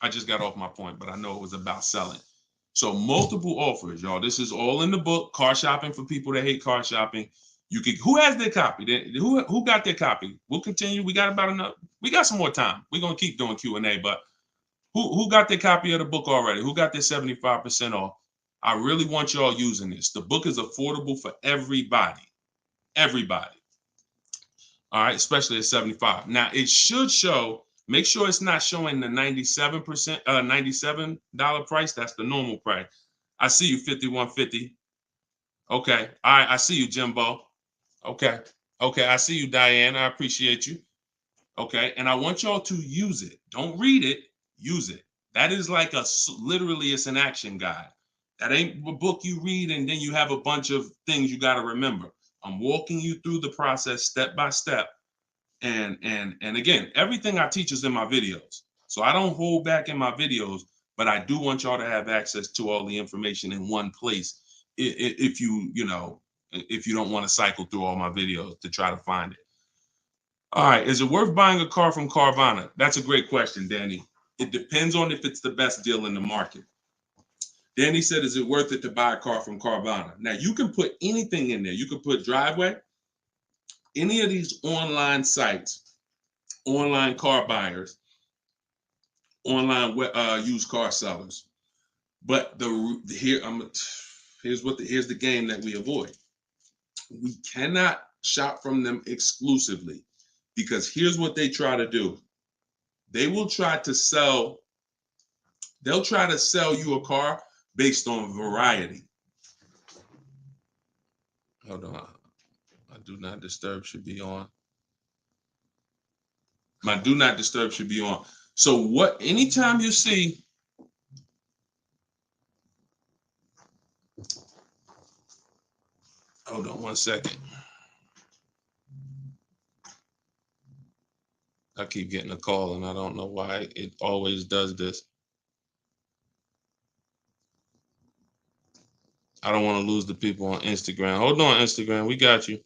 I just got off my point, but I know it was about selling. So multiple offers, y'all. This is all in the book, Car Shopping for People That Hate Car Shopping. Who has their copy? Who got their copy? We'll continue. We got some more time. We're going to keep doing Q&A, but who got their copy of the book already? Who got their 75% off? I really want y'all using this. The book is affordable for everybody. Everybody. All right, especially at 75. Now it should show, make sure it's not showing the $97 price. That's the normal price. I see you, 5150. Okay. All right, I see you, Jimbo. Okay. Okay, I see you, Diane. I appreciate you. Okay, and I want y'all to use it. Don't read it, use it. That is like literally it's an action guide. That ain't a book you read and then you have a bunch of things you got to remember. I'm walking you through the process step by step. And again, everything I teach is in my videos. So I don't hold back in my videos, but I do want y'all to have access to all the information in one place. If you don't want to cycle through all my videos to try to find it. All right, is it worth buying a car from Carvana? That's a great question, Danny. It depends on if it's the best deal in the market. Danny said, is it worth it to buy a car from Carvana? Now, you can put anything in there. You can put Driveway, any of these online sites, online car buyers, online used car sellers. But here's the game that we avoid. We cannot shop from them exclusively, because here's what they try to do. They'll try to sell you a car based on variety. Hold on. My do not disturb should be on. My do not disturb should be on. So anytime you see, hold on one second. I keep getting a call and I don't know why it always does this. I don't want to lose the people on Instagram. Hold on, Instagram. We got you.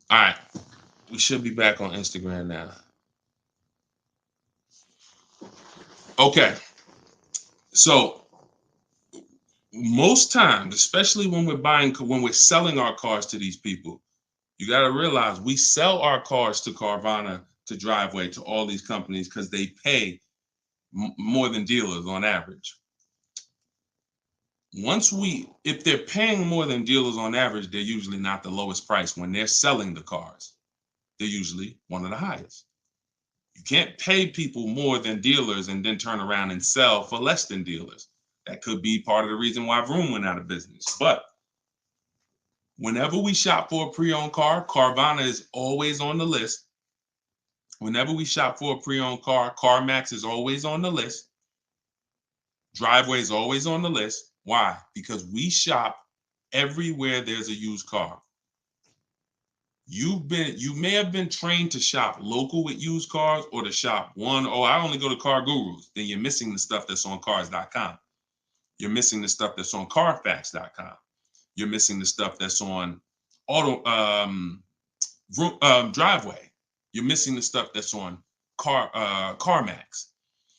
All right. We should be back on Instagram now. Okay. So most times, especially when we're selling our cars to these people, you got to realize we sell our cars to Carvana, to Driveway, to all these companies because they pay more than dealers on average. If they're paying more than dealers on average, they're usually not the lowest price. When they're selling the cars, they're usually one of the highest. You can't pay people more than dealers and then turn around and sell for less than dealers. That could be part of the reason why Vroom went out of business. But Whenever we shop for a pre-owned car, Carvana is always on the list. Whenever we shop for a pre-owned car, CarMax is always on the list. Driveway is always on the list. Why? Because we shop everywhere there's a used car. You may have been trained to shop local with used cars or to shop I only go to Car Gurus. Then you're missing the stuff that's on cars.com. You're missing the stuff that's on carfax.com. You're missing the stuff that's on Driveway. You're missing the stuff that's on CarMax.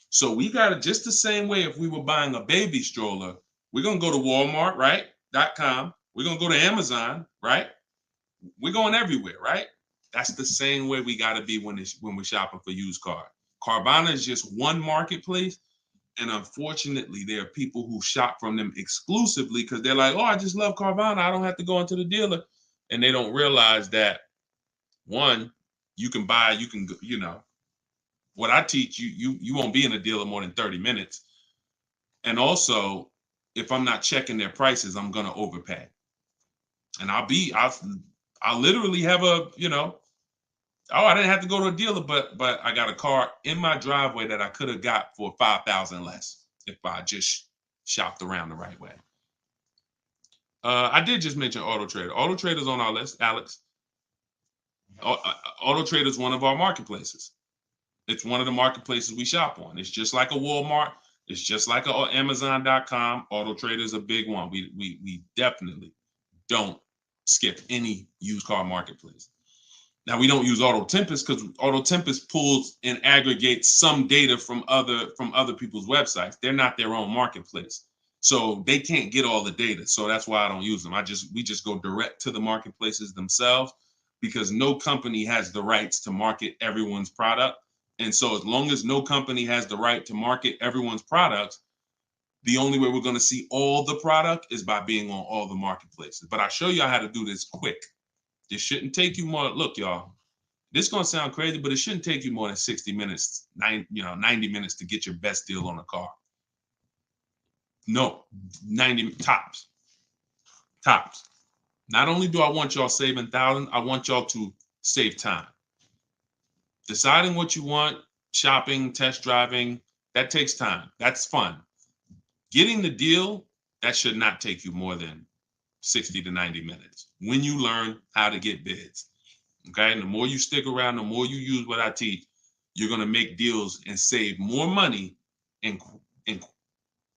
So we got it just the same way. If we were buying a baby stroller, we're gonna go to Walmart, right? .com. We're gonna go to Amazon, right? We're going everywhere, right? That's the same way we got to be when we're shopping for used car. Carvana is just one marketplace, and unfortunately, there are people who shop from them exclusively because they're like, "Oh, I just love Carvana. I don't have to go into the dealer," and they don't realize that one, you can buy, what I teach you won't be in a dealer more than 30 minutes, and also, if I'm not checking their prices, I'm gonna overpay, and I'll literally have I didn't have to go to a dealer, but I got a car in my driveway that I could have got for $5,000 less if I just shopped around the right way. I did just mention Auto Trader. Auto Trader's on our list, Alex. Auto Trader is one of our marketplaces. It's one of the marketplaces we shop on. It's just like a Walmart. It's just like a Amazon.com. Auto Trader is a big one. We definitely don't skip any used car marketplace. Now, we don't use Auto Tempest because Auto Tempest pulls and aggregates some data from other people's websites. They're not their own marketplace, so they can't get all the data. So that's why I don't use them. We just go direct to the marketplaces themselves because no company has the rights to market everyone's product. And so as long as no company has the right to market everyone's products, the only way we're going to see all the product is by being on all the marketplaces. But I'll show you how to do this quick. This shouldn't take you more. Look, y'all, this is going to sound crazy, but it shouldn't take you more than 60 minutes, 90 minutes to get your best deal on a car. No, 90 tops. Tops. Not only do I want y'all saving thousands, I want y'all to save time. Deciding what you want, shopping, test driving, that takes time. That's fun. Getting the deal, that should not take you more than 60 to 90 minutes when you learn how to get bids. Okay. And the more you stick around, the more you use what I teach, you're going to make deals and save more money in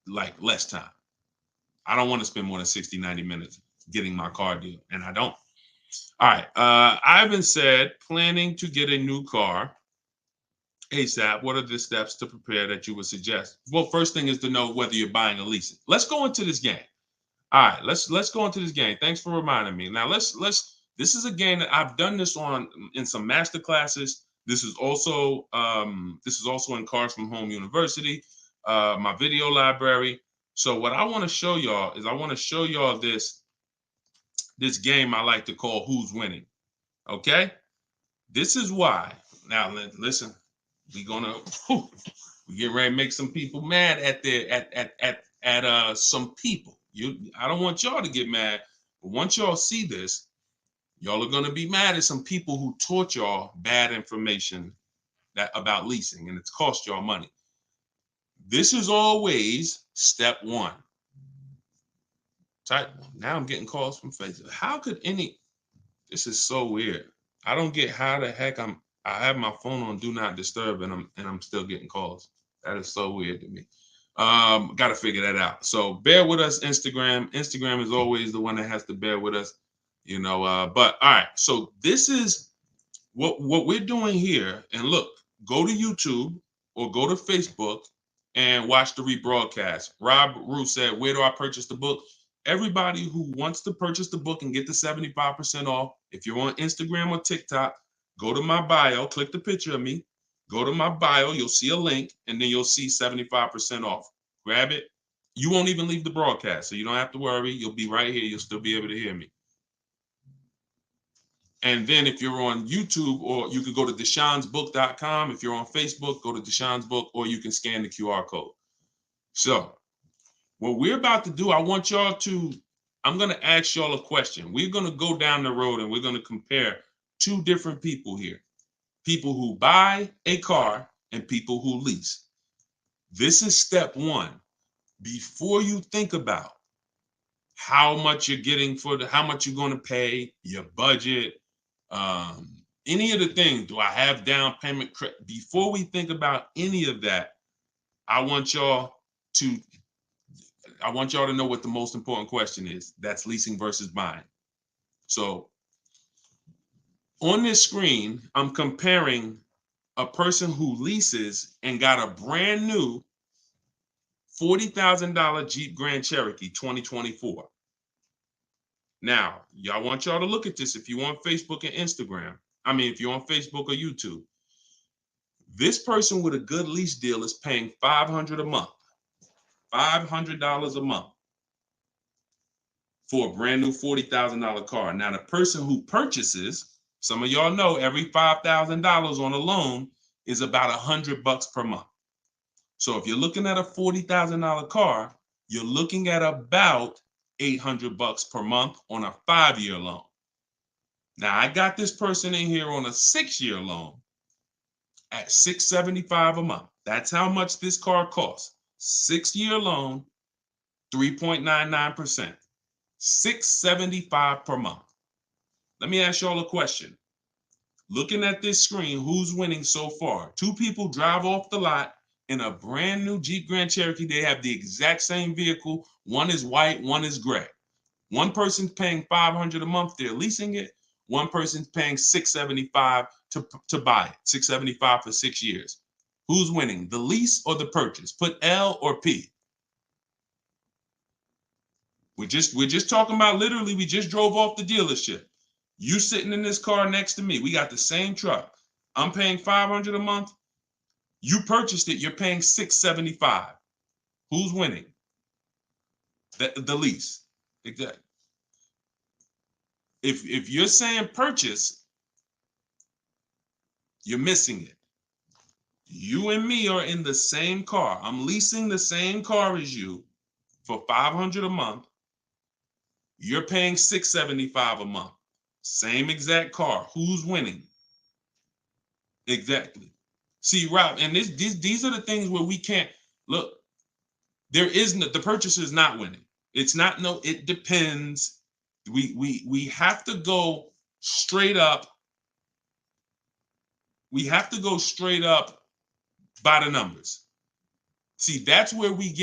like less time. I don't want to spend more than 60, 90 minutes getting my car deal, and I don't. All right. Ivan said, planning to get a new car ASAP. What are the steps to prepare that you would suggest? Well, first thing is to know whether you're buying or leasing. Let's go into this game. All right, let's go into this game. Thanks for reminding me. Now this is a game that I've done this on in some master classes. This is also in Cars from Home University, my video library. So what I want to show y'all is this game I like to call Who's Winning. Okay? This is why. Now listen, we get ready to make some people mad at some people. I don't want y'all to get mad, but once y'all see this, y'all are going to be mad at some people who taught y'all bad information about leasing, and it's cost y'all money. This is always step one. Now I'm getting calls from Facebook. How could this is so weird. I don't get how the heck I have my phone on do not disturb and I'm still getting calls. That is so weird to me. Got to figure that out. So bear with us, Instagram. Instagram is always the one that has to bear with us, but all right. So this is what we're doing here. And look, go to YouTube or go to Facebook and watch the rebroadcast. Rob Rue said, where do I purchase the book? Everybody who wants to purchase the book and get the 75% off, if you're on Instagram or TikTok, go to my bio, click the picture of me, go to my bio, you'll see a link, and then you'll see 75% off. Grab it. You won't even leave the broadcast, so you don't have to worry. You'll be right here. You'll still be able to hear me. And then if you're on YouTube, or you could go to deshonsbook.com. If you're on Facebook, go to Deshon's Book, or you can scan the QR code. So what we're about to do, I want y'all to I'm going to ask y'all a question. We're going to go down the road and we're going to compare two different people here. People who buy a car and people who lease. This is step one. Before you think about how much you're getting how much you're going to pay, your budget, any of the things, do I have down payment? Before we think about any of that, I want y'all to know what the most important question is. That's leasing versus buying. So on this screen, I'm comparing a person who leases and got a brand new $40,000 Jeep Grand Cherokee 2024. Now, I want y'all to look at this if you're on Facebook and Instagram. If you're on Facebook or YouTube. This person with a good lease deal is paying $500 a month. $500 a month for a brand new $40,000 car. Now, the person who purchases, some of y'all know every $5,000 on a loan is about $100 per month. So if you're looking at a $40,000 car, you're looking at about $800 per month on a 5-year loan. Now, I got this person in here on a 6-year loan at $675 a month. That's how much this car costs. 6-year loan, 3.99%. $675 per month. Let me ask y'all a question. Looking at this screen, who's winning so far? Two people drive off the lot in a brand new Jeep Grand Cherokee. They have the exact same vehicle. One is white, one is gray. One person's paying $500 a month. They're leasing it. One person's paying $675 to buy it. $675 for 6 years. Who's winning, the lease or the purchase? Put L or P. We're just talking about, literally, we just drove off the dealership. You sitting in this car next to me. We got the same truck. I'm paying $500 a month. You purchased it. You're paying $675. Who's winning? The lease. Exactly. If you're saying purchase, you're missing it. You and me are in the same car. I'm leasing the same car as you for $500 a month. You're paying $675 a month. Same exact car. Who's winning? Exactly. See, Rob, and these are the things where we can't look. There is no, the purchaser is not winning. It's not, no, it depends. We have to go straight up. We have to go straight up by the numbers. See, that's where we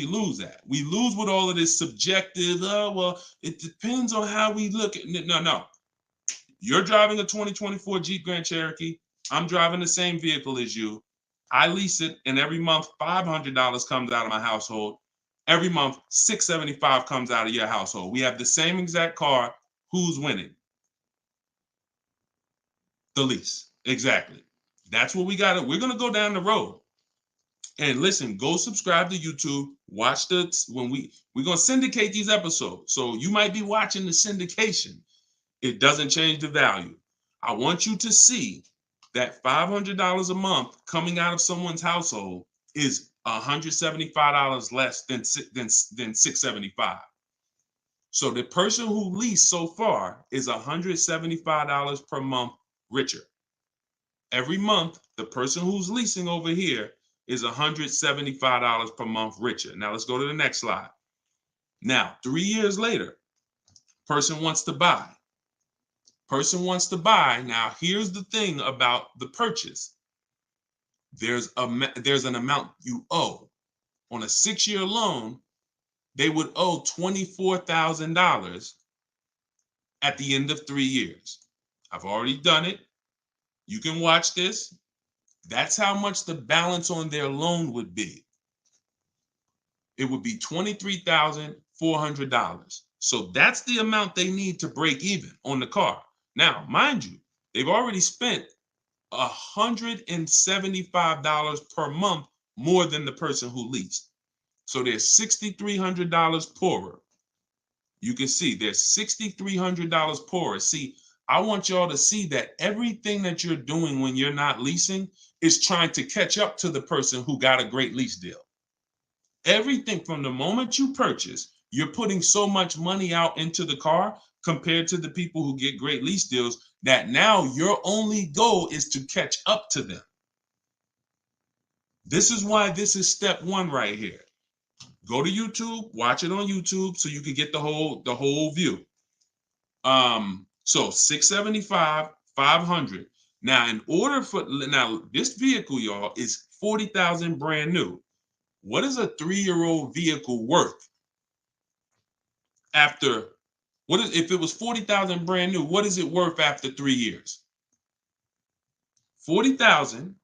lose at. We lose with all of this subjective, oh, well, it depends on how we look at it. No. You're driving a 2024 Jeep Grand Cherokee. I'm driving the same vehicle as you. I lease it, and every month $500 comes out of my household. Every month $675 comes out of your household. We have the same exact car. Who's winning? The lease. Exactly. That's what we got. We're going to go down the road. And listen, go subscribe to YouTube. Watch we're going to syndicate these episodes. So you might be watching the syndication. It doesn't change the value. I want you to see that $500 a month coming out of someone's household is $175 less than $675. So the person who leased so far is $175 per month richer. Every month, the person who's leasing over here is $175 per month richer. Now let's go to the next slide. Now, 3 years later, person wants to buy. Now, here's the thing about the purchase. There's an amount you owe. On a 6-year loan, they would owe $24,000 at the end of 3 years. I've already done it. You can watch this. That's how much the balance on their loan would be. It would be $23,400. So that's the amount they need to break even on the car. Now, mind you, they've already spent $175 per month more than the person who leased. So they're $6,300 poorer. You can see they're $6,300 poorer. See, I want y'all to see that everything that you're doing when you're not leasing is trying to catch up to the person who got a great lease deal. Everything from the moment you purchase, you're putting so much money out into the car compared to the people who get great lease deals that now your only goal is to catch up to them. This is why this is step one right here. Go to YouTube, watch it on YouTube so you can get the whole view. So 675, 500. Now, this vehicle, y'all, is 40,000 brand new. What is a 3-year-old vehicle worth? If it was 40,000 brand new, what is it worth after 3 years? 40,000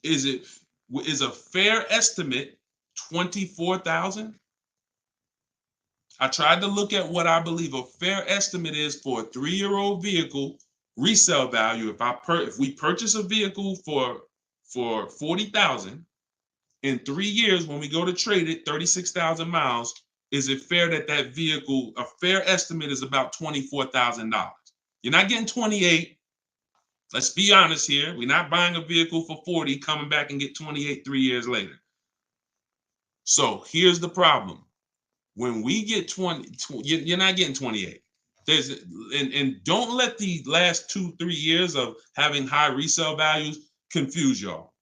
is a fair estimate 24,000. I tried to look at what I believe a fair estimate is for a 3-year-old vehicle resale value. If we purchase a vehicle for 40,000 in 3 years, when we go to trade it, 36,000 miles, is it fair that vehicle, a fair estimate is about $24,000? You're not getting 28. Let's be honest here. We're not buying a vehicle for 40, coming back and get 28 3 years later. So here's the problem. When we get 20, you're not getting 28. And don't let the last 2-3 years of having high resale values confuse y'all.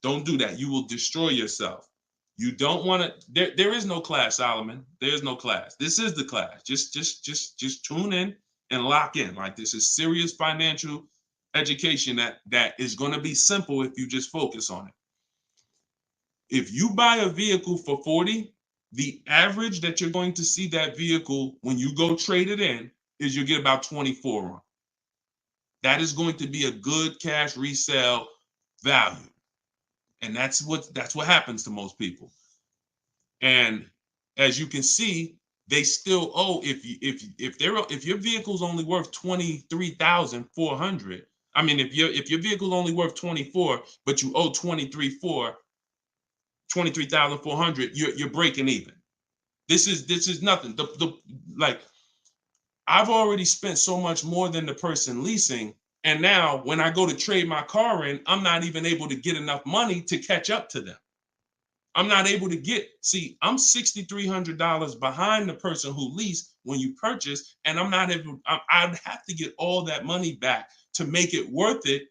Don't do that. You will destroy yourself. You don't want to. There is no class, Solomon. There is no class. This is the class. Just tune in and lock in. Like, this is serious financial education that is going to be simple if you just focus on it. If you buy a vehicle for 40, the average that you're going to see that vehicle when you go trade it in is you get about 24 on. That is going to be a good cash resale value. And that's what happens to most people. And as you can see, they still owe, if your vehicle's only worth 23,400, I mean, if your vehicle's only worth 24, but you owe 23,400, you're breaking even. This is nothing. Like, I've already spent so much more than the person leasing, and now when I go to trade my car in, I'm not even able to get enough money to catch up to them. I'm not able to I'm $6,300 behind the person who leased when you purchase, and I'd have to get all that money back to make it worth it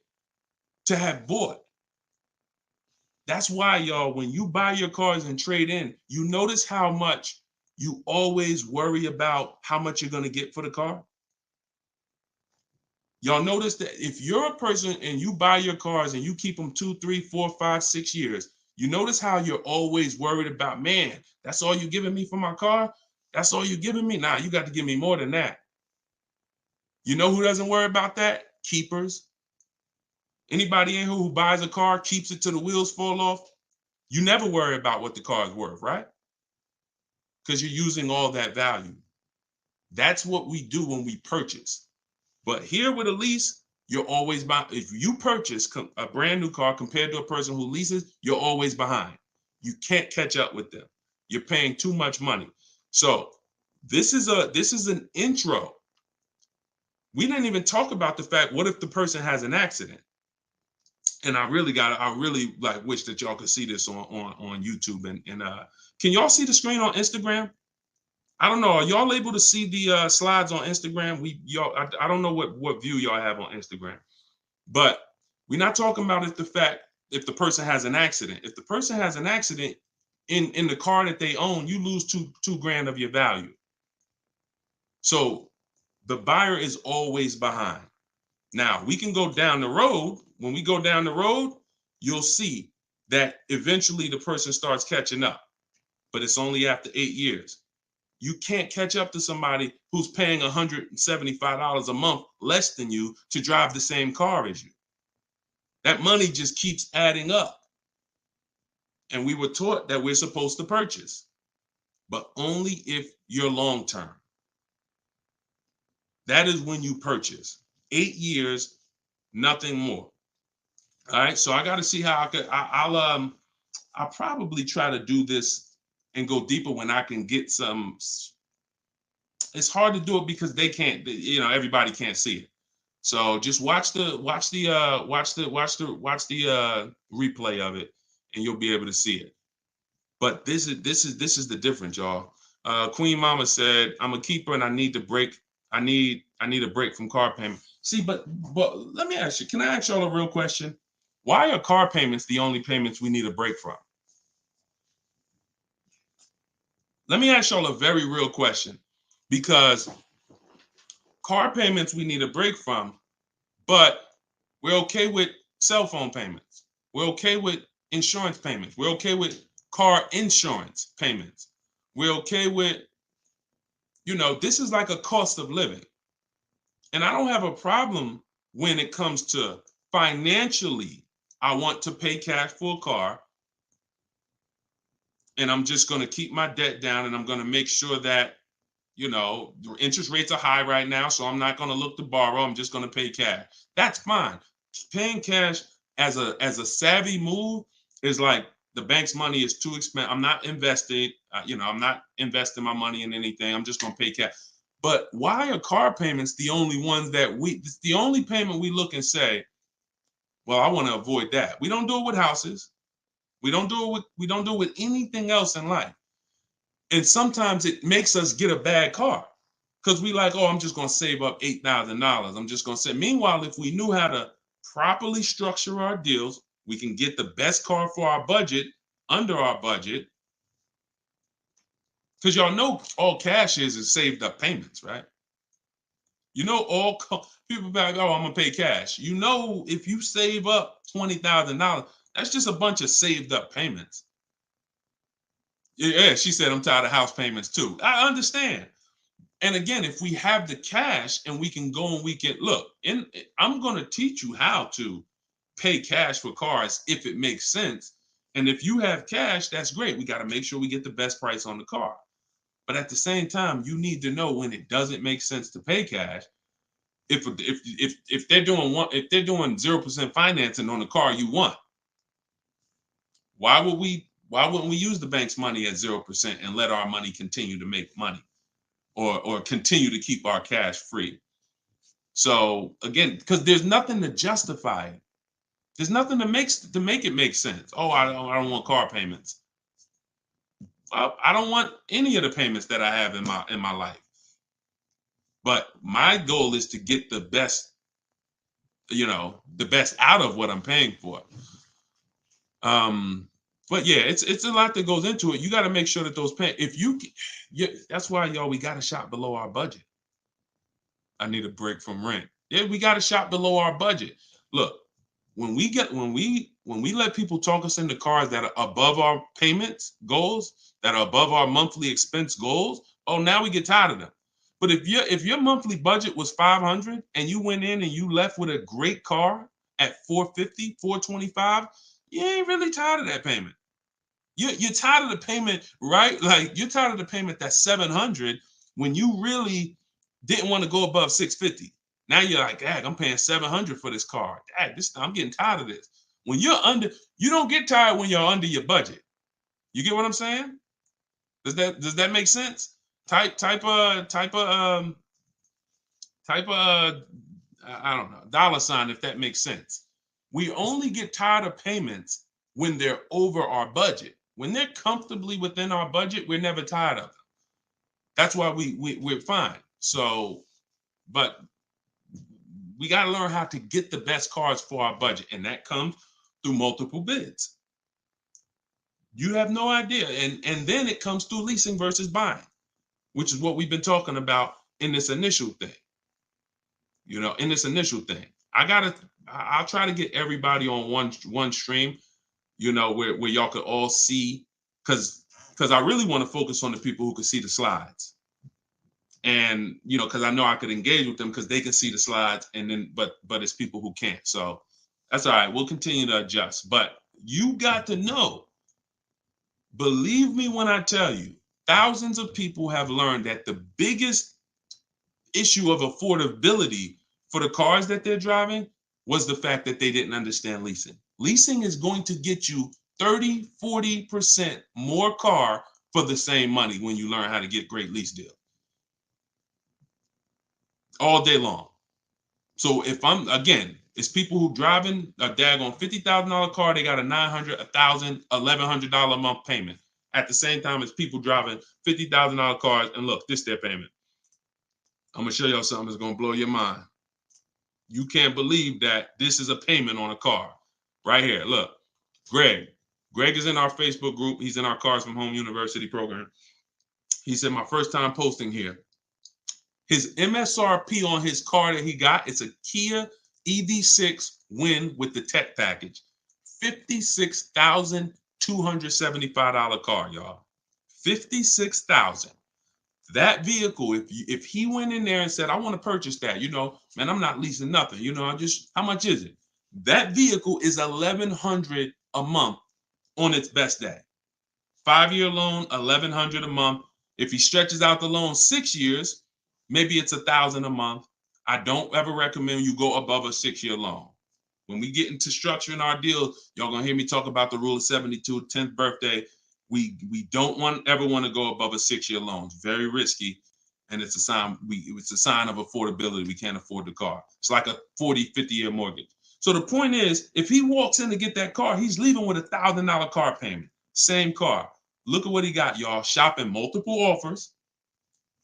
to have bought. That's why, y'all, when you buy your cars and trade in, you notice how much you always worry about how much you're going to get for the car. Y'all notice that if you're a person and you buy your cars and you keep them 2, 3, 4, 5, 6 years, you notice how you're always worried about, man, that's all you're giving me for my car? That's all you're giving me? Nah, you got to give me more than that. You know who doesn't worry about that? Keepers. Anybody in here who buys a car, keeps it till the wheels fall off, you never worry about what the car is worth, right? Because you're using all that value. That's what we do when we purchase. But here with a lease, you're always behind. If you purchase a brand new car compared to a person who leases, you're always behind. You can't catch up with them. You're paying too much money. So this is an intro. We didn't even talk about the fact, what if the person has an accident? And I really like wish that y'all could see this on YouTube. And can y'all see the screen on Instagram? I don't know. Are y'all able to see the slides on Instagram? I don't know what view y'all have on Instagram, but we're not talking about if the person has an accident. If the person has an accident in the car that they own, you lose two grand of your value. So the buyer is always behind. Now we can go down the road. When we go down the road, you'll see that eventually the person starts catching up, but it's only after 8 years. You can't catch up to somebody who's paying $175 a month less than you to drive the same car as you. That money just keeps adding up. And we were taught that we're supposed to purchase, but only if you're long-term. That is when you purchase. 8 years, nothing more. All right, so I got to see how I'll probably try to do this and go deeper when I can get some. It's hard to do it because they can't, everybody can't see it. So just watch the replay of it, and you'll be able to see it. But this is the difference, y'all. Queen Mama said, I'm a keeper and I need to break. I need a break from car payment. See, but let me ask you, can I ask y'all a real question? Why are car payments the only payments we need a break from? Let me ask y'all a very real question, because car payments we need a break from, but we're okay with cell phone payments. We're okay with insurance payments. We're okay with car insurance payments. We're okay with, this is like a cost of living. And I don't have a problem when it comes to financially, I want to pay cash for a car, and I'm just going to keep my debt down, and I'm going to make sure that, the interest rates are high right now, so I'm not going to look to borrow. I'm just going to pay cash. That's fine. Paying cash as a savvy move is like, the bank's money is too expensive. I'm not investing, I'm not investing my money in anything. I'm just going to pay cash. But why are car payments the only ones it's the only payment we look and say, well, I want to avoid that. We don't do it with houses. We don't do it with anything else in life. And sometimes it makes us get a bad car because we like, oh, I'm just going to save up $8,000. I'm just going to say. Meanwhile, if we knew how to properly structure our deals, we can get the best car for our budget, under our budget. Because y'all know all cash is saved up payments, right? All people be like, oh, I'm going to pay cash. If you save up $20,000, that's just a bunch of saved up payments. Yeah, she said, I'm tired of house payments too. I understand. And again, if we have the cash and we can go and we can look, I'm going to teach you how to pay cash for cars if it makes sense. And if you have cash, that's great. We got to make sure we get the best price on the car. But at the same time, you need to know when it doesn't make sense to pay cash. If they're doing 0% financing on the car you want, why wouldn't we use the bank's money at 0% and let our money continue to make money, or continue to keep our cash free? So again, because there's nothing to justify it. There's nothing to make it make sense. Oh, I don't want car payments. I don't want any of the payments that I have in my life. But my goal is to get the best, the best out of what I'm paying for. But yeah, it's a lot that goes into it. You got to make sure that those that's why, y'all, we got to shop below our budget. I need a break from rent. Yeah, we got to shop below our budget. Look, when we let people talk us into cars that are above our payments goals, that are above our monthly expense goals, oh, now we get tired of them. But if your monthly budget was $500 and you went in and you left with a great car at $450, $425, you ain't really tired of that payment. You're tired of the payment, right? Like, you're tired of the payment that's $700 when you really didn't want to go above $650. Now you're like, dad, I'm paying $700 for this car. Dad, I'm getting tired of this. When you're under, you don't get tired when you're under your budget. You get what I'm saying? Does that make sense? Type I don't know, $, if that makes sense. We only get tired of payments when they're over our budget. When they're comfortably within our budget, we're never tired of them. That's why we're fine. So, but we got to learn how to get the best cars for our budget, and that comes through multiple bids. You have no idea. And then it comes through leasing versus buying, which is what we've been talking about in this initial thing. I'll try to get everybody on one stream, where y'all could all see, because I really want to focus on the people who can see the slides. And, because I know I could engage with them because they can see the slides, and then, but it's people who can't. So that's all right. We'll continue to adjust. But you got to know, believe me when I tell you, thousands of people have learned that the biggest issue of affordability for the cars that they're driving was the fact that they didn't understand leasing. Leasing is going to get you 30, 40% more car for the same money when you learn how to get great lease deals. All day long. So it's people who driving a daggone $50,000 car, they got a $900, $1,000, $1,100 a month payment. at the same time as people driving $50,000 cars. And look, this their payment. I'm gonna show y'all something that's gonna blow your mind. You can't believe that this is a payment on a car. Right here, look, Greg. Greg is in our Facebook group. He's in our Cars from Home University program. He said, my first time posting here. His MSRP on his car that he got, it's a Kia EV6 Win with the tech package. $56,275 car, y'all. $56,000. That vehicle, if he went in there and said, I want to purchase that, you know, man, I'm not leasing nothing, you know, how much is it? That vehicle is $1,100 a month on its best day. 5-year loan, $1,100 a month. If he stretches out the loan 6 years, maybe it's $1,000 a month. I don't ever recommend you go above a 6-year loan. When we get into structuring our deal, y'all gonna hear me talk about the rule of 72, 10th birthday. We don't ever want to go above a 6-year loan. It's very risky, and it's a sign of affordability. We can't afford the car. It's like a 40, 50-year mortgage. So the point is, if he walks in to get that car, he's leaving with $1,000 car payment. Same car. Look at what he got, y'all. Shopping multiple offers.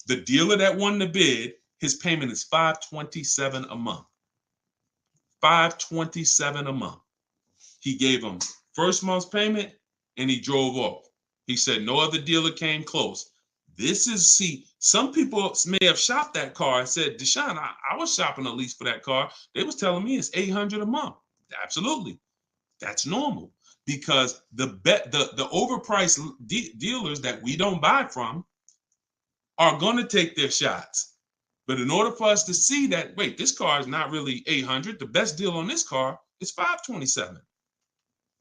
The dealer that won the bid, his payment is $527 a month. $527 a month. He gave him first month's payment and he drove off. He said no other dealer came close. Some people may have shopped that car and said, Deshone, I was shopping a lease for that car. They was telling me it's $800 a month. Absolutely. That's normal because the overpriced dealers that we don't buy from are going to take their shots. But in order for us to see that, wait, this car is not really $800. The best deal on this car is $527.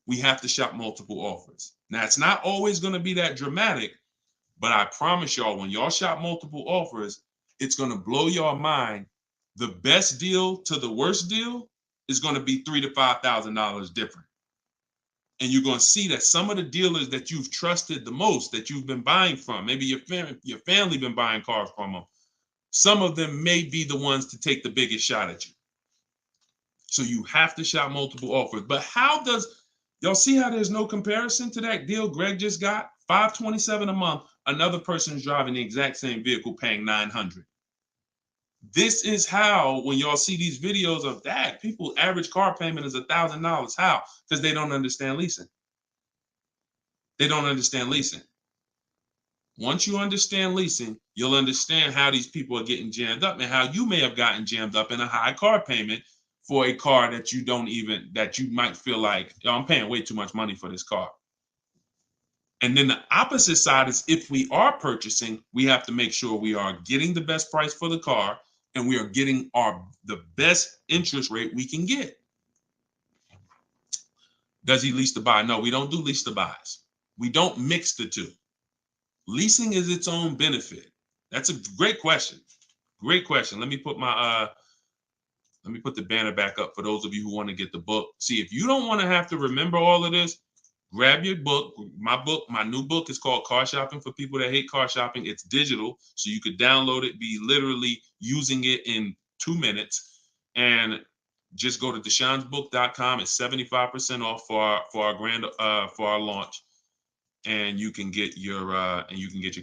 We have to shop multiple offers. Now, it's not always going to be that dramatic, but I promise y'all, when y'all shop multiple offers, it's going to blow your mind. The best deal to the worst deal is going to be $3,000 to $5,000 different. And you're going to see that some of the dealers that you've trusted the most, that you've been buying from, maybe your family been buying cars from them, some of them may be the ones to take the biggest shot at you. So you have to shop multiple offers. But how does, y'all see how there's no comparison to that deal Greg just got? $527 a month. Another person's driving the exact same vehicle paying $900. This is how, when y'all see these videos of that, people average car payment is $1,000. How? Because they don't understand leasing. They don't understand leasing. Once you understand leasing, you'll understand how these people are getting jammed up and how you may have gotten jammed up in a high car payment for a car that you might feel like, yo, I'm paying way too much money for this car. And then the opposite side is, if we are purchasing, we have to make sure we are getting the best price for the car and we are getting the best interest rate we can get. Does he lease to buy? No, we don't do lease to buys. We don't mix the two. Leasing is its own benefit. That's a great question. Great question. Let me put the banner back up for those of you who want to get the book. See, if you don't want to have to remember all of this, grab your book. My new book is called Car Shopping for People That Hate Car Shopping. It's digital, so you could download it, be literally using it in 2 minutes, and just go to deshonesbook.com. It's 75% off for our launch, and you can get your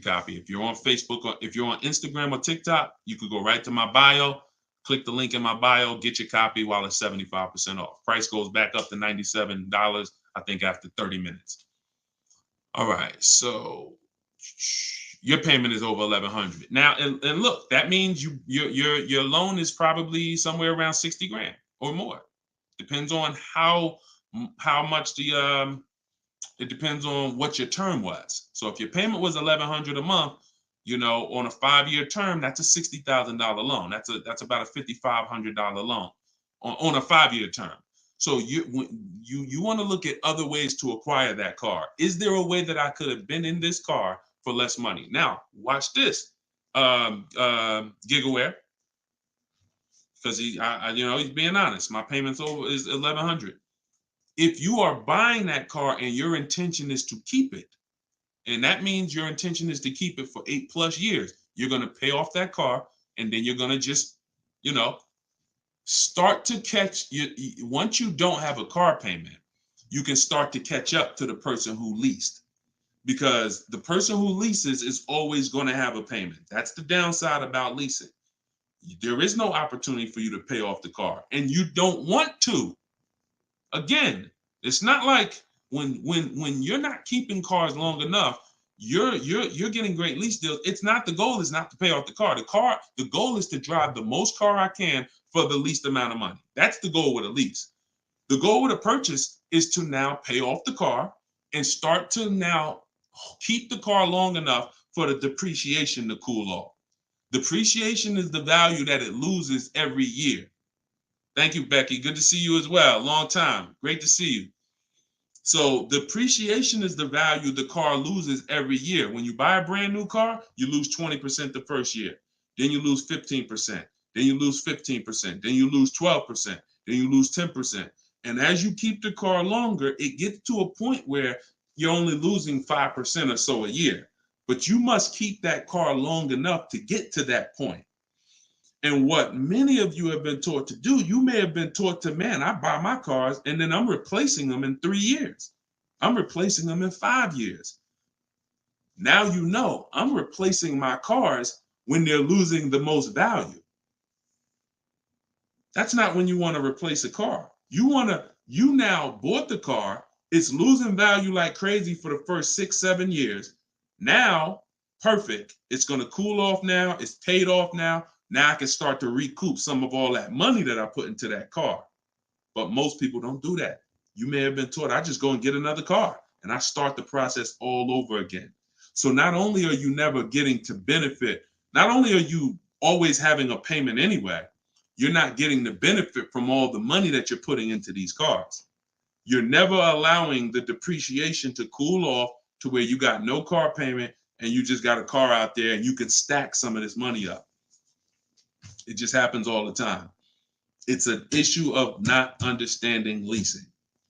copy. If you're on Facebook or if you're on Instagram or TikTok, you could go right to my bio, click the link in my bio, get your copy while it's 75% off. Price goes back up to $97. I think after 30 minutes. All right, so your payment is over $1,100 now, and look, that means your loan is probably somewhere around 60 grand or more. Depends on how much it depends on what your term was. So if your payment was $1,100 a month, on a 5-year term, that's a $60,000 loan. That's about a $5,500 loan on a 5-year term. So you want to look at other ways to acquire that car. Is there a way that I could have been in this car for less money? Now, watch this, Gigaware, because he's being honest. My payment's is $1,100. If you are buying that car and your intention is to keep it, and that means your intention is to keep it for 8+ years, you're going to pay off that car, and then you're going to just, start to once you don't have a car payment, you can start to catch up to the person who leased. because the person who leases is always going to have a payment. That's the downside about leasing. There is no opportunity for you to pay off the car, and you don't want to. Again, it's not like when you're not keeping cars long enough, you're getting great lease deals. It's not, the goal is not to pay off the car. The goal is to drive the most car I can for the least amount of money. That's the goal with a lease. The goal with a purchase is to now pay off the car and start to now keep the car long enough for the depreciation to cool off. Depreciation is the value that it loses every year. Thank you, Becky. Good to see you as well. Long time. Great to see you. So depreciation is the value the car loses every year. When you buy a brand new car, you lose 20% the first year. Then you lose 15%. Then you lose 15%. Then you lose 12%. Then you lose 10%. And as you keep the car longer, it gets to a point where you're only losing 5% or so a year. But you must keep that car long enough to get to that point. And what many of you have been taught to do, you may have been taught to, man, I buy my cars and then I'm replacing them in 3 years. I'm replacing them in 5 years. Now you know I'm replacing my cars when they're losing the most value. That's not when you want to replace a car. You now bought the car, it's losing value like crazy for the first 6, 7 years. Now, perfect. It's going to cool off now. It's paid off now. Now I can start to recoup some of all that money that I put into that car. But most people don't do that. You may have been taught, I just go and get another car and I start the process all over again. So not only are you never getting to benefit, not only are you always having a payment anyway, you're not getting the benefit from all the money that you're putting into these cars. You're never allowing the depreciation to cool off to where you got no car payment and you just got a car out there and you can stack some of this money up. It just happens all the time. It's an issue of not understanding leasing.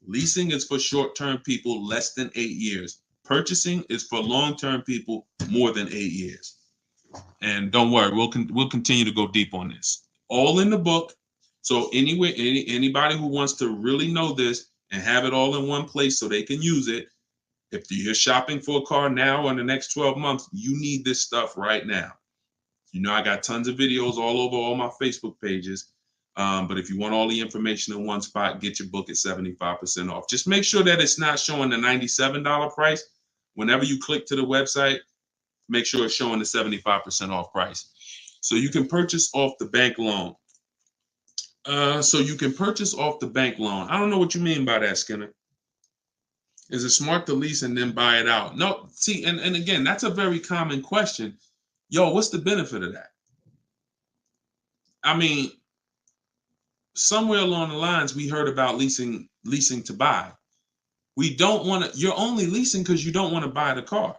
Leasing is for short-term people less than 8 years. Purchasing is for long-term people more than 8 years. And don't worry, we'll continue to go deep on this. All in the book. So anyway, anybody who wants to really know this and have it all in one place so they can use it, if you're shopping for a car now or in the next 12 months, you need this stuff right now. You know, I got tons of videos all over all my Facebook pages. But if you want all the information in one spot, get your book at 75% off. Just make sure that it's not showing the $97 price. Whenever you click to the website, make sure it's showing the 75% off price. So you can purchase off the bank loan. I don't know what you mean by that, Skinner. Is it smart to lease and then buy it out? No, see, and again, that's a very common question. Yo, what's the benefit of that? I mean, somewhere along the lines, we heard about leasing to buy. We don't want to, you're only leasing because you don't want to buy the car.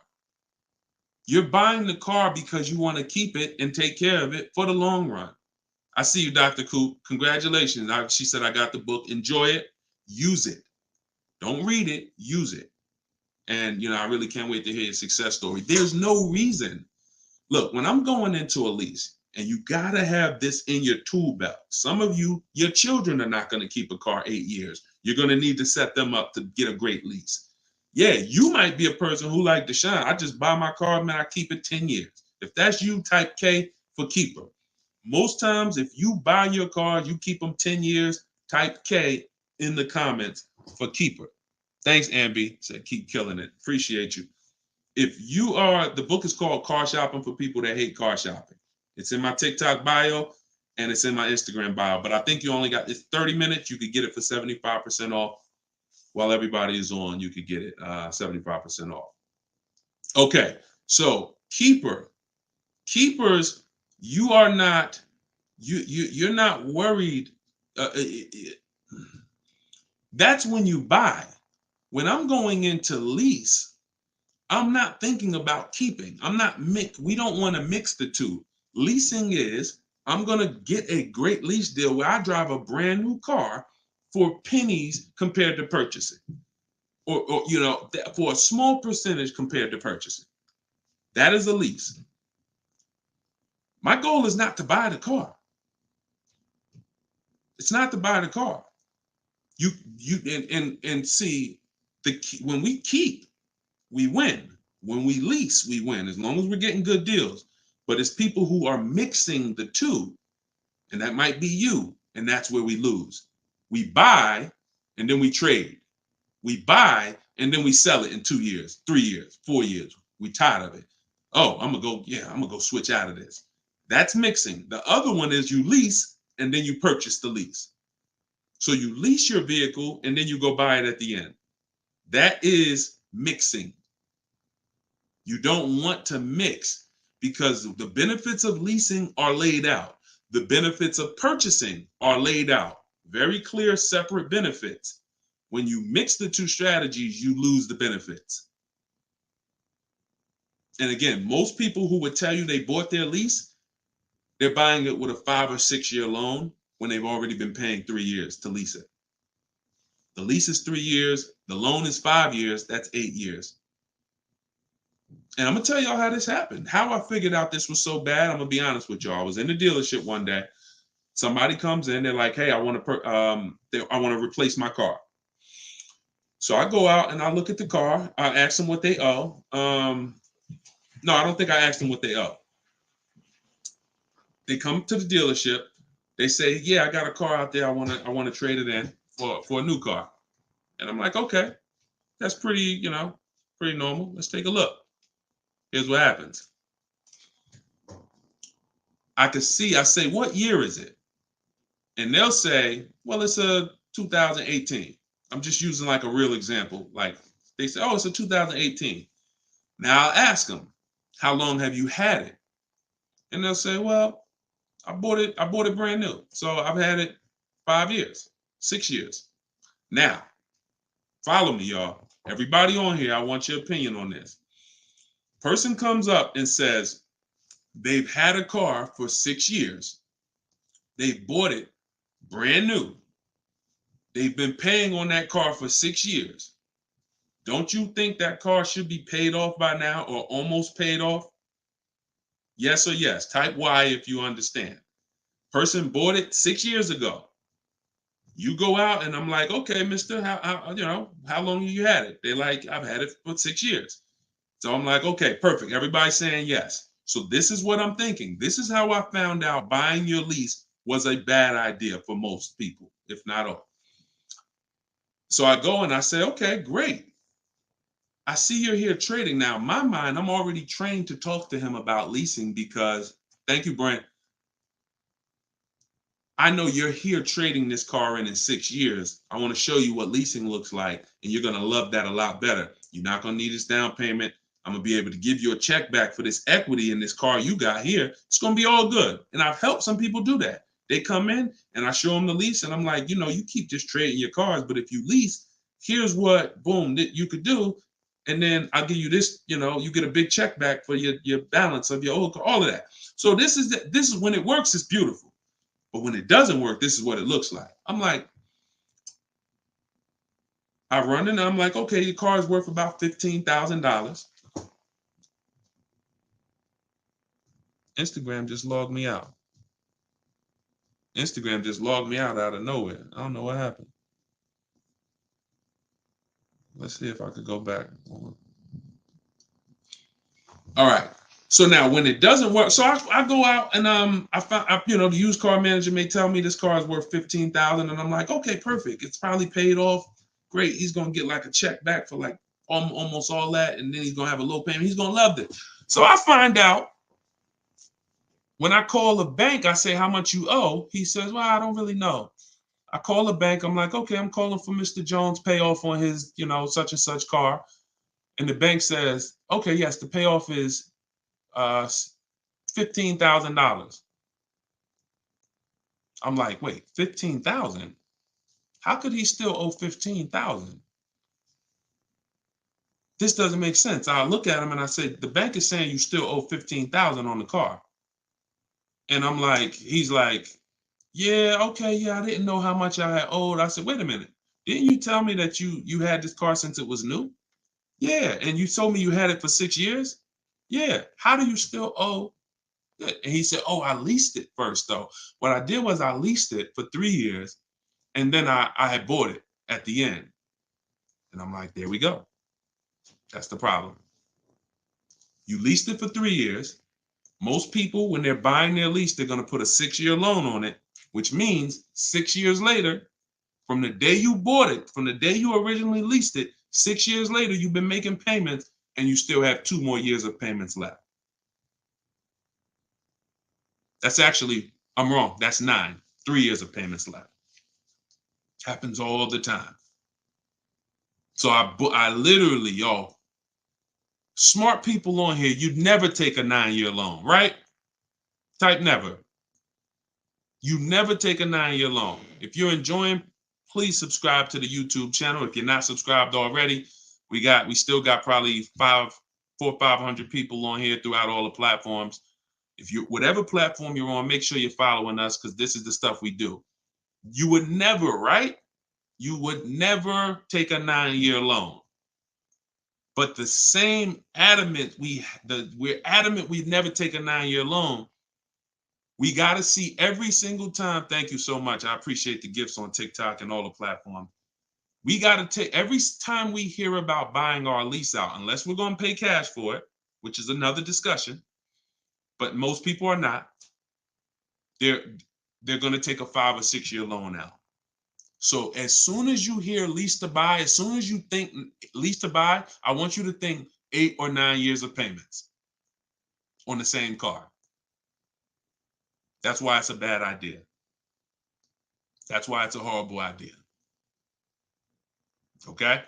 You're buying the car because you want to keep it and take care of it for the long run. I see you, Dr. Coop. Congratulations. She said, I got the book. Enjoy it. Use it. Don't read it. Use it. And, I really can't wait to hear your success story. There's no reason. Look, when I'm going into a lease, and you got to have this in your tool belt. Some of you, your children are not going to keep a car 8 years. You're going to need to set them up to get a great lease. Yeah, you might be a person who like Deshone. I just buy my car, man, I keep it 10 years. If that's you, type K for keeper. Most times, if you buy your cars, you keep them 10 years, type K in the comments for keeper. Thanks, Ambi. Said keep killing it. Appreciate you. If you are, the book is called Car Shopping for People That Hate Car Shopping. It's in my TikTok bio and it's in my Instagram bio. But I think you only got, it's 30 minutes. You could get it for 75% off. While everybody is on, you could get it 75% off. Okay, so keepers, you are not, you're not worried. That's when you buy. When I'm going into lease, I'm not thinking about keeping. We don't want to mix the two. Leasing is, I'm going to get a great lease deal where I drive a brand new car for pennies compared to purchasing. Or for a small percentage compared to purchasing. That is a lease. My goal is not to buy the car. It's not to buy the car. You see, when we keep, we win. When we lease, we win as long as we're getting good deals. But it's people who are mixing the two, and that might be you, and that's where we lose. We buy and then we trade. We buy and then we sell it in 2 years, 3 years, 4 years. We tired of it. Oh, I'm gonna go switch out of this. That's mixing. The other one is you lease and then you purchase the lease. So you lease your vehicle and then you go buy it at the end. That is mixing. You don't want to mix because the benefits of leasing are laid out. The benefits of purchasing are laid out. Very clear, separate benefits. When you mix the two strategies, you lose the benefits. And again, most people who would tell you they bought their lease, they're buying it with a 5 or 6 year loan when they've already been paying 3 years to lease it. The lease is 3 years, the loan is 5 years, that's 8 years. And I'm gonna tell y'all how this happened. How I figured out this was so bad, I'm gonna be honest with y'all. I was in the dealership one day. Somebody comes in, they're like, "Hey, I want to replace my car." So I go out and I look at the car. I ask them what they owe. No, I don't think I asked them what they owe. They come to the dealership. They say, "Yeah, I got a car out there. I want to trade it in for a new car." And I'm like, "Okay, that's pretty normal. Let's take a look." Here's what happens. I say, "What year is it?" And they'll say, "Well, it's a 2018. I'm just using like a real example. Like they say, "Oh, it's a 2018. Now I'll ask them, "How long have you had it?" And they'll say, "Well, I bought it brand new. So I've had it 5 years, 6 years." Now, follow me, y'all. Everybody on here, I want your opinion on this. Person comes up and says they've had a car for 6 years. They've bought it brand new. They've been paying on that car for 6 years. Don't you think that car should be paid off by now or almost paid off? Yes or yes. Type Y if you understand. Person bought it 6 years ago. You go out and I'm like, "Okay, mister, how long have you had it?" They're like, "I've had it for 6 years." So I'm like, "Okay, perfect." Everybody's saying yes. So this is what I'm thinking. This is how I found out buying your lease was a bad idea for most people, if not all. So I go and I say, "Okay, great. I see you're here trading." Now, in my mind, I'm already trained to talk to him about leasing because, thank you, Brent. I know you're here trading this car in 6 years. I want to show you what leasing looks like, and you're going to love that a lot better. You're not going to need this down payment. I'm going to be able to give you a check back for this equity in this car you got here. It's going to be all good. And I've helped some people do that. They come in and I show them the lease, and I'm like, you keep just trading your cars, but if you lease, here's what, boom, that you could do. And then I'll give you this, you get a big check back for your balance of your old car, all of that. So this is when it works, it's beautiful. But when it doesn't work, this is what it looks like. I'm like, I run and I'm like, "Okay, your car is worth about $15,000. Instagram just logged me out. Instagram just logged me out of nowhere. I don't know what happened. Let's see if I could go back. All right. So now when it doesn't work, so I go out and I found the used car manager may tell me this car is worth 15,000, and I'm like, "Okay, perfect. It's probably paid off. Great. He's gonna get like a check back for like almost all that, and then he's gonna have a low payment. He's gonna love it." So I find out when I call the bank, I say, "How much you owe?" He says, "Well, I don't really know." I call the bank. I'm like, "Okay, I'm calling for Mr. Jones' payoff on his, such and such car." And the bank says, "Okay, yes, the payoff is $15,000. I'm like, "Wait, 15,000? How could he still owe 15,000? This doesn't make sense." I look at him and I said, "The bank is saying you still owe 15,000 on the car." And he's like, "Yeah, okay, yeah, I didn't know how much I had owed." I said, "Wait a minute. Didn't you tell me that you had this car since it was new?" "Yeah, and you told me you had it for 6 years?" "Yeah. How do you still owe?" And he said, "Oh, I leased it first, though. What I did was I leased it for 3 years, and then I had bought it at the end." And I'm like, "There we go. That's the problem." You leased it for 3 years. Most people, when they're buying their lease, they're going to put a 6-year loan on it, which means 6 years later, from the day you bought it, from the day you originally leased it, 6 years later, you've been making payments and you still have 2 more years of payments left. That's actually, I'm wrong. That's 9, 3 years of payments left. Happens all the time. So I literally, y'all, smart people on here, you'd never take a 9-year loan, right? Type never. You never take a 9-year loan. If you're enjoying, please subscribe to the YouTube channel. If you're not subscribed already, we still got probably 400 or 500 people on here throughout all the platforms. If you, whatever platform you're on, make sure you're following us, because this is the stuff we do. You would never, right? You would never take a 9-year loan. But the same adamant, we're adamant we'd never take a 9-year loan. We got to see every single time. Thank you so much. I appreciate the gifts on TikTok and all the platforms. We got to take, every time we hear about buying our lease out, unless we're going to pay cash for it, which is another discussion, but most people are not. They're going to take a 5 or 6 year loan out. So as soon as you hear lease to buy, as soon as you think lease to buy, I want you to think 8 or 9 years of payments on the same car. That's why it's a bad idea. That's why it's a horrible idea. Okay?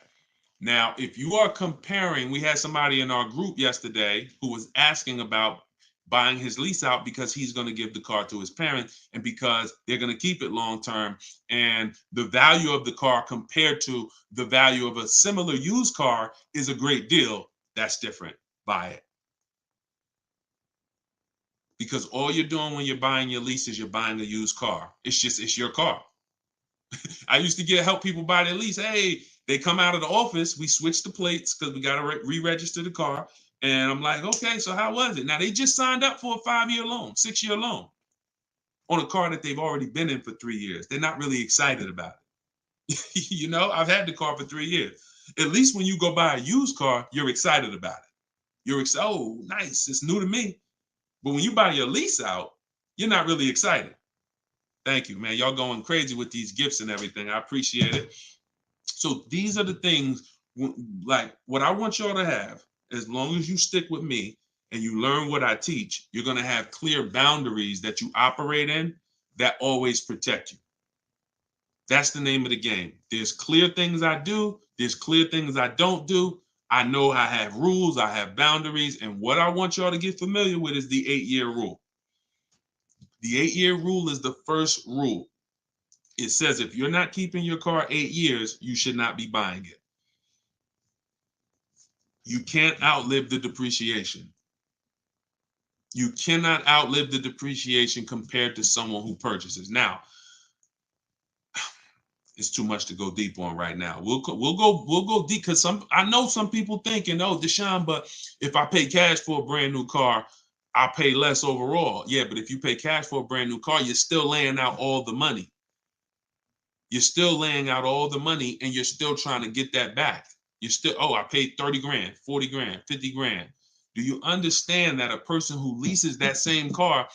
Now, if you are comparing, we had somebody in our group yesterday who was asking about buying his lease out because he's going to give the car to his parents and because they're going to keep it long term, and the value of the car compared to the value of a similar used car is a great deal. That's different. Buy it. Because all you're doing when you're buying your lease is you're buying a used car. It's your car. I used to help people buy their lease. Hey, they come out of the office, we switch the plates because we got to re-register the car. And I'm like, okay, so how was it? Now they just signed up for a 5-year loan, 6-year loan on a car that they've already been in for 3 years. They're not really excited about it. You know, I've had the car for 3 years. At least when you go buy a used car, you're excited about it. You're excited, oh, nice, it's new to me. But when you buy your lease out, you're not really excited. Thank you, man. Y'all going crazy with these gifts and everything. I appreciate it. So these are the things, like what I want y'all to have. As long as you stick with me and you learn what I teach, you're going to have clear boundaries that you operate in that always protect you. That's the name of the game. There's clear things I do. There's clear things I don't do. I know I have rules. I have boundaries. And what I want y'all to get familiar with is the 8-year rule. The 8-year rule is the first rule. It says if you're not keeping your car 8 years, you should not be buying it. You can't outlive the depreciation. You cannot outlive the depreciation compared to someone who purchases. Now, it's too much to go deep on right now. We'll go deep because I know some people thinking, oh, Deshone, but if I pay cash for a brand new car, I'll pay less overall. Yeah, but if you pay cash for a brand new car, you're still laying out all the money. You're still laying out all the money and you're still trying to get that back. You're still, oh, I paid 30 grand, 40 grand, 50 grand. Do you understand that a person who leases that same car,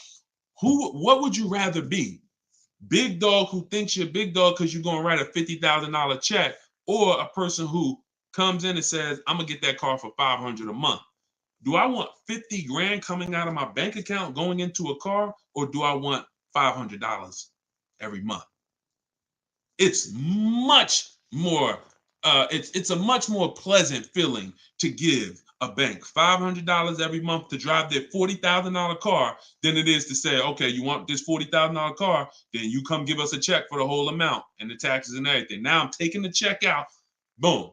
what would you rather be? Big dog who thinks you're big dog because you're going to write a $50,000 check, or a person who comes in and says, I'm going to get that car for $500 a month. Do I want 50 grand coming out of my bank account going into a car, or do I want $500 every month? It's much more, it's a much more pleasant feeling to give a bank $500 every month to drive their $40,000 car than it is to say, okay, you want this $40,000 car, then you come give us a check for the whole amount and the taxes and everything. Now I'm taking the check out, boom.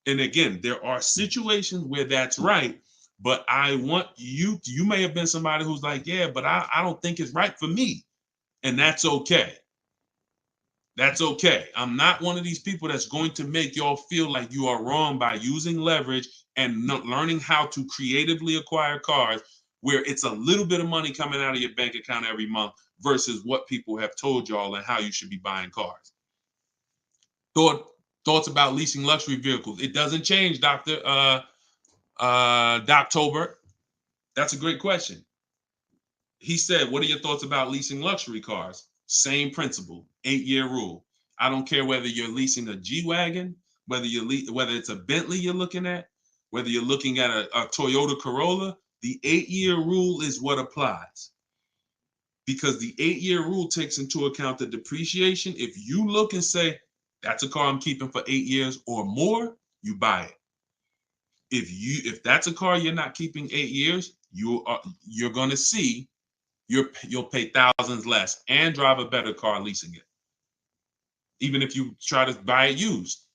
And again, there are situations where that's right, but I want you may have been somebody who's like, yeah, but I don't think it's right for me. And that's okay. That's okay. I'm not one of these people that's going to make y'all feel like you are wrong by using leverage and not learning how to creatively acquire cars where it's a little bit of money coming out of your bank account every month versus what people have told y'all and how you should be buying cars. Thoughts about leasing luxury vehicles. It doesn't change, Dr. Doctober. That's a great question. He said, what are your thoughts about leasing luxury cars? Same principle, 8-year rule. I don't care whether you're leasing a G-Wagon, whether it's a Bentley you're looking at, whether you're looking at a Toyota Corolla, the 8-year rule is what applies. Because the 8-year rule takes into account the depreciation. If you look and say, that's a car I'm keeping for 8 years or more, you buy it. If that's a car you're not keeping 8 years, you're going to see you'll pay thousands less and drive a better car leasing it, even if you try to buy it used.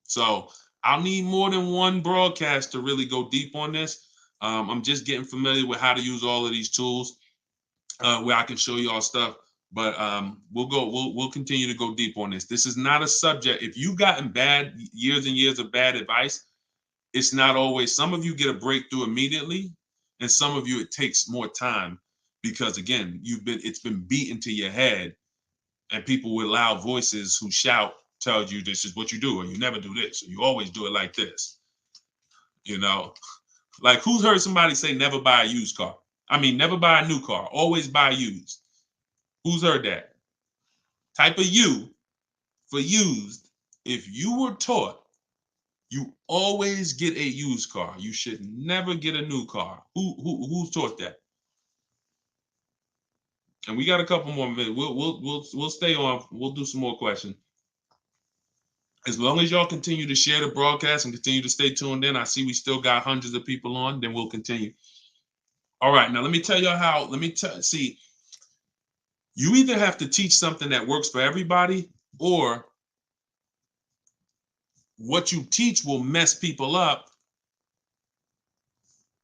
So I'll need more than one broadcast to really go deep on this. I'm just getting familiar with how to use all of these tools, where I can show you all stuff. But we'll continue to go deep on this. This is not a subject. If you've gotten bad years and years of bad advice, it's not always. Some of you get a breakthrough immediately, and some of you it takes more time because again, it's been beaten to your head, and people with loud voices who shout tell you this is what you do, or you never do this, or you always do it like this. You know, like who's heard somebody say never buy a used car? I mean, never buy a new car, always buy used. Who's heard that? Type of U for used. If you were taught you always get a used car, you should never get a new car. Who's taught that? And we got a couple more minutes. We'll stay on. We'll do some more questions. As long as y'all continue to share the broadcast and continue to stay tuned in, I see we still got hundreds of people on, then we'll continue. All right, now let me tell you how, see, you either have to teach something that works for everybody, or what you teach will mess people up.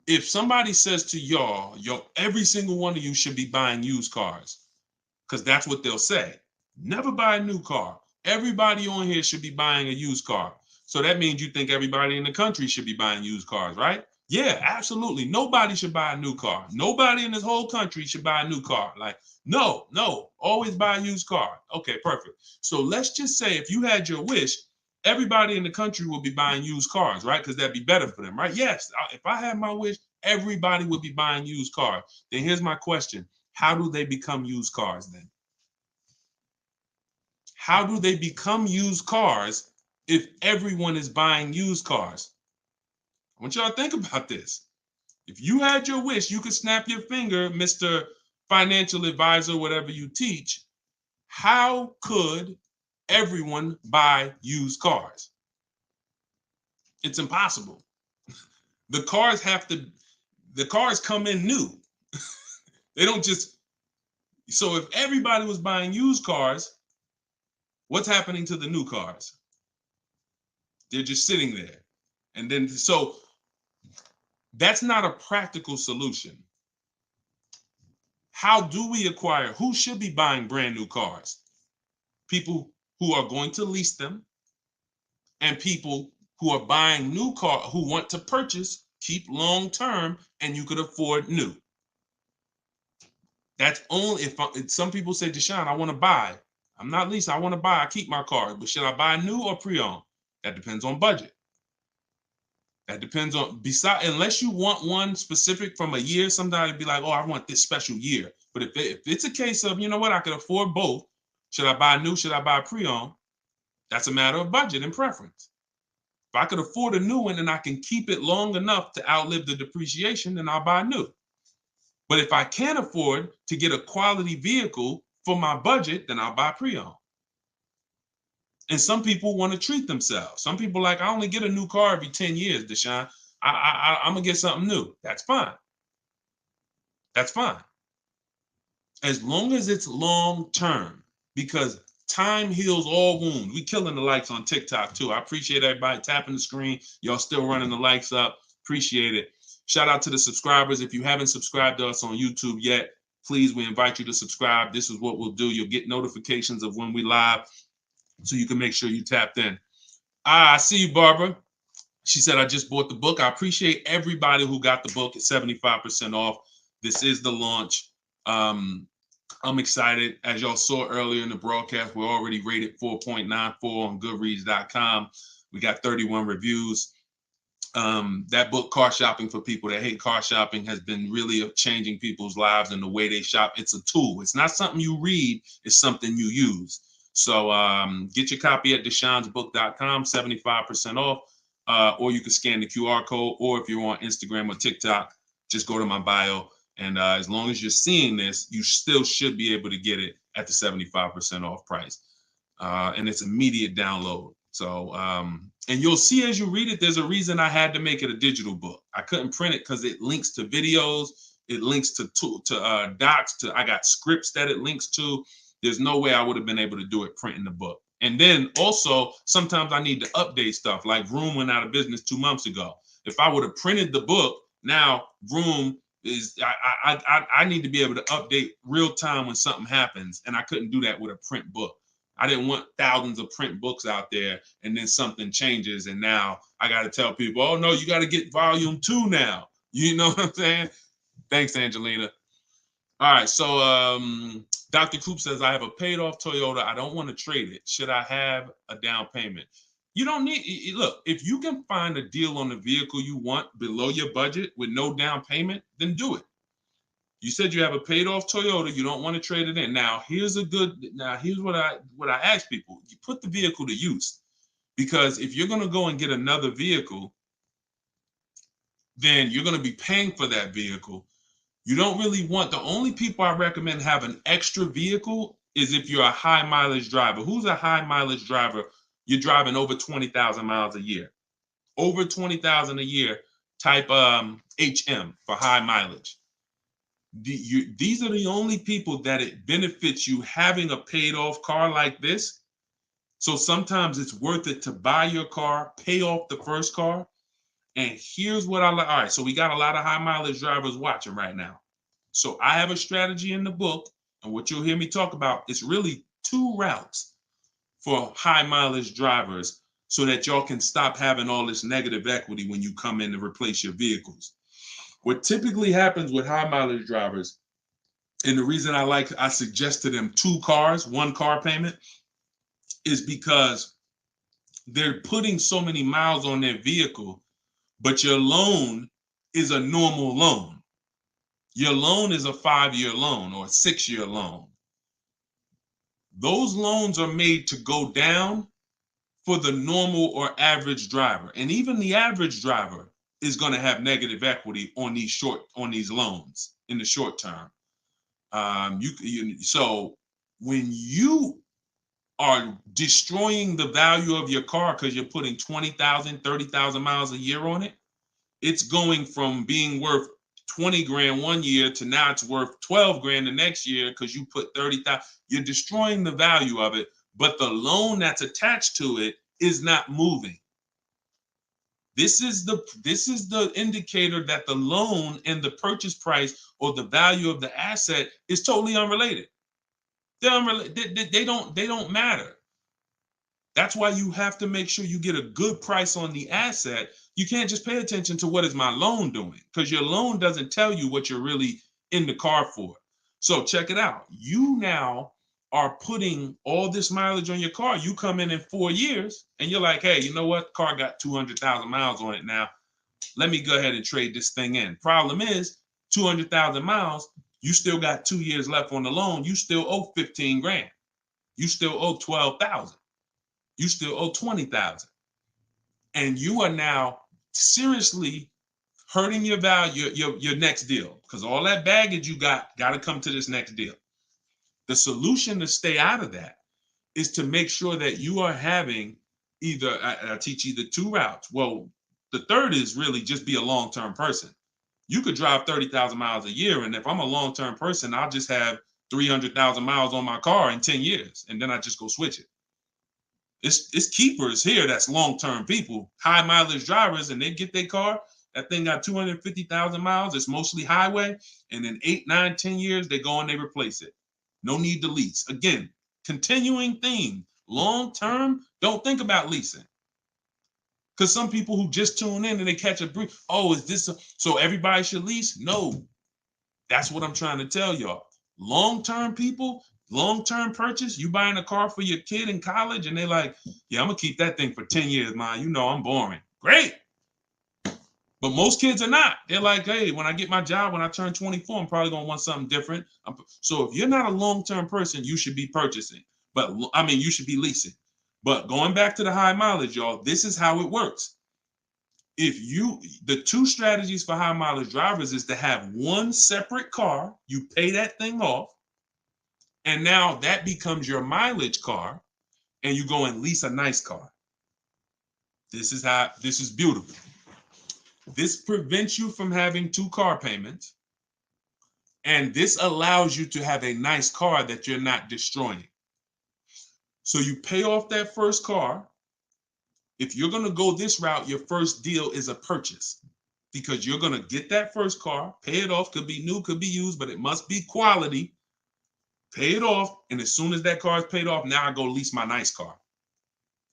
If somebody says to y'all, every single one of you should be buying used cars, because that's what they'll say. Never buy a new car. Everybody on here should be buying a used car. So that means you think everybody in the country should be buying used cars, right? Yeah, absolutely. Nobody should buy a new car. Nobody in this whole country should buy a new car. Like, no, always buy a used car. Okay, perfect. So let's just say if you had your wish, everybody in the country would be buying used cars, right? Because that'd be better for them, right? Yes, if I had my wish, everybody would be buying used cars. Then here's my question. How do they become used cars then? How do they become used cars if everyone is buying used cars? I want y'all to think about this. If you had your wish, you could snap your finger, Mr. Financial Advisor, whatever you teach. How could everyone buy used cars? It's impossible. The cars come in new. They don't just, so if everybody was buying used cars, what's happening to the new cars? They're just sitting there. And then, so that's not a practical solution. How do we acquire? Who should be buying brand new cars? People who are going to lease them, and people who are buying new car, who want to purchase, keep long term, and you could afford new. That's only if some people say, Deshone, I want to buy. I'm not leasing. I want to buy. I keep my car, but should I buy new or pre-owned? That depends on budget. That depends on, unless you want one specific from a year, somebody would be like, oh, I want this special year. But if it's a case of, you know what, I can afford both. Should I buy new? Should I buy pre-owned? That's a matter of budget and preference. If I could afford a new one and I can keep it long enough to outlive the depreciation, then I'll buy new. But if I can't afford to get a quality vehicle for my budget, then I'll buy pre-owned. And some people want to treat themselves. Some people like, I only get a new car every 10 years, Deshone. I'm going to get something new. That's fine. That's fine. As long as it's long term, because time heals all wounds. We killing the likes on TikTok too. I appreciate everybody tapping the screen. Y'all still running the likes up. Appreciate it. Shout out to the subscribers. If you haven't subscribed to us on YouTube yet, please, we invite you to subscribe. This is what we'll do. You'll get notifications of when we live, so you can make sure you tapped in. I see you, Barbara. She said, I just bought the book. I appreciate everybody who got the book at 75% off. This is the launch. I'm excited. As y'all saw earlier in the broadcast, we're already rated 4.94 on Goodreads.com. We got 31 reviews. That book, Car Shopping for People That Hate Car Shopping, has been really changing people's lives and the way they shop. It's a tool. It's not something you read. It's something you use. So get your copy at deshonesbook.com, 75% off, or you can scan the QR code, or if you're on Instagram or TikTok, just go to my bio. And as long as you're seeing this, you still should be able to get it at the 75% off price. And it's immediate download. So, and you'll see as you read it, there's a reason I had to make it a digital book. I couldn't print it because it links to videos, it links to docs, I got scripts that it links to. There's no way I would have been able to do it printing the book. And then also, sometimes I need to update stuff, like Vroom went out of business 2 months ago. If I would have printed the book, now Vroom is, I need to be able to update real time when something happens, and I couldn't do that with a print book. I didn't want thousands of print books out there and then something changes and now I got to tell people, oh no, you got to get volume 2 now. You know what I'm saying? Thanks, Angelina. All right, so Dr. Coop says, I have a paid off Toyota. I don't want to trade it. Should I have a down payment? You don't need, look, if you can find a deal on the vehicle you want below your budget with no down payment, then do it. You said you have a paid off Toyota. You don't want to trade it in. Now, here's what I ask people. You put the vehicle to use, because if you're going to go and get another vehicle, then you're going to be paying for that vehicle. You don't really want, the only people I recommend have an extra vehicle is if you're a high mileage driver. Who's a high mileage driver? You're driving over 20,000 miles a year. Over 20,000 a year, type HM for high mileage. These are the only people that it benefits you having a paid off car like this. So sometimes it's worth it to buy your car, pay off the first car. And here's what I like. All right, so we got a lot of high mileage drivers watching right now. So I have a strategy in the book, and what you'll hear me talk about is really 2 routes for high mileage drivers so that y'all can stop having all this negative equity when you come in to replace your vehicles. What typically happens with high mileage drivers, and the reason I suggest to them 2 cars, 1 car payment, is because they're putting so many miles on their vehicle, but your loan is a normal loan. Your loan is a 5-year loan or a 6-year loan. Those loans are made to go down for the normal or average driver. And even the average driver is going to have negative equity on these loans in the short term. So when you are destroying the value of your car because you're putting 20,000, 30,000 miles a year on it, it's going from being worth 20 grand one year to now it's worth 12 grand the next year because you put 30,000. You're destroying the value of it, but the loan that's attached to it is not moving. This is the indicator that the loan and the purchase price or the value of the asset is totally unrelated. They don't matter. That's why you have to make sure you get a good price on the asset. You can't just pay attention to what is my loan doing, because your loan doesn't tell you what you're really in the car for. So check it out. You now are putting all this mileage on your car. You come in 4 years and you're like, hey, you know what? Car got 200,000 miles on it now. Let me go ahead and trade this thing in. Problem is 200,000 miles. You still got 2 years left on the loan. You still owe 15 grand. You still owe 12,000. You still owe 20,000. And you are now seriously hurting your value, your next deal, because all that baggage you got to come to this next deal. The solution to stay out of that is to make sure that you are having either, I teach either 2 routes. Well, the third is really just be a long-term person. You could drive 30,000 miles a year. And if I'm a long-term person, I'll just have 300,000 miles on my car in 10 years. And then I just go switch it. It's keepers here that's long-term people, high mileage drivers, and they get their car. That thing got 250,000 miles. It's mostly highway. And in 8, 9, 10 years, they go and they replace it. No need to lease. Again, continuing theme, long-term, don't think about leasing. Because some people who just tune in and they catch a brief, oh, is this so everybody should lease? No, that's what I'm trying to tell y'all. Long-term people, long-term purchase, you buying a car for your kid in college and they like, yeah, I'm gonna keep that thing for 10 years, man. You know I'm boring. Great. But most kids are not. They're like, hey, when I get my job, when I turn 24, I'm probably going to want something different. So if you're not a long-term person, you should be purchasing. But I mean, you should be leasing. But going back to the high mileage, y'all, this is how it works. The two strategies for high mileage drivers is to have one separate car. You pay that thing off. And now that becomes your mileage car. And you go and lease a nice car. This is beautiful. This prevents you from having two car payments. And this allows you to have a nice car that you're not destroying. So you pay off that first car. If you're going to go this route, your first deal is a purchase because you're going to get that first car, pay it off, could be new, could be used, but it must be quality. Pay it off. And as soon as that car is paid off, now I go lease my nice car.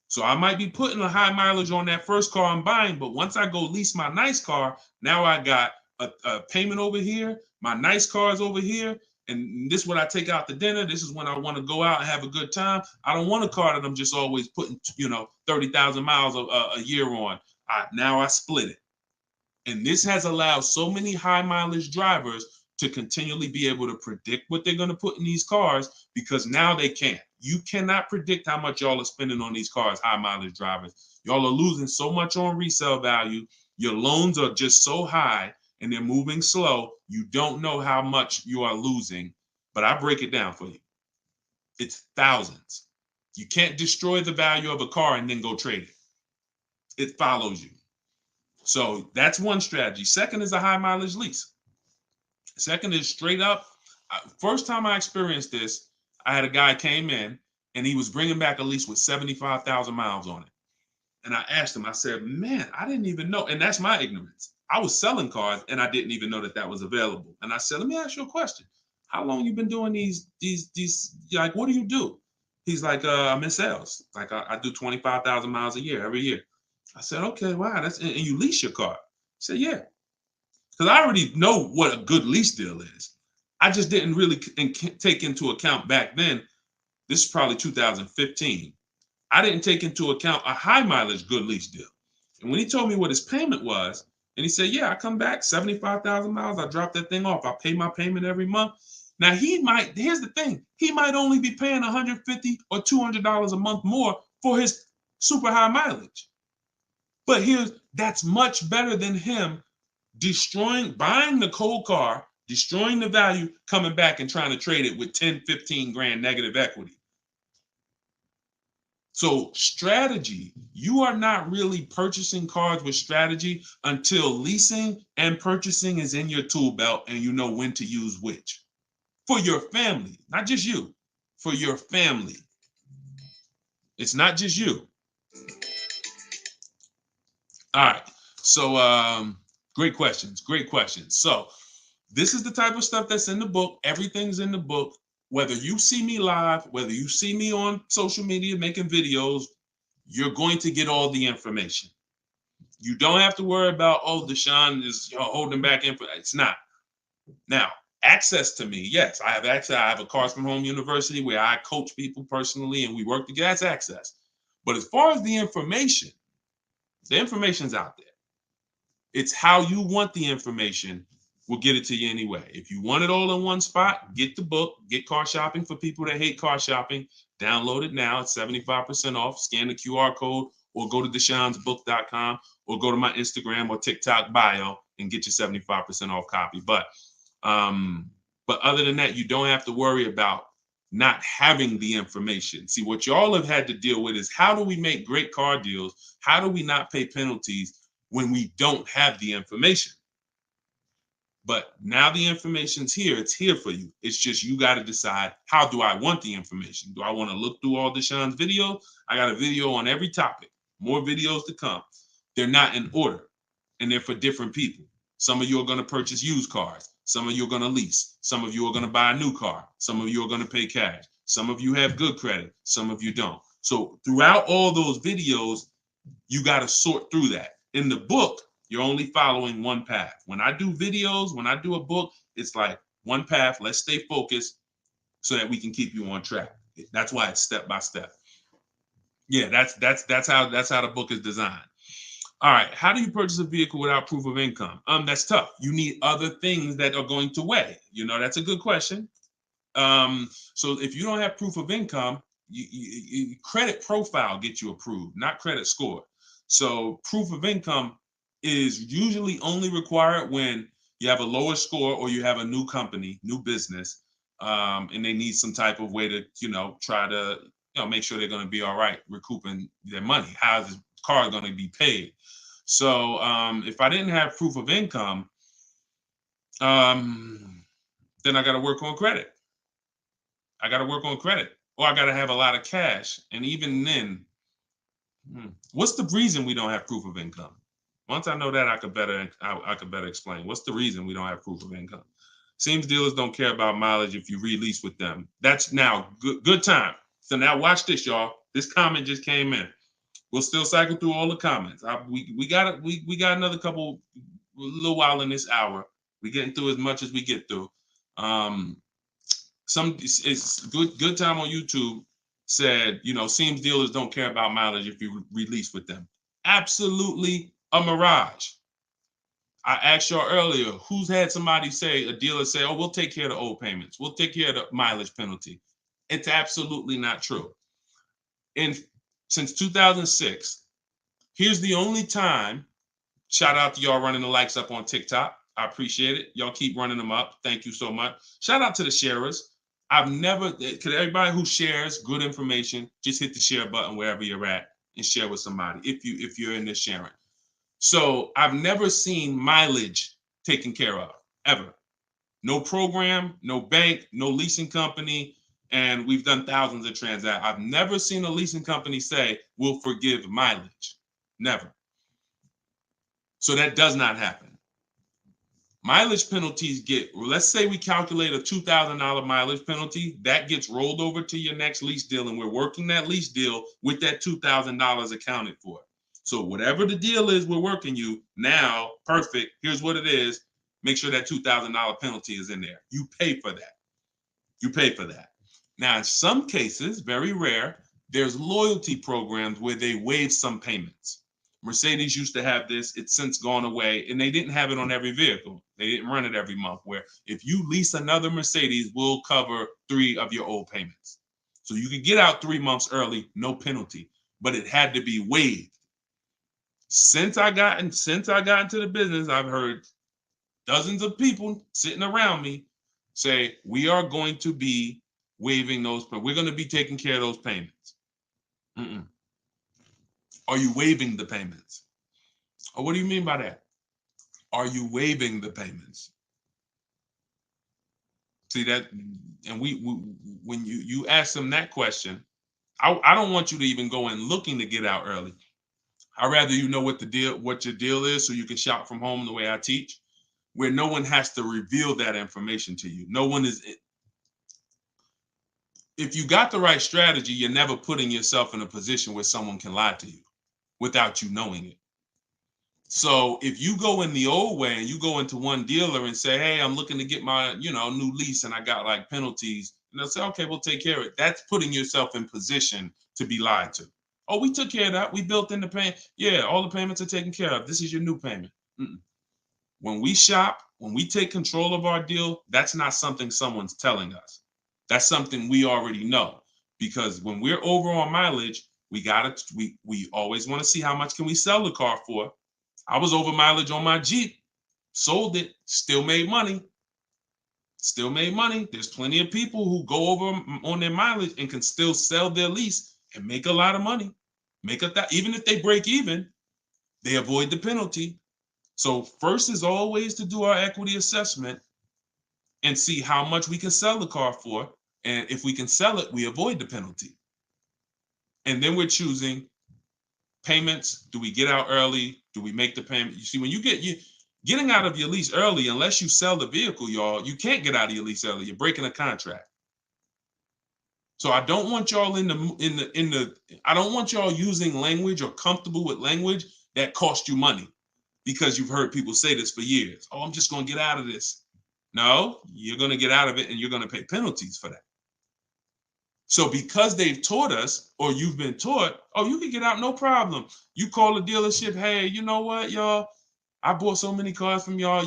So I might be putting a high mileage on that first car I'm buying, but once I go lease my nice car, now I got a payment over here, my nice car is over here, and this is what I take out to dinner. This is when I want to go out and have a good time. I don't want a car that I'm just always putting, 30,000 miles a year on. Now I split it. And this has allowed so many high mileage drivers to continually be able to predict what they're going to put in these cars because now they can't. You cannot predict how much y'all are spending on these cars, high mileage drivers. Y'all are losing so much on resale value. Your loans are just so high and they're moving slow. You don't know how much you are losing, but I break it down for you. It's thousands. You can't destroy the value of a car and then go trade it. It follows you. So that's one strategy. Second is a high mileage lease. Second is straight up. First time I experienced this, I had a guy came in and he was bringing back a lease with 75,000 miles on it. And I asked him, I said, man, I didn't even know. And that's my ignorance. I was selling cars and I didn't even know that was available. And I said, let me ask you a question. How long you been doing these, like, what do you do? He's like, I'm in sales. Like I do 25,000 miles a year, every year. I said, okay, wow. And you lease your car? He said, yeah. Because I already know what a good lease deal is. I just didn't really take into account back then. This is probably 2015. I didn't take into account a high mileage good lease deal. And when he told me what his payment was, and he said, yeah, I come back 75,000 miles. I drop that thing off. I pay my payment every month. Now here's the thing. He might only be paying $150 or $200 a month more for his super high mileage. But that's much better than him buying the cold car, destroying the value, coming back and trying to trade it with 10, 15 grand negative equity. So strategy, you are not really purchasing cars with strategy until leasing and purchasing is in your tool belt and you know when to use which. For your family, not just you, for your family. It's not just you. All right. So great questions. So this is the type of stuff that's in the book. Everything's in the book. Whether you see me live, whether you see me on social media making videos, you're going to get all the information. You don't have to worry about, Deshone is holding back info. It's not. Now, access to me, yes, I have access. I have a Cars from Home University where I coach people personally and we work together. That's access. But as far as the information's out there. It's how you want the information. We'll get it to you anyway. If you want it all in one spot, get the book, get Car Shopping for people that hate car shopping. Download it now. It's 75% off. Scan the QR code or go to deshonesbook.com or go to my Instagram or TikTok bio and get your 75% off copy. But other than that, you don't have to worry about not having the information. See, what y'all have had to deal with is how do we make great car deals? How do we not pay penalties when we don't have the information? But now the information's here. It's here for you. It's just you got to decide, how do I want the information? Do I want to look through all Deshone's videos? I got a video on every topic. More videos to come. They're not in order, and they're for different people. Some of you are going to purchase used cars. Some of you are going to lease. Some of you are going to buy a new car. Some of you are going to pay cash. Some of you have good credit. Some of you don't. So throughout all those videos, you got to sort through that. In the book, you're only following one path. When I do videos, when I do a book, it's like one path. Let's stay focused so that we can keep you on track. That's why it's step by step. Yeah, that's how the book is designed. All right, how do you purchase a vehicle without proof of income? That's tough. You need other things that are going to weigh. That's a good question. So if you don't have proof of income, credit profile gets you approved, not credit score. So proof of income is usually only required when you have a lower score or you have a new company, new business, and they need some type of way to, try to, make sure they're going to be all right recouping their money. How's the car going to be paid? So if I didn't have proof of income, then I got to work on credit. Or I got to have a lot of cash. And even then, what's the reason we don't have proof of income? Once I know that, I could better explain. What's the reason we don't have proof of income? Seems dealers don't care about mileage if you release with them. That's now good time. So now watch this, y'all. This comment just came in. We'll still cycle through all the comments. We got another little while in this hour. We're getting through as much as we get through. It's good time on YouTube said, seems dealers don't care about mileage if you release with them. Absolutely a mirage. I asked y'all earlier, who's had somebody say, a dealer say, oh, we'll take care of the old payments. We'll take care of the mileage penalty. It's absolutely not true. And since 2006, here's the only time, shout out to y'all running the likes up on TikTok. I appreciate it. Y'all keep running them up. Thank you so much. Shout out to the sharers. Could everybody who shares good information, just hit the share button wherever you're at and share with somebody if you're in this sharing. So I've never seen mileage taken care of, ever. No program, no bank, no leasing company, and we've done thousands of transactions. I've never seen a leasing company say, we'll forgive mileage. Never. So that does not happen. Mileage penalties let's say we calculate a $2,000 mileage penalty, that gets rolled over to your next lease deal, and we're working that lease deal with that $2,000 accounted for. So whatever the deal is we're working you now, perfect, here's what it is. Make sure that $2,000 penalty is in there. You pay for that. Now, in some cases, very rare, there's loyalty programs where they waive some payments. Mercedes used to have this. It's since gone away, and they didn't have it on every vehicle. They didn't run it every month, where if you lease another Mercedes, we'll cover 3 of your old payments. So you could get out 3 months early, no penalty, but it had to be waived. Since I got into the business, I've heard dozens of people sitting around me say, we are going to be waiving those, we're going to be taking care of those payments. Are you waiving the payments? Or what do you mean by that? Are you waiving the payments? See that, and when you ask them that question, I don't want you to even go in looking to get out early. I'd rather you know what your deal is, so you can shop from home the way I teach, where no one has to reveal that information to you. No one is. If you got the right strategy, you're never putting yourself in a position where someone can lie to you without you knowing it. So if you go in the old way and you go into one dealer and say, hey, I'm looking to get my, new lease and I got like penalties, and they'll say, okay, we'll take care of it. That's putting yourself in position to be lied to. Oh, we took care of that. We built in the payment. Yeah, all the payments are taken care of. This is your new payment. When we shop, when we take control of our deal, that's not something someone's telling us. That's something we already know, because when we're over on mileage, we always want to see how much can we sell the car for. I was over mileage on my Jeep, sold it, still made money. There's plenty of people who go over on their mileage and can still sell their lease and make a lot of money. Even if they break even, they avoid the penalty. So first is always to do our equity assessment and see how much we can sell the car for. And if we can sell it, we avoid the penalty. And then we're choosing payments. Do we get out early? Do we make the payment? You see, when getting out of your lease early, unless you sell the vehicle, y'all, you can't get out of your lease early. You're breaking a contract. So I don't want y'all I don't want y'all using language or comfortable with language that cost you money, because you've heard people say this for years. Oh, I'm just going to get out of this. No, you're going to get out of it and you're going to pay penalties for that. So because they've taught us, or you've been taught, oh, you can get out, no problem. You call the dealership, hey, you know what, y'all? I bought so many cars from y'all.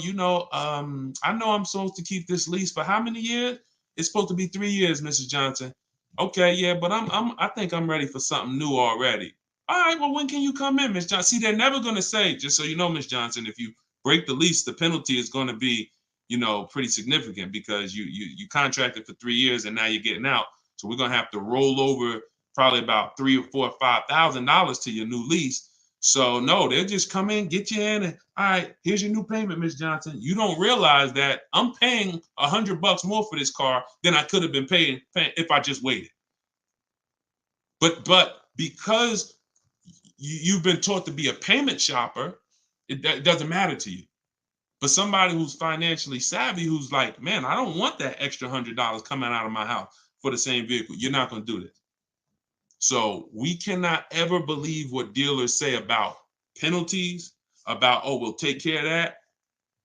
I know I'm supposed to keep this lease for how many years? It's supposed to be 3 years, Mrs. Johnson. Okay, yeah, but I think I'm ready for something new already. All right, well, when can you come in, Miss Johnson? See, they're never gonna say, just so you know, Miss Johnson, if you break the lease, the penalty is gonna be, pretty significant because you contracted for 3 years and now you're getting out. So we're gonna have to roll over probably about $3,000 or $4,000 to your new lease. So no, they'll just come in, get you in, and all right, here's your new payment, Miss Johnson. You don't realize that I'm paying $100 more for this car than I could have been paying if I just waited. But because you've been taught to be a payment shopper, it doesn't matter to you. But somebody who's financially savvy, who's like, man, I don't want that extra $100 coming out of my house for the same vehicle. You're not going to do this. So we cannot ever believe what dealers say about penalties, about, oh, we'll take care of that.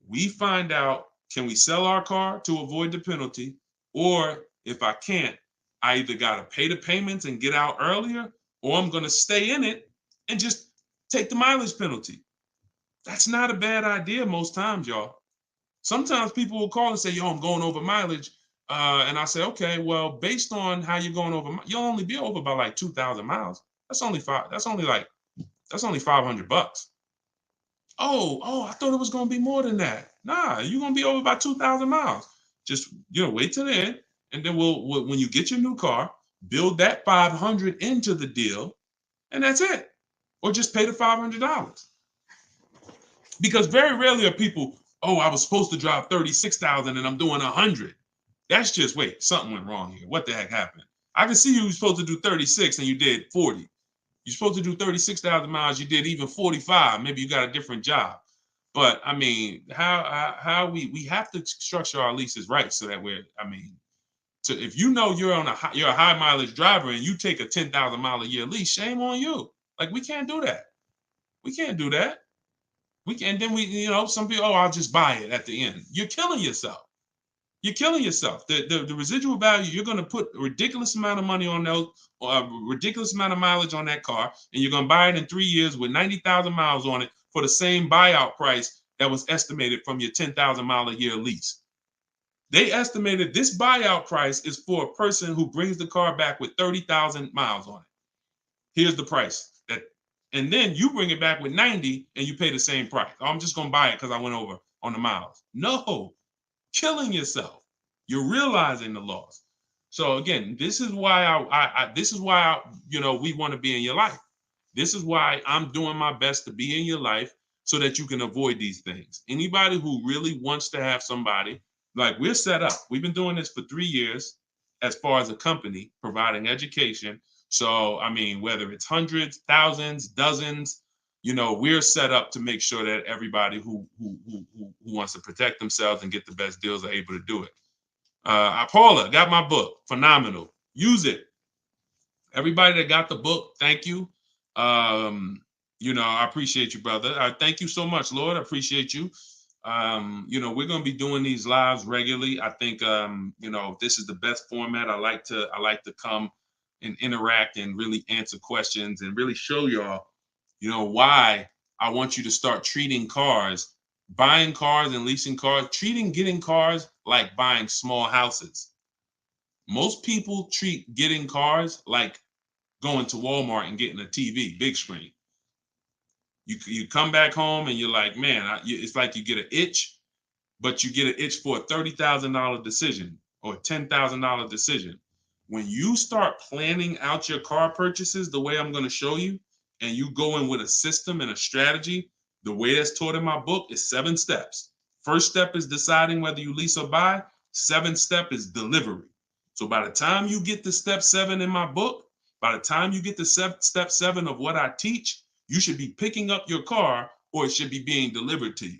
We find out, can we sell our car to avoid the penalty? Or if I can't, I either got to pay the payments and get out earlier, or I'm going to stay in it and just take the mileage penalty. That's not a bad idea most times, y'all. Sometimes people will call and say, yo, I'm going over mileage. And I say, okay, well, based on how you're going over, you'll only be over by like 2,000 miles. That's only $500. Oh, I thought it was going to be more than that. Nah, you're going to be over by 2,000 miles. Just, wait till the end. And then we'll, when you get your new car, build that 500 into the deal. And that's it. Or just pay the $500. Because very rarely are people, oh, I was supposed to drive 36,000 and I'm doing 100. That's just, wait, something went wrong here. What the heck happened? I can see you were supposed to do 36 and you did 40. You're supposed to do 36,000 miles. You did even 45. Maybe you got a different job. But I mean, how we have to structure our leases right so that if you know you're a high mileage driver and you take a 10,000 mile a year lease, shame on you. Like, we can't do that. We can't do that. Some people, oh, I'll just buy it at the end. You're killing yourself. You're killing yourself. The residual value, you're going to put a ridiculous amount of money on those, or a ridiculous amount of mileage on that car, and you're going to buy it in 3 years with 90,000 miles on it for the same buyout price that was estimated from your 10,000 mile a year lease. They estimated this buyout price is for a person who brings the car back with 30,000 miles on it. Here's the price. And then you bring it back with 90 and you pay the same price. Oh, I'm just going to buy it because I went over on the miles. No, killing yourself. You're realizing the loss. So again, this is why we want to be in your life. This is why I'm doing my best to be in your life so that you can avoid these things. Anybody who really wants to have somebody, like, we're set up. We've been doing this for 3 years as far as a company, providing education. So, whether it's hundreds, thousands, dozens, we're set up to make sure that everybody who wants to protect themselves and get the best deals are able to do it. Paula, got my book. Phenomenal. Use it. Everybody that got the book, thank you. I appreciate you, brother. Thank you so much, Lord. I appreciate you. We're going to be doing these lives regularly. I think, this is the best format. I like to come and interact and really answer questions and really show y'all, why I want you to start treating cars, buying cars and leasing cars, getting cars like buying small houses. Most people treat getting cars like going to Walmart and getting a TV, big screen. You come back home and you're like, man, it's like you get an itch, but you get an itch for a $30,000 decision or a $10,000 decision. When you start planning out your car purchases the way I'm going to show you, and you go in with a system and a strategy, the way that's taught in my book is 7 steps. First step is deciding whether you lease or buy. 7th step is delivery. So by the time you get to step 7 in my book, by the time you get to step 7 of what I teach, you should be picking up your car or it should be being delivered to you.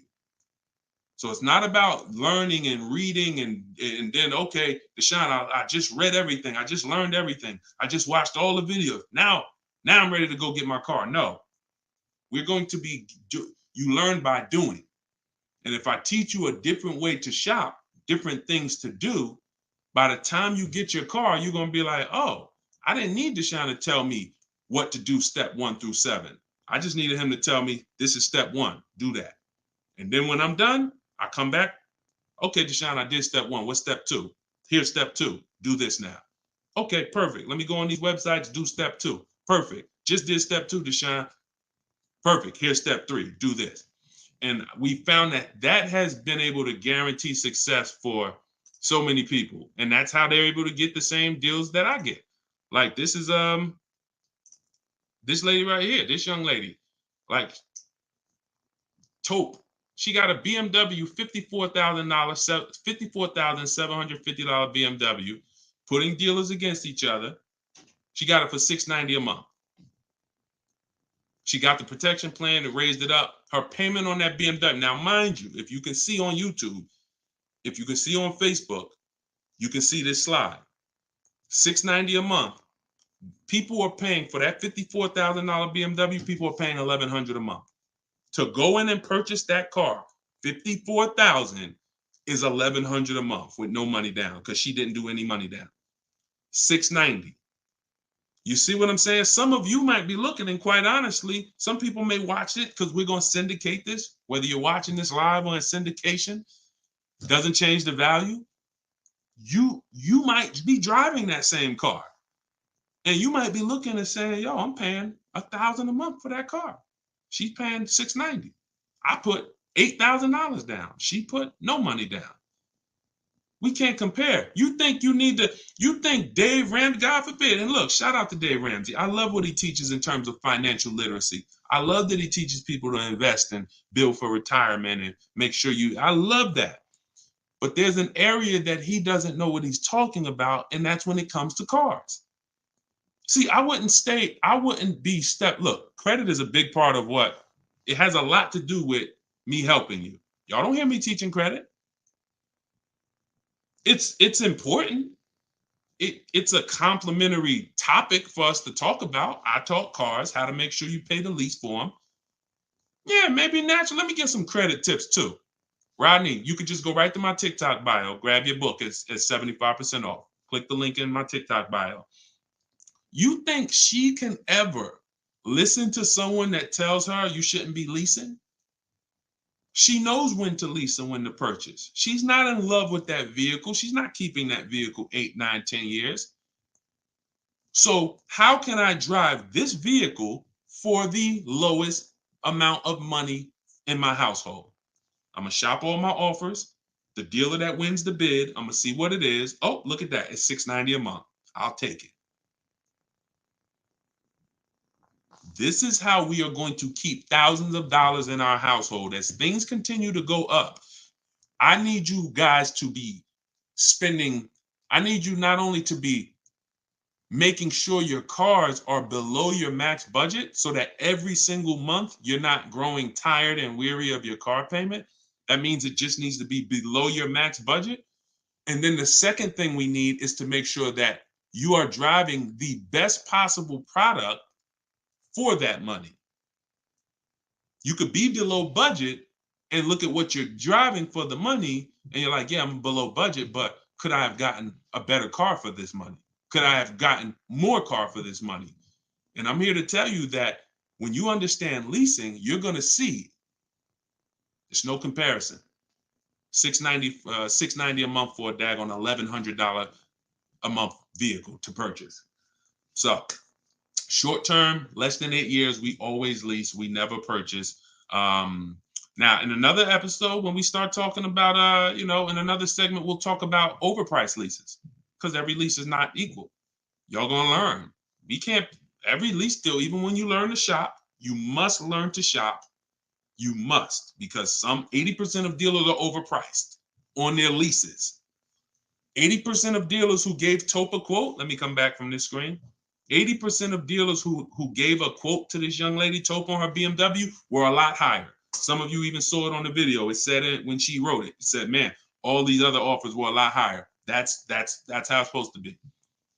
So it's not about learning and reading and then, okay, Deshone, I just read everything. I just learned everything. I just watched all the videos. Now I'm ready to go get my car. No, we're going to you learn by doing. And if I teach you a different way to shop, different things to do, by the time you get your car, you're going to be like, oh, I didn't need Deshone to tell me what to do step 1 through 7. I just needed him to tell me, this is step 1, do that. And then when I'm done, I come back. Okay, Deshone, I did step 1. What's step 2? Here's step 2. Do this now. Okay, perfect. Let me go on these websites, do step 2. Perfect. Just did step 2, Deshone. Perfect. Here's step 3. Do this. And we found that has been able to guarantee success for so many people. And that's how they're able to get the same deals that I get. Like this is this lady right here, this young lady, like Taupe. She got a BMW $54,000, $54,750 BMW, putting dealers against each other. She got it for $690 a month. She got the protection plan and raised it up. Her payment on that BMW. Now, mind you, if you can see on YouTube, if you can see on Facebook, you can see this slide. $690 a month. People are paying for that $54,000 BMW. People are paying $1,100 a month to go in and purchase that car. $54,000 is $1,100 a month with no money down because she didn't do any money down. $690. You see what I'm saying? Some of you might be looking, and quite honestly, some people may watch it because we're going to syndicate this. Whether you're watching this live or in syndication, doesn't change the value. You might be driving that same car, and you might be looking and saying, "Yo, I'm paying $1,000 a month for that car. She's paying $690. I put $8,000 down. She put no money down. We can't compare. You think Dave Ramsey, God forbid, and look, shout out to Dave Ramsey. I love what he teaches in terms of financial literacy. I love that he teaches people to invest and build for retirement and make sure I love that. But there's an area that he doesn't know what he's talking about, and that's when it comes to cars. See, look, credit is a big part of what, it has a lot to do with me helping you. Y'all don't hear me teaching credit. It's important. It's a complimentary topic for us to talk about. I talk cars, how to make sure you pay the lease for them. Yeah, maybe natural. Let me give some credit tips too. Rodney, you could just go right to my TikTok bio, grab your book. It's 75% off. Click the link in my TikTok bio. You think she can ever listen to someone that tells her you shouldn't be leasing? She knows when to lease and when to purchase. She's not in love with that vehicle. She's not keeping that vehicle 8, 9, 10 years. So how can I drive this vehicle for the lowest amount of money in my household? I'm going to shop all my offers. The dealer that wins the bid, I'm going to see what it is. Oh, look at that. It's $690 a month. I'll take it. This is how we are going to keep thousands of dollars in our household. As things continue to go up, I need you guys to be spending. I need you not only to be making sure your cars are below your max budget so that every single month you're not growing tired and weary of your car payment. That means it just needs to be below your max budget. And then the second thing we need is to make sure that you are driving the best possible product for that money. You could be below budget and look at what you're driving for the money, and you're like, yeah, I'm below budget, but could I have gotten a better car for this money? Could I have gotten more car for this money? And I'm here to tell you that when you understand leasing, you're going to see there's no comparison. $690 a month for a daggone $1,100 a month vehicle to purchase. So short term, less than 8 years, we always lease. We never purchase. Now, in another episode, when we start talking about, in another segment, we'll talk about overpriced leases because every lease is not equal. Y'all gonna learn. We can't, every lease deal, even when you learn to shop, you must learn to shop. You must, because 80% of dealers are overpriced on their leases. 80% of dealers who gave Taupe a quote, let me come back from this screen. 80% of dealers who gave a quote to this young lady, Taupe, on her BMW were a lot higher. Some of you even saw it on the video. It said it when she wrote it. It said, man, all these other offers were a lot higher. That's how it's supposed to be.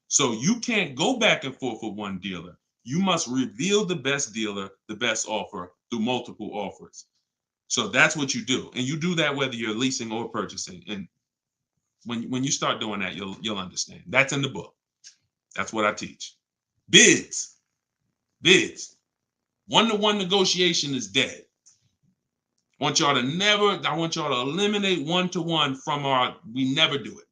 So you can't go back and forth with one dealer. You must reveal the best dealer, the best offer through multiple offers. So that's what you do. And you do that whether you're leasing or purchasing. And when you start doing that, you'll understand. That's in the book. That's what I teach. Bids. Bids. One-to-one negotiation is dead. I want y'all to eliminate one-to-one from we never do it.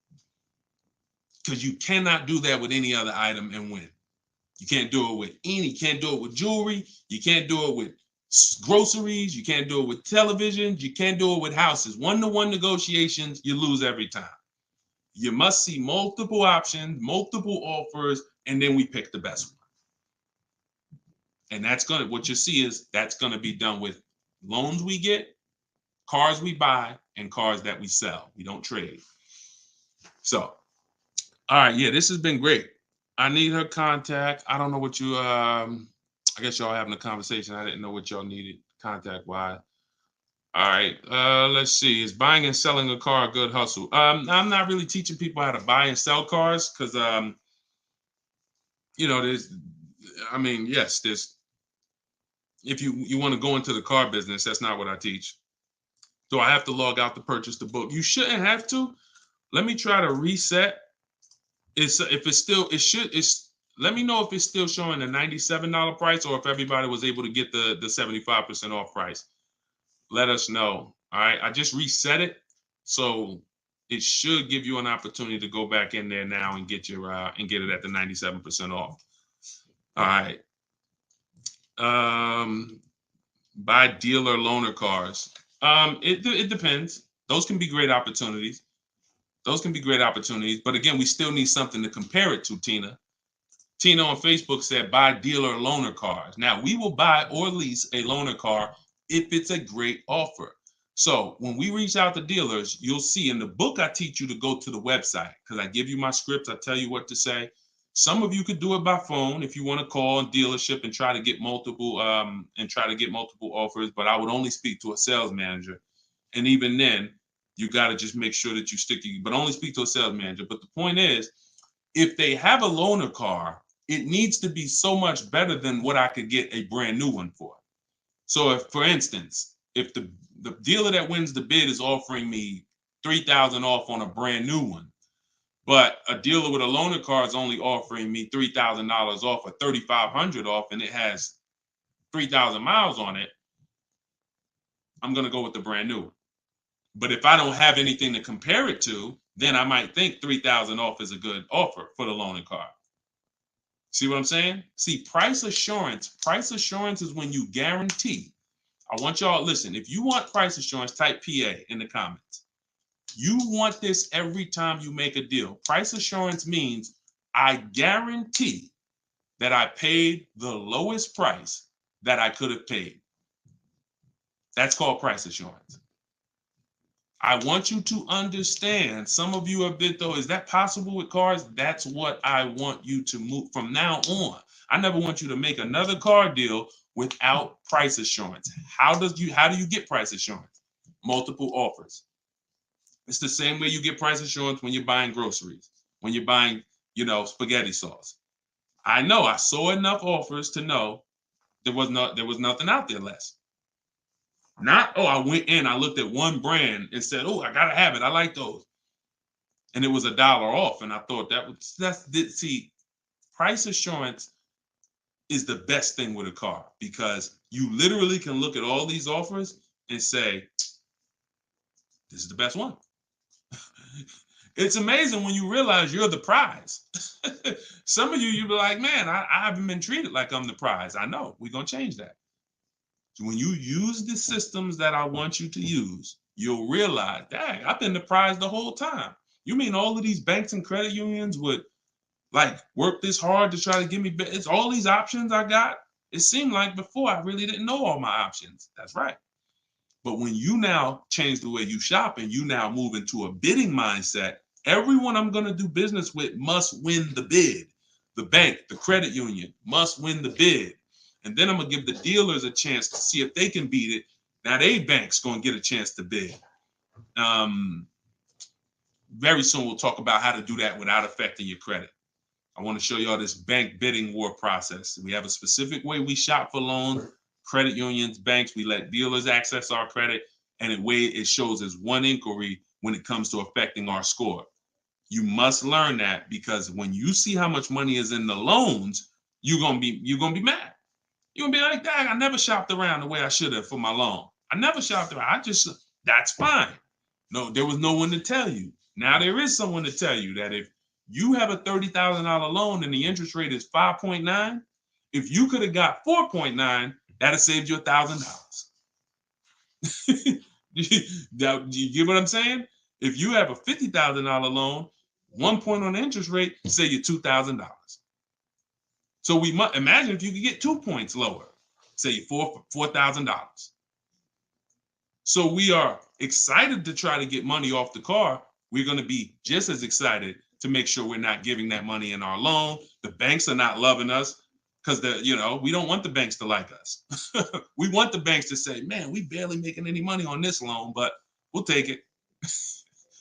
Because you cannot do that with any other item and win. You can't do it with you can't do it with jewelry. You can't do it with groceries. You can't do it with televisions. You can't do it with houses. One-to-one negotiations, you lose every time. You must see multiple options, multiple offers, and then we pick the best one. And what you see is that's going to be done with loans we get, cars we buy, and cars that we sell. We don't trade. So, all right, yeah, this has been great. I need her contact. I don't know what you, I guess y'all having a conversation. I didn't know what y'all needed contact-wise. All right, let's see. Is buying and selling a car a good hustle? I'm not really teaching people how to buy and sell cars because, yes, if you want to go into the car business, that's not what I teach. Do I have to log out to purchase the book? You shouldn't have to. Let me try to reset. Let me know if it's still showing the $97 price or if everybody was able to get the 75% off price. Let us know. All right, I just reset it, so it should give you an opportunity to go back in there now and get it at the 97% off. All right. Buy dealer loaner cars. It depends. Those can be great opportunities. But again, we still need something to compare it to, Tina. Tina on Facebook said, buy dealer loaner cars. Now, we will buy or lease a loaner car if it's a great offer. So when we reach out to dealers, you'll see in the book, I teach you to go to the website because I give you my scripts. I tell you what to say. Some of you could do it by phone if you want to call a dealership and try to get multiple offers, but I would only speak to a sales manager. And even then, you got to just make sure that you but only speak to a sales manager. But the point is, if they have a loaner car, it needs to be so much better than what I could get a brand new one for. So if, for instance, if the dealer that wins the bid is offering me $3,000 off on a brand new one, but a dealer with a loaner car is only offering me $3,000 off or $3,500 off, and it has 3,000 miles on it, I'm going to go with the brand new one. But if I don't have anything to compare it to, then I might think 3,000 off is a good offer for the loaner car. See what I'm saying? See, price assurance is when you guarantee. I want y'all, listen, if you want price assurance, type PA in the comments. You want this every time you make a deal. Price assurance means I guarantee that I paid the lowest price that I could have paid. That's called price assurance. I want you to understand, some of you have been, though, is that possible with cars? That's what I want you to move from now on. I never want you to make another car deal without price assurance. How do you get price assurance? Multiple offers. It's the same way you get price assurance when you're buying groceries, when you're buying, spaghetti sauce. I know I saw enough offers to know there was nothing out there less. I went in, I looked at one brand and said, I gotta have it. I like those. And it was $1 off. And I thought price assurance is the best thing with a car because you literally can look at all these offers and say, this is the best one. It's amazing when you realize you're the prize. Some of you'll be like, man, I haven't been treated like I'm the prize. I know, we're gonna change that. So when you use the systems that I want you to use, you'll realize, dang, I've been the prize the whole time. You mean all of these banks and credit unions would work this hard to try to give me, it's all these options I got? It seemed like before I really didn't know all my options. That's right. But when you now change the way you shop and you now move into a bidding mindset, everyone I'm going to do business with must win the bid. The bank, the credit union must win the bid. And then I'm going to give the dealers a chance to see if they can beat it. Now they bank's going to get a chance to bid. Very soon we'll talk about how to do that without affecting your credit. I want to show y'all this bank bidding war process. We have a specific way we shop for loans, credit unions, banks. We let dealers access our credit, and it shows as one inquiry when it comes to affecting our score. You must learn that, because when you see how much money is in the loans, you're gonna be mad. You're gonna be like, dang, I never shopped around the way I should have for my loan. I never shopped around. That's fine. No, there was no one to tell you. Now there is someone to tell you that if you have a $30,000 loan and the interest rate is 5.9, if you could have got 4.9, that'd have saved you $1,000. You get what I'm saying? If you have a $50,000 loan, 1 point on the interest rate, say you $2,000. So we must imagine if you could get 2 points lower, say $4,000. So we are excited to try to get money off the car. We're going to be just as excited to make sure we're not giving that money in our loan. The banks are not loving us because we don't want the banks to like us. We want the banks to say, man, we barely making any money on this loan, but we'll take it.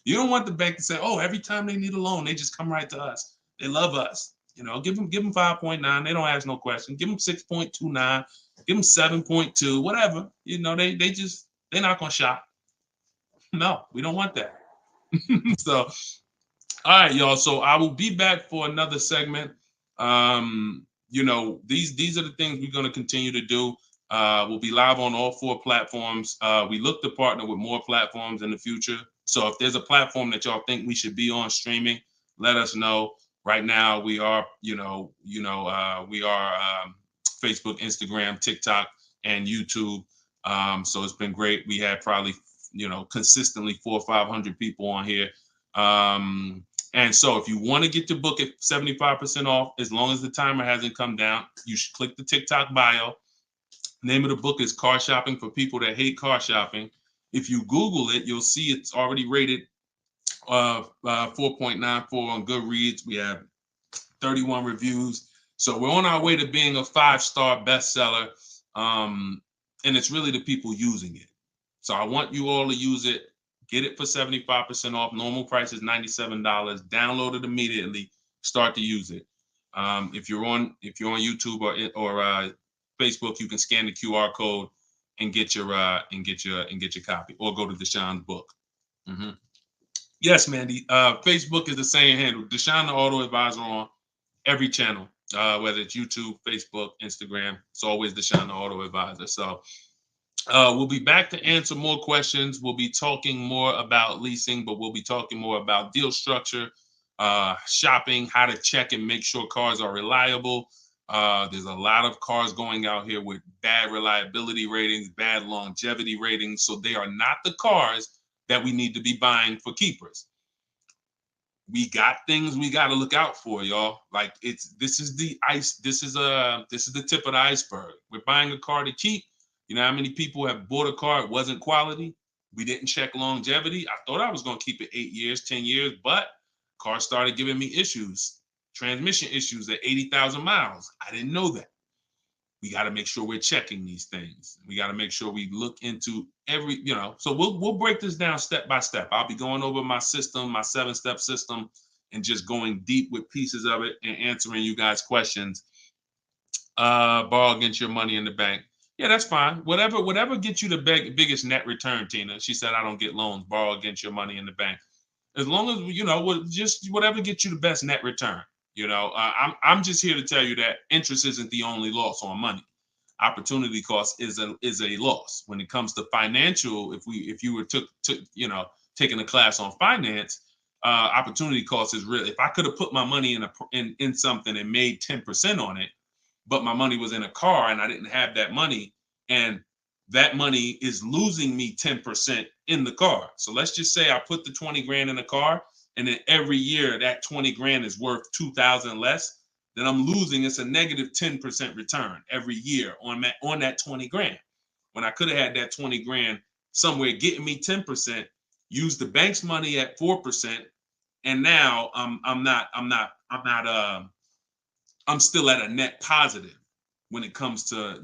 You don't want the bank to say, oh, every time they need a loan, they just come right to us. They love us. Give them 5.9. They don't ask no question. Give them 6.29. Give them 7.2. Whatever. They're not gonna shop. No, we don't want that. So, all right, y'all. So I will be back for another segment. These are the things we're gonna continue to do. We'll be live on all 4 platforms. We look to partner with more platforms in the future. So if there's a platform that y'all think we should be on streaming, let us know. Right now, we are, Facebook, Instagram, TikTok, and YouTube. So it's been great. We had probably, consistently 400 or 500 people on here. And so if you want to get your book at 75% off, as long as the timer hasn't come down, you should click the TikTok bio. Name of the book is Car Shopping for People That Hate Car Shopping. If you Google it, you'll see it's already rated 4.94 on Goodreads. We have 31 reviews. So we're on our way to being a 5-star bestseller. And it's really the people using it. So I want you all to use it. Get it for 75% off. Normal price is $97. Download it immediately. Start to use it. If you're on YouTube or Facebook, you can scan the QR code and get your copy, or go to Deshone's book. Mm-hmm. Yes, Mandy. Facebook is the same handle. Deshone the Auto Advisor on every channel, whether it's YouTube, Facebook, Instagram. It's always Deshone the Auto Advisor. So we'll be back to answer more questions. We'll be talking more about leasing, but we'll be talking more about deal structure, shopping, how to check and make sure cars are reliable. There's a lot of cars going out here with bad reliability ratings, bad longevity ratings. So they are not the cars that we need to be buying for keepers. We got things we got to look out for, y'all. Like this is the tip of the iceberg. We're buying a car to keep. You know how many people have bought a car, it wasn't quality? We didn't check longevity. I thought I was going to keep it 8 years, 10 years, but car started giving me issues, transmission issues at 80,000 miles. I didn't know that. We got to make sure we're checking these things. We got to make sure we look into every, so we'll break this down step by step. I'll be going over my system, my 7-step system, and just going deep with pieces of it and answering you guys' questions. Borrow against your money in the bank. Yeah, that's fine. Whatever gets you the biggest net return, Tina. She said, I don't get loans. Borrow against your money in the bank. As long as, just whatever gets you the best net return. I'm just here to tell you that interest isn't the only loss on money. Opportunity cost is a loss. When it comes to financial, if you were taking a class on finance, opportunity cost is real. If I could have put my money in something and made 10% on it, but my money was in a car and I didn't have that money, and that money is losing me 10% in the car. So let's just say I put the 20 grand in the car, and then every year that 20 grand is worth 2,000 less, then I'm losing. It's a negative 10% return every year on that 20 grand. When I could have had that 20 grand somewhere getting me 10%, use the bank's money at 4%, and now I'm still at a net positive when it comes to,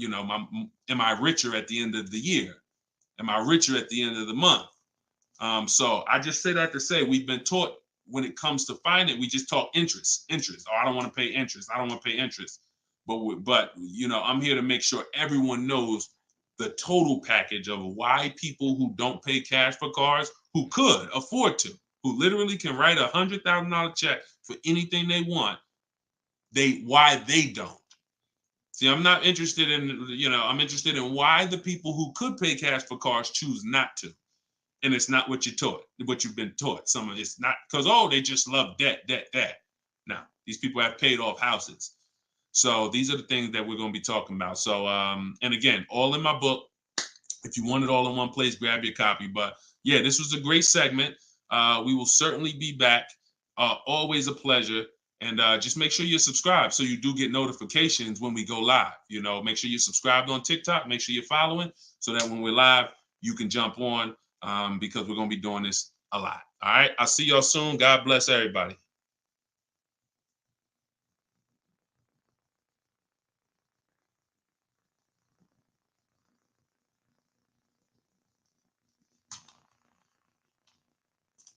am I richer at the end of the year? Am I richer at the end of the month? So I just say that to say we've been taught when it comes to finance, we just talk interest. Oh, I don't want to pay interest. I don't want to pay interest. But I'm here to make sure everyone knows the total package of why people who don't pay cash for cars, who could afford to, who literally can write $100,000 check for anything they want, why they don't. See, I'm not interested in, I'm interested in why the people who could pay cash for cars choose not to. And it's not what you've been taught. It's not because, they just love debt. Now, these people have paid off houses. So these are the things that we're going to be talking about. So, and again, all in my book. If you want it all in one place, grab your copy. But yeah, this was a great segment. We will certainly be back. Always a pleasure. And just make sure you're subscribed so you do get notifications when we go live. Make sure you're subscribed on TikTok. Make sure you're following so that when we're live, you can jump on because we're going to be doing this a lot. All right. I'll see y'all soon. God bless everybody.